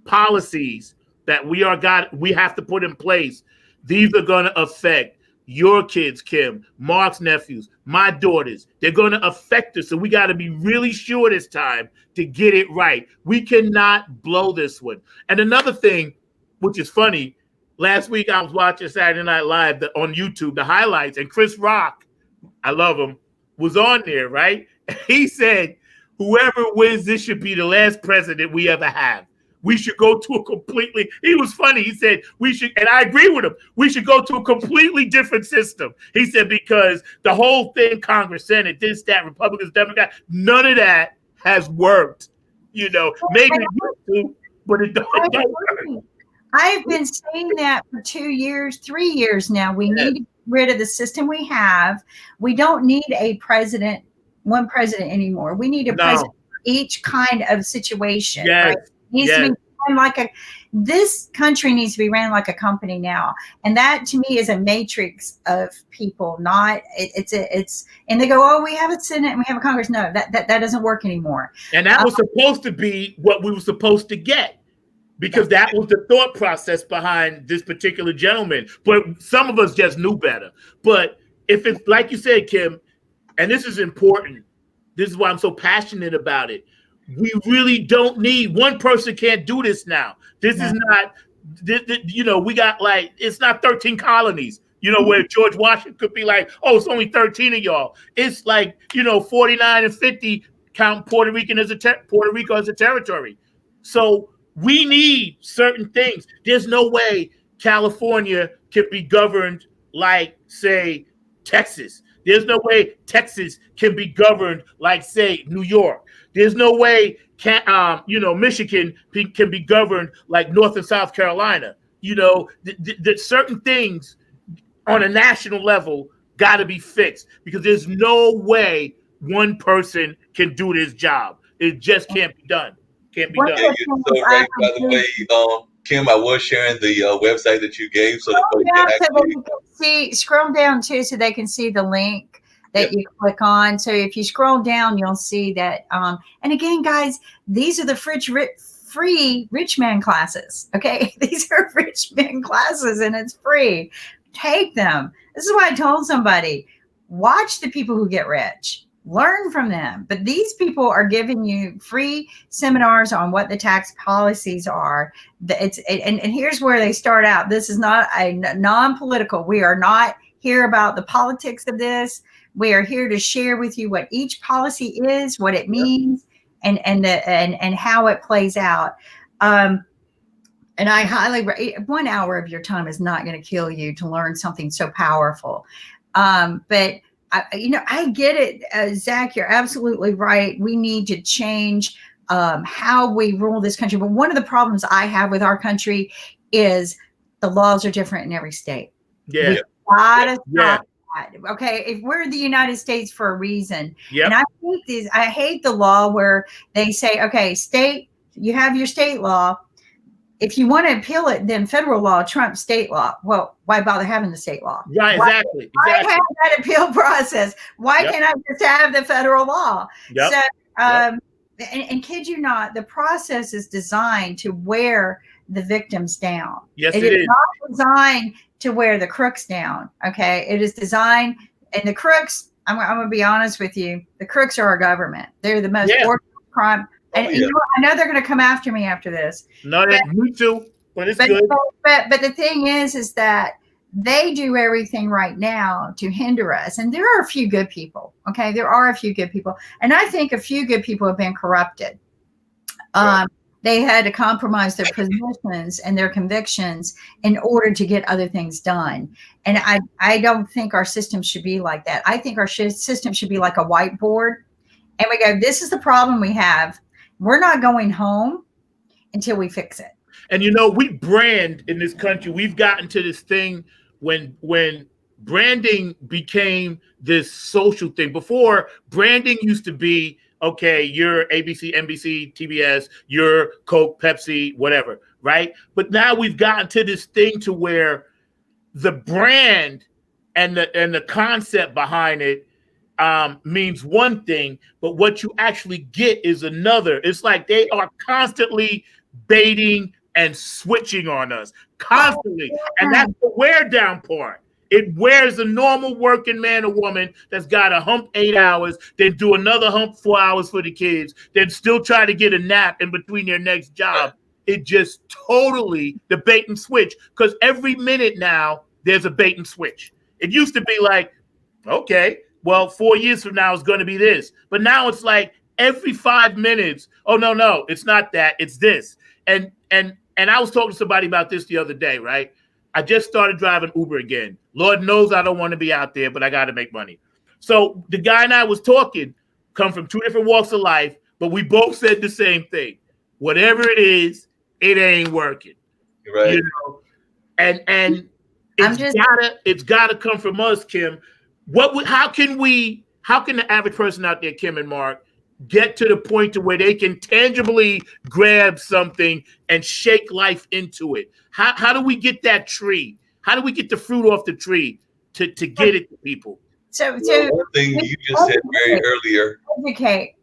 policies that we have to put in place, these are going to affect your kids, Kim, Mark's nephews, my daughters. They're going to affect us. So we got to be really sure this time to get it right. We cannot blow this one. And another thing, which is funny, last week I was watching Saturday Night Live on YouTube, the highlights, and Chris Rock, I love him, was on there, right? He said, whoever wins, this should be the last president we ever have. We should go to a completely, he was funny. He said, we should, and I agree with him, we should go to a completely different system. He said, because the whole thing, Congress, Senate, this, that, Republicans, Democrats, none of that has worked. You know, maybe it used to, but it don't work. I've been saying that for 2 years, 3 years now. We need to get rid of the system we have. We don't need one president anymore. We need a president for each kind of situation. Yes. Right? Needs to be run like this country needs to be ran like a company now. And that to me is a matrix of people, not and they go, oh, we have a Senate and we have a Congress. No, that doesn't work anymore. And that was supposed to be what we were supposed to get, because that was the thought process behind this particular gentleman. But some of us just knew better. But if it's like you said, Kim, and this is important, this is why I'm so passionate about it. We really don't need one person. Can't do this now. This is not, you know, we got like, it's not 13 colonies, you know, where George Washington could be like, oh, it's only 13 of y'all. It's like, you know, 49 and 50 count Puerto Rico as a territory. So we need certain things. There's no way California can be governed like, say, Texas. There's no way Texas can be governed like, say, New York. There's no way Michigan can be governed like North and South Carolina. You know, that certain things on a national level got to be fixed, because there's no way one person can do this job. It just can't be done. Can't be done. Yeah, you're so right. By the way, Kim, I was sharing the website that you gave, so scroll down too, so they can see the link that you click on. So if you scroll down, you'll see that. And again, guys, these are the free rich man classes. Okay, these are rich man classes, and it's free. Take them. This is why I told somebody, watch the people who get rich. Learn from them. But these people are giving you free seminars on what the tax policies are. And here's where they start out. This is not a non-political. We are not here about the politics of this. We are here to share with you what each policy is, what it means, and how it plays out. And I highly, 1 hour of your time is not going to kill you to learn something so powerful. But I get it, Zach, you're absolutely right. We need to change how we rule this country. But one of the problems I have with our country is the laws are different in every state. Yeah. We gotta stop that. Okay, if we're in the United States for a reason. And I hate the law where they say, okay, state, you have your state law. If you want to appeal it, then federal law trumps state law. Well, why bother having the state law? Right, exactly. Why have that appeal process? Why can't I just have the federal law? So, and kid you not, the process is designed to wear the victims down. Yes, it is not designed to wear the crooks down. Okay, it is designed, and the crooks. I'm going to be honest with you. The crooks are our government. They're the most organized crime. And you know what? I know they're going to come after me after this. No, me too. But it's good. But the thing is that they do everything right now to hinder us. And there are a few good people. Okay, there are a few good people, and I think a few good people have been corrupted. They had to compromise their positions and their convictions in order to get other things done. And I don't think our system should be like that. I think our system should be like a whiteboard, and we go, this is the problem we have. We're not going home until we fix it. And you know, we brand in this country. We've gotten to this thing when branding became this social thing. Before, branding used to be, okay, you're ABC, NBC, TBS, you're Coke, Pepsi, whatever, right? But now we've gotten to this thing to where the brand and the concept behind it means one thing, but what you actually get is another. It's like they are constantly baiting and switching on us, constantly. And that's the wear down part. It wears a normal working man or woman that's got to hump 8 hours, then do another hump 4 hours for the kids, then still try to get a nap in between their next job. It just totally the bait and switch, because every minute now there's a bait and switch. It used to be like, okay, well, 4 years from now it's going to be this. But now it's like every 5 minutes, oh, no, it's not that, it's this. And I was talking to somebody about this the other day, right? I just started driving Uber again. Lord knows I don't want to be out there, but I got to make money. So the guy and I was talking, come from 2 different walks of life, but we both said the same thing. Whatever it is, it ain't working. Right. You know? And it's gotta come from us, Kim. How can the average person out there, Kim and Mark, get to the point to where they can tangibly grab something and shake life into it? How do we get that tree? How do we get the fruit off the tree to get it to people? So one thing you just said very earlier. Educate.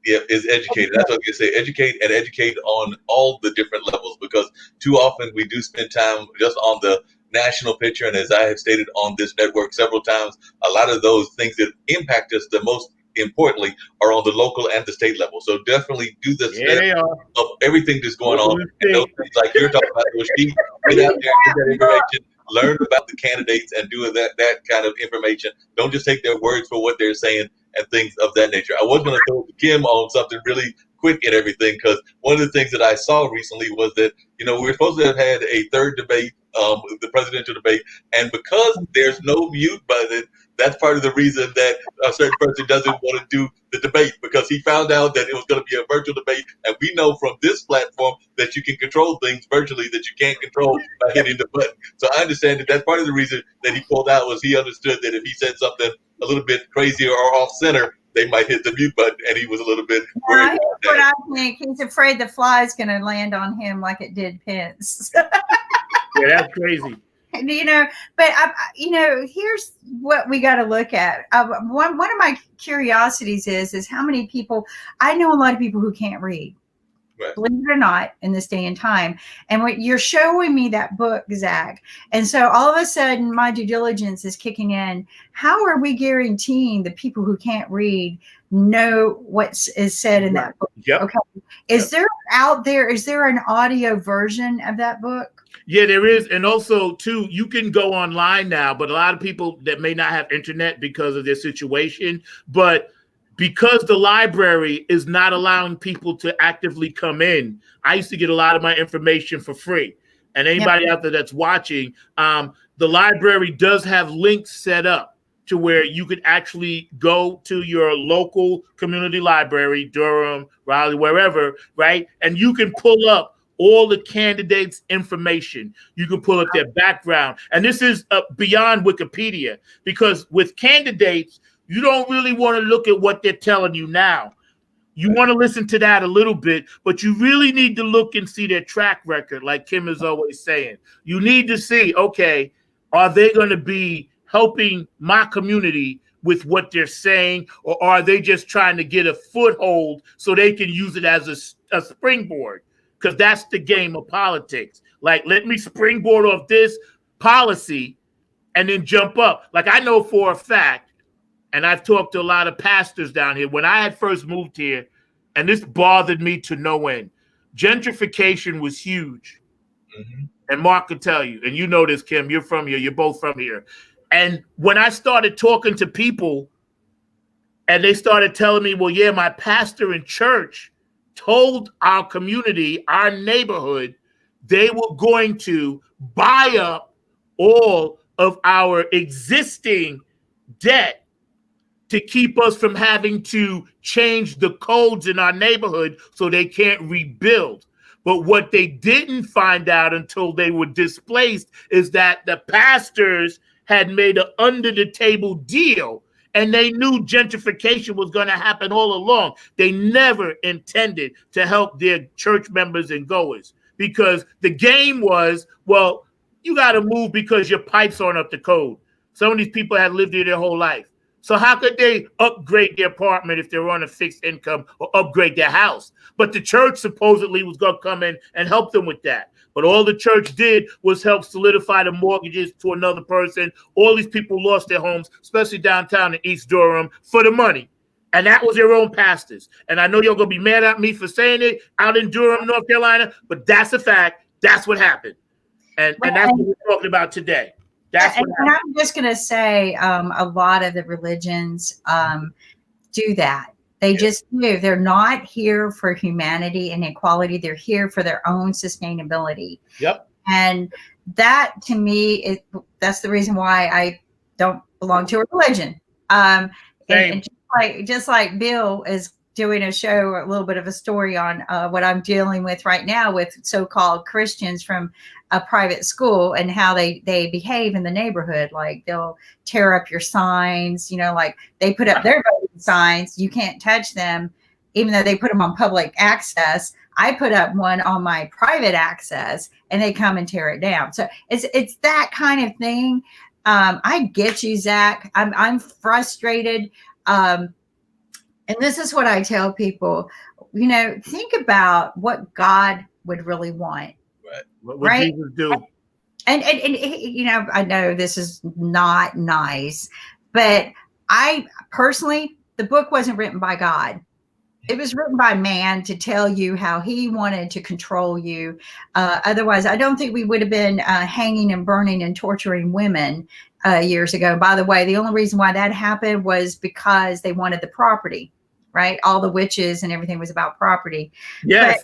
Yeah, is educate. That's what I was going to say. Educate on all the different levels, because too often we do spend time just on the national picture. And as I have stated on this network several times, a lot of those things that impact us the most importantly are on the local and the state level. So definitely do the step of everything that's going on. And those things like you're talking about, those sheets, get out there, get that information, learn about the candidates and do that kind of information. Don't just take their words for what they're saying and things of that nature. I was going to throw Kim on something really quick and everything, because one of the things that I saw recently was that, we were supposed to have had a third debate, the presidential debate, and because there's no mute button, that's part of the reason that a certain person doesn't want to do the debate, because he found out that it was going to be a virtual debate. And we know from this platform that you can control things virtually that you can't control by hitting the button. So I understand that that's part of the reason that he pulled out, was he understood that if he said something a little bit crazy or off center, they might hit the mute button, and he was a little bit worried about that. What I think, he's afraid the fly's going to land on him like it did Pence. Yeah, that's crazy. But here's what we got to look at. One of my curiosities is how many people, I know a lot of people who can't read. Right. Believe it or not, in this day and time. And what you're showing me that book, Zach. And so all of a sudden my due diligence is kicking in. How are we guaranteeing the people who can't read know what is said in that book? Yep. Okay. Is there an audio version of that book? Yeah, there is. And also, too, you can go online now, but a lot of people that may not have internet because of their situation, but because the library is not allowing people to actively come in, I used to get a lot of my information for free. And anybody out there that's watching, the library does have links set up to where you could actually go to your local community library, Durham, Raleigh, wherever, right? And you can pull up all the candidates' information. You can pull up their background. And this is beyond Wikipedia, because with candidates, you don't really want to look at what they're telling you now. You want to listen to that a little bit, but you really need to look and see their track record, like Kim is always saying. You need to see, okay, are they going to be helping my community with what they're saying, or are they just trying to get a foothold so they can use it as a springboard? Because that's the game of politics. Like, let me springboard off this policy and then jump up. Like, I know for a fact, and I've talked to a lot of pastors down here, when I had first moved here, and this bothered me to no end, gentrification was huge. Mm-hmm. And Mark could tell you, and you know this, Kim, you're from here, you're both from here. And when I started talking to people, and they started telling me, well, yeah, my pastor in church told our community, our neighborhood, they were going to buy up all of our existing debt to keep us from having to change the codes in our neighborhood so they can't rebuild. But what they didn't find out until they were displaced is that the pastors had made an under-the-table deal, and they knew gentrification was going to happen all along. They never intended to help their church members and goers, because the game was, well, you got to move because your pipes aren't up to code. Some of these people had lived here their whole life. So how could they upgrade their apartment if they're on a fixed income, or upgrade their house? But the church supposedly was going to come in and help them with that. But all the church did was help solidify the mortgages to another person. All these people lost their homes, especially downtown in East Durham, for the money. And that was their own pastors. And I know you're going to be mad at me for saying it out in Durham, North Carolina, but that's a fact. That's what happened. And that's what we're talking about today. That's what happened. And I'm just going to say a lot of the religions do that. They just do. They're not here for humanity and equality. They're here for their own sustainability. Yep. And that, to me, that's the reason why I don't belong to a religion. And just like Bill is doing a show, a little bit of a story on what I'm dealing with right now with so-called Christians from a private school and how they behave in the neighborhood. Like they'll tear up your signs, like they put up their voting signs. You can't touch them, even though they put them on public access. I put up one on my private access and they come and tear it down. So it's that kind of thing. I get you, Zach. I'm frustrated. And this is what I tell people, think about what God would really want. Right. What would Jesus do? And I know this is not nice, but I personally, the book wasn't written by God. It was written by man to tell you how he wanted to control you. Otherwise, I don't think we would have been hanging and burning and torturing women years ago. By the way, the only reason why that happened was because they wanted the property, right? All the witches and everything was about property. Yes.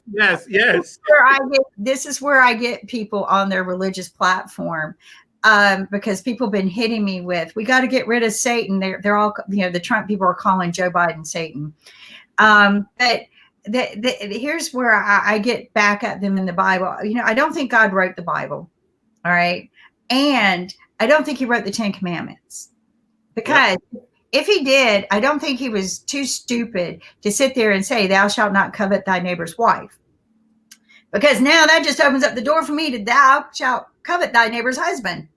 This is where I get people on their religious platform. Because people have been hitting me with, we got to get rid of Satan. They're all, the Trump people are calling Joe Biden Satan. But here's where I get back at them in the Bible. I don't think God wrote the Bible. All right. And I don't think he wrote the 10 Commandments, because if he did, I don't think he was too stupid to sit there and say, thou shalt not covet thy neighbor's wife. Because now that just opens up the door for me to, thou shalt covet thy neighbor's husband.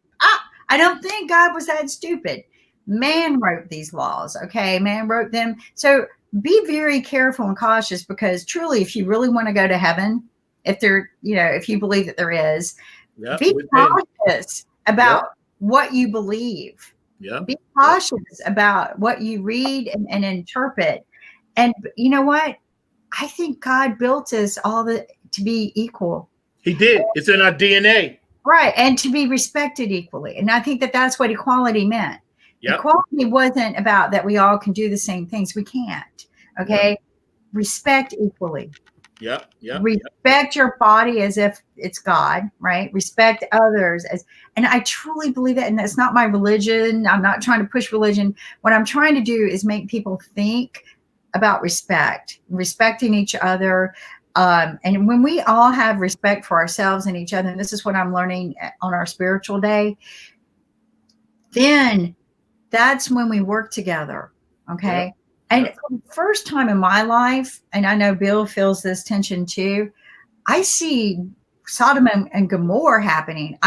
I don't think God was that stupid. Man wrote these laws. Okay. Man wrote them. So be very careful and cautious, because truly, if you really want to go to heaven, if you believe that there is, be cautious about what you believe. Be cautious about what you read and interpret. And you know what? I think God built us all to be equal. He did. It's in our DNA. Right. And to be respected equally. And I think that that's what equality meant. Yep. Equality wasn't about that we all can do the same things. We can't. Okay. Yep. Respect equally. Respect your body as if it's God, right? Respect others and I truly believe that. And that's not my religion. I'm not trying to push religion. What I'm trying to do is make people think about respecting each other. And when we all have respect for ourselves and each other, and this is what I'm learning on our spiritual day, then that's when we work together. Okay. Yep. And for the first time in my life, and I know Bill feels this tension too, I see Sodom and Gomorrah happening.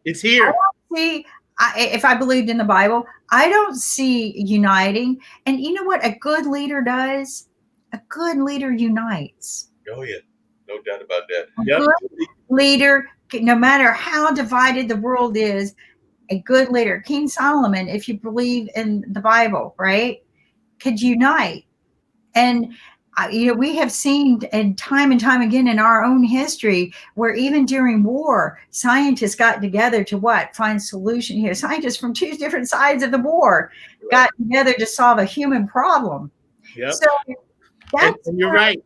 It's here. If I believed in the Bible, I don't see uniting. And you know what a good leader does? A good leader unites. Oh, yeah. No doubt about that. A good leader, no matter how divided the world is, a good leader, King Solomon, if you believe in the Bible, right, could unite. And we have seen and time again in our own history where even during war, scientists got together to find solution here. Scientists from two different sides of the war got together to solve a human problem. Yep. So that's and you're right.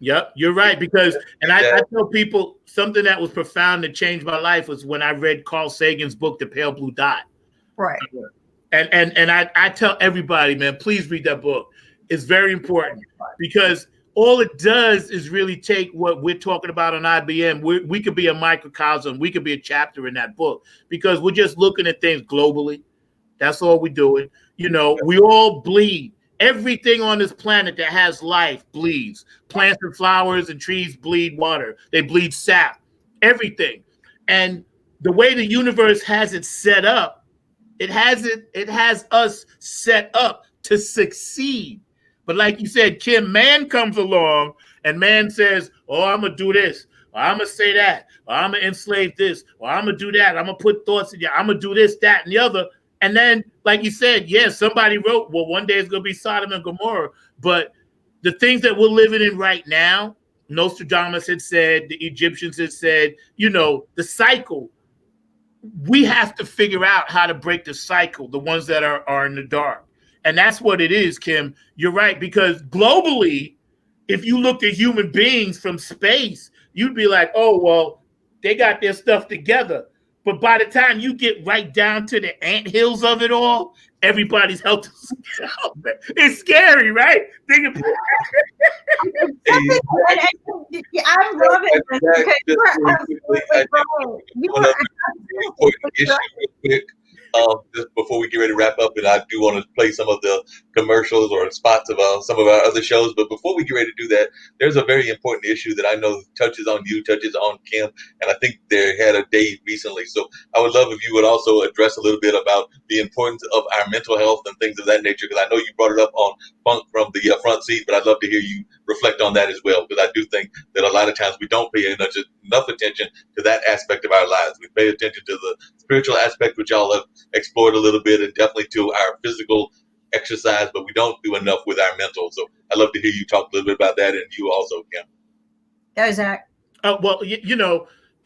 Yep, you're right. Because, and I tell people something that was profound that changed my life was when I read Carl Sagan's book, The Pale Blue Dot. Right. And I tell everybody, man, please read that book. It's very important, because all it does is really take what we're talking about on IBM. We could be a microcosm. We could be a chapter in that book, because we're just looking at things globally. That's all we're doing. We all bleed. Everything on this planet that has life bleeds. Plants and flowers and trees bleed water. They bleed sap. Everything. And the way the universe has it set up, it has us set up to succeed. But like you said, Kim, man comes along and man says, oh, I'm going to do this. or I'm gonna say that, or I'm gonna enslave this, or I'm gonna do that. I'm gonna put thoughts in you. I'm gonna do this, that, and the other. And then, like you said, yeah, somebody wrote, well, one day it's gonna be Sodom and Gomorrah. But the things that we're living in right now, Nostradamus had said, the Egyptians had said, the cycle. We have to figure out how to break the cycle, the ones that are in the dark. And that's what it is, Kim. You're right, because globally, if you looked at human beings from space, you'd be like, oh, well, they got their stuff together. But by the time you get right down to the anthills of it all, everybody's health is it's scary, right? Think about it. I'm loving this because you're absolutely right. You are absolutely right. Just before we get ready to wrap up, and I do want to play some of the commercials or spots of some of our other shows. But before we get ready to do that, there's a very important issue that I know touches on you, touches on Kim, and I think they had a day recently. So I would love if you would also address a little bit about the importance of our mental health and things of that nature, because I know you brought it up on Funk from the front seat, but I'd love to hear you reflect on that as well, because I do think that a lot of times we don't pay enough attention to that aspect of our lives. We pay attention to the spiritual aspect, which y'all have explored a little bit, and definitely to our physical exercise, but we don't do enough with our mental. So I'd love to hear you talk a little bit about that, and you also, Kim. Go, Zach. Well,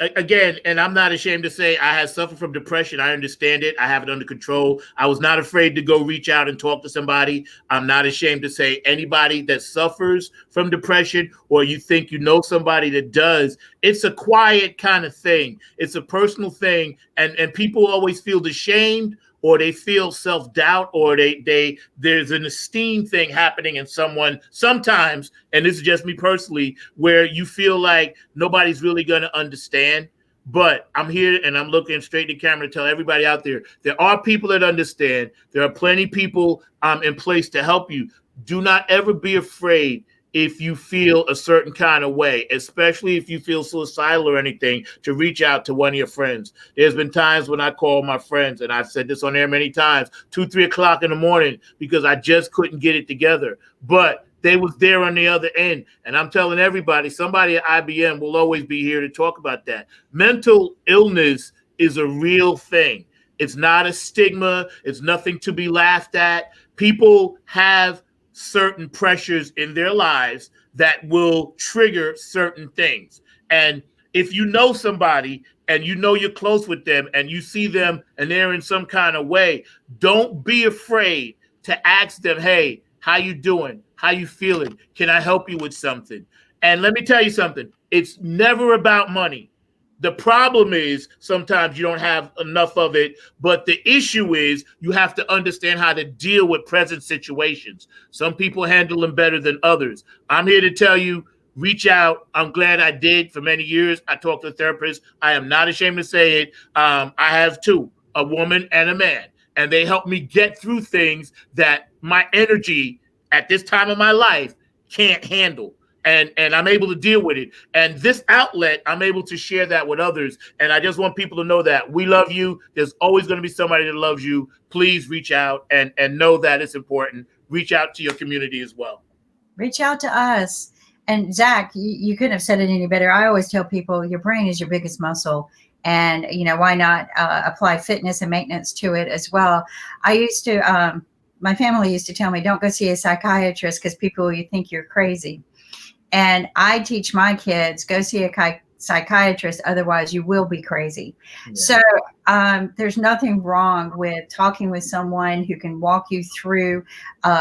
again, and I'm not ashamed to say I have suffered from depression. I understand it. I have it under control. I was not afraid to go reach out and talk to somebody. I'm not ashamed to say anybody that suffers from depression, or you think you know somebody that does, it's a quiet kind of thing. It's a personal thing. And people always feel ashamed, or they feel self-doubt, or there's an esteem thing happening in someone sometimes, and this is just me personally, where you feel like nobody's really going to understand. But I'm here and I'm looking straight to camera to tell everybody out there are people that understand. There are plenty of people in place to help you. Do not ever be afraid if you feel a certain kind of way, especially if you feel suicidal or anything, to reach out to one of your friends. There's been times when I call my friends, and I've said this on air many times, 2, 3 o'clock in the morning, because I just couldn't get it together. But they was there on the other end. And I'm telling everybody, somebody at IBM will always be here to talk about that. Mental illness is a real thing. It's not a stigma. It's nothing to be laughed at. People have certain pressures in their lives that will trigger certain things. And if you know somebody and you know you're close with them and you see them and they're in some kind of way, don't be afraid to ask them, hey, how you doing? How you feeling? Can I help you with something? And let me tell you something. It's never about money. The problem is sometimes you don't have enough of it, but the issue is you have to understand how to deal with present situations. Some people handle them better than others. I'm here to tell you, reach out. I'm glad I did. For many years, I talked to a therapist. I am not ashamed to say it. I have two, a woman and a man, and they help me get through things that my energy at this time of my life can't handle. And I'm able to deal with it. And this outlet, I'm able to share that with others. And I just want people to know that we love you. There's always going to be somebody that loves you. Please reach out and know that it's important. Reach out to your community as well. Reach out to us. And Zach, you couldn't have said it any better. I always tell people your brain is your biggest muscle. And, why not apply fitness and maintenance to it as well? I used to, my family used to tell me, don't go see a psychiatrist because people you think you're crazy. And I teach my kids, go see a psychiatrist, otherwise you will be crazy. Yeah. So there's nothing wrong with talking with someone who can walk you through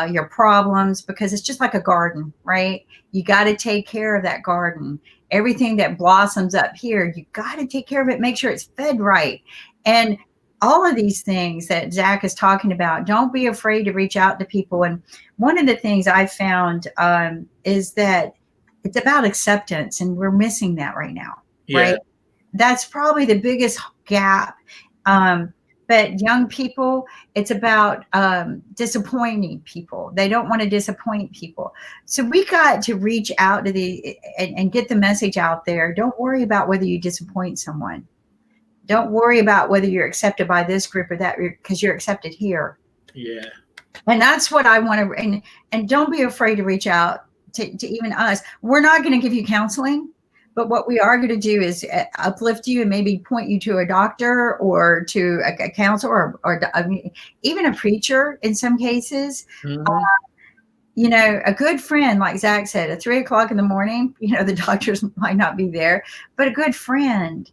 your problems, because it's just like a garden, right? You got to take care of that garden. Everything that blossoms up here, you got to take care of it, make sure it's fed right. And all of these things that Zach is talking about, don't be afraid to reach out to people. And one of the things I found is that it's about acceptance, and we're missing that right now, right? That's probably the biggest gap. But young people, it's about disappointing people. They don't want to disappoint people. So we got to reach out to and get the message out there. Don't worry about whether you disappoint someone. Don't worry about whether you're accepted by this group or that, because you're accepted here. Yeah. And that's what I want to, and don't be afraid to reach out to even us. We're not going to give you counseling, But what we are going to do is uplift you and maybe point you to a doctor or to a counselor or I mean, even a preacher in some cases. Mhm. You know, a good friend, like Zach said, at 3 o'clock in the morning, you know, the doctors might not be there, but a good friend,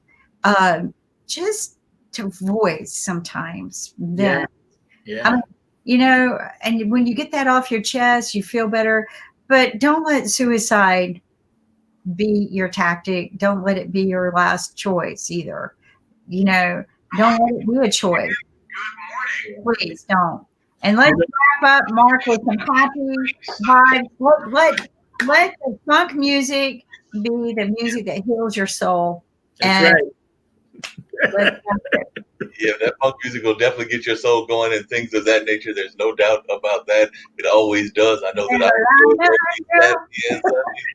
just to voice sometimes. Then, Yeah. I mean, you know, and when you get that off your chest, you feel better. But don't let suicide be your tactic. Don't let it be your last choice either. You know, don't let it be a choice. Please don't. And let's wrap up, Mark, with some happy vibes. Let the funk music be the music that heals your soul. That's and right. let's Yeah, that funk music will definitely get your soul going and things of that nature. There's no doubt about that. It always does. I know that I enjoy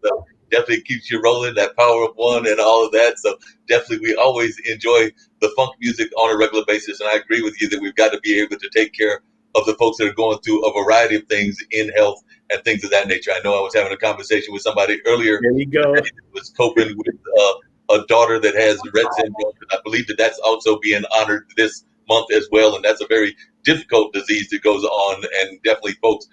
so definitely keeps you rolling, that power of one and all of that. So definitely we always enjoy the funk music on a regular basis. And I agree with you that we've got to be able to take care of the folks that are going through a variety of things in health and things of that nature. I know I was having a conversation with somebody earlier There you go. that was coping with a daughter that has Rett syndrome. I believe that that's also being honored this month as well. And that's a very difficult disease that goes on. And definitely folks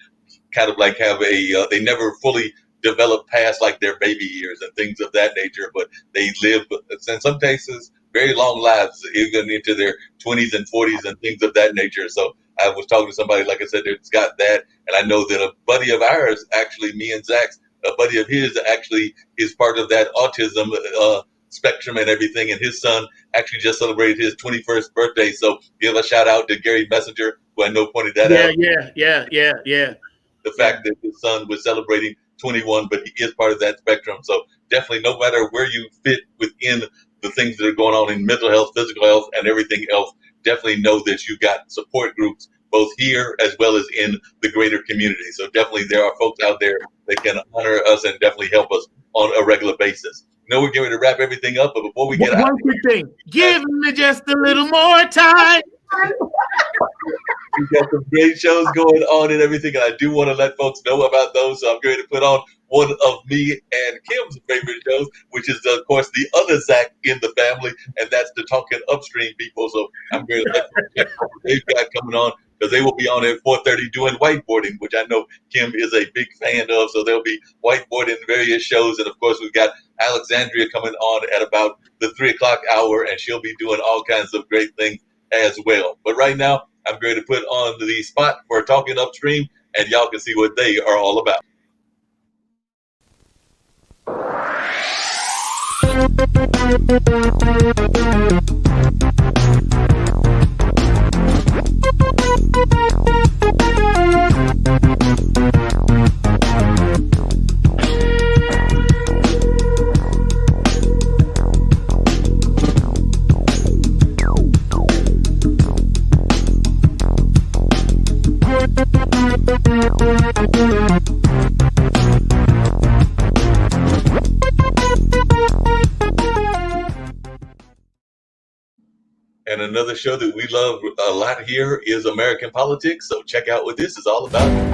kind of like have they never fully develop past like their baby years and things of that nature, but they live in some cases very long lives, even into their 20s and 40s and things of that nature. So I was talking to somebody, like I said, that's got that. And I know that a buddy of ours, actually, me and Zach's, a buddy of his actually is part of that autism spectrum and everything. And his son actually just celebrated his 21st birthday. So give a shout out to Gary Messenger, who I know pointed that out. Yeah. The fact that his son was celebrating 21, but he is part of that spectrum. So definitely, no matter where you fit within the things that are going on in mental health, physical health, and everything else, definitely know that you got support groups both here as well as in the greater community. So definitely there are folks out there that can honor us and definitely help us on a regular basis. You know, we're getting ready to wrap everything up, but before we get out, one quick thing, give me just a little more time. We've got some great shows going on and everything, and I do want to let folks know about those. So I'm going to put on one of me and Kim's favorite shows, which is, of course, the other Zach in the family, and that's the Talking Upstream people. So I'm going to let folks check out what they've got coming on, because they will be on at 4:30 doing whiteboarding, which I know Kim is a big fan of. So they'll be whiteboarding various shows, and of course we've got Alexandria coming on at about the 3 o'clock hour, and she'll be doing all kinds of great things as well. But right now, I'm going to put on the spot for Talking Upstream, and y'all can see what they are all about. And another show that we love a lot here is American Politics. So check out what this is all about.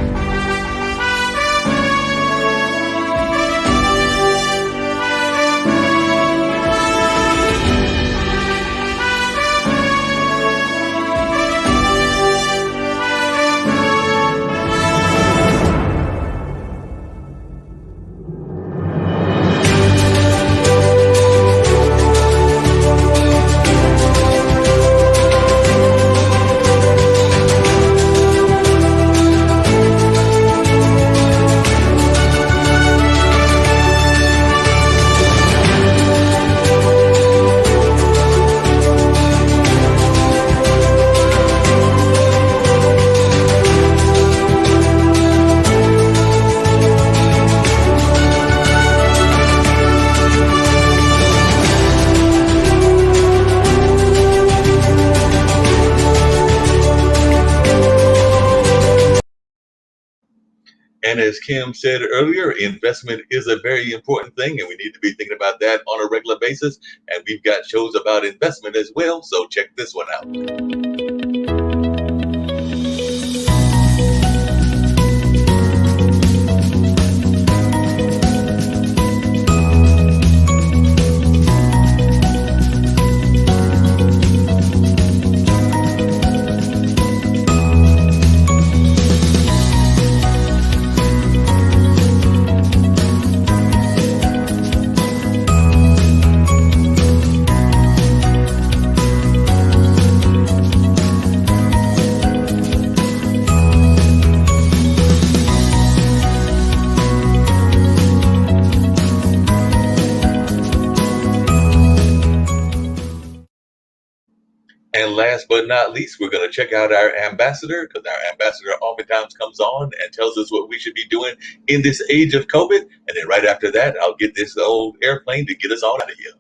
And as Kim said earlier, investment is a very important thing, and we need to be thinking about that on a regular basis. And we've got shows about investment as well, so check this one out. And last but not least, we're going to check out our ambassador, because our ambassador oftentimes comes on and tells us what we should be doing in this age of COVID. And then right after that, I'll get this old airplane to get us all out of here.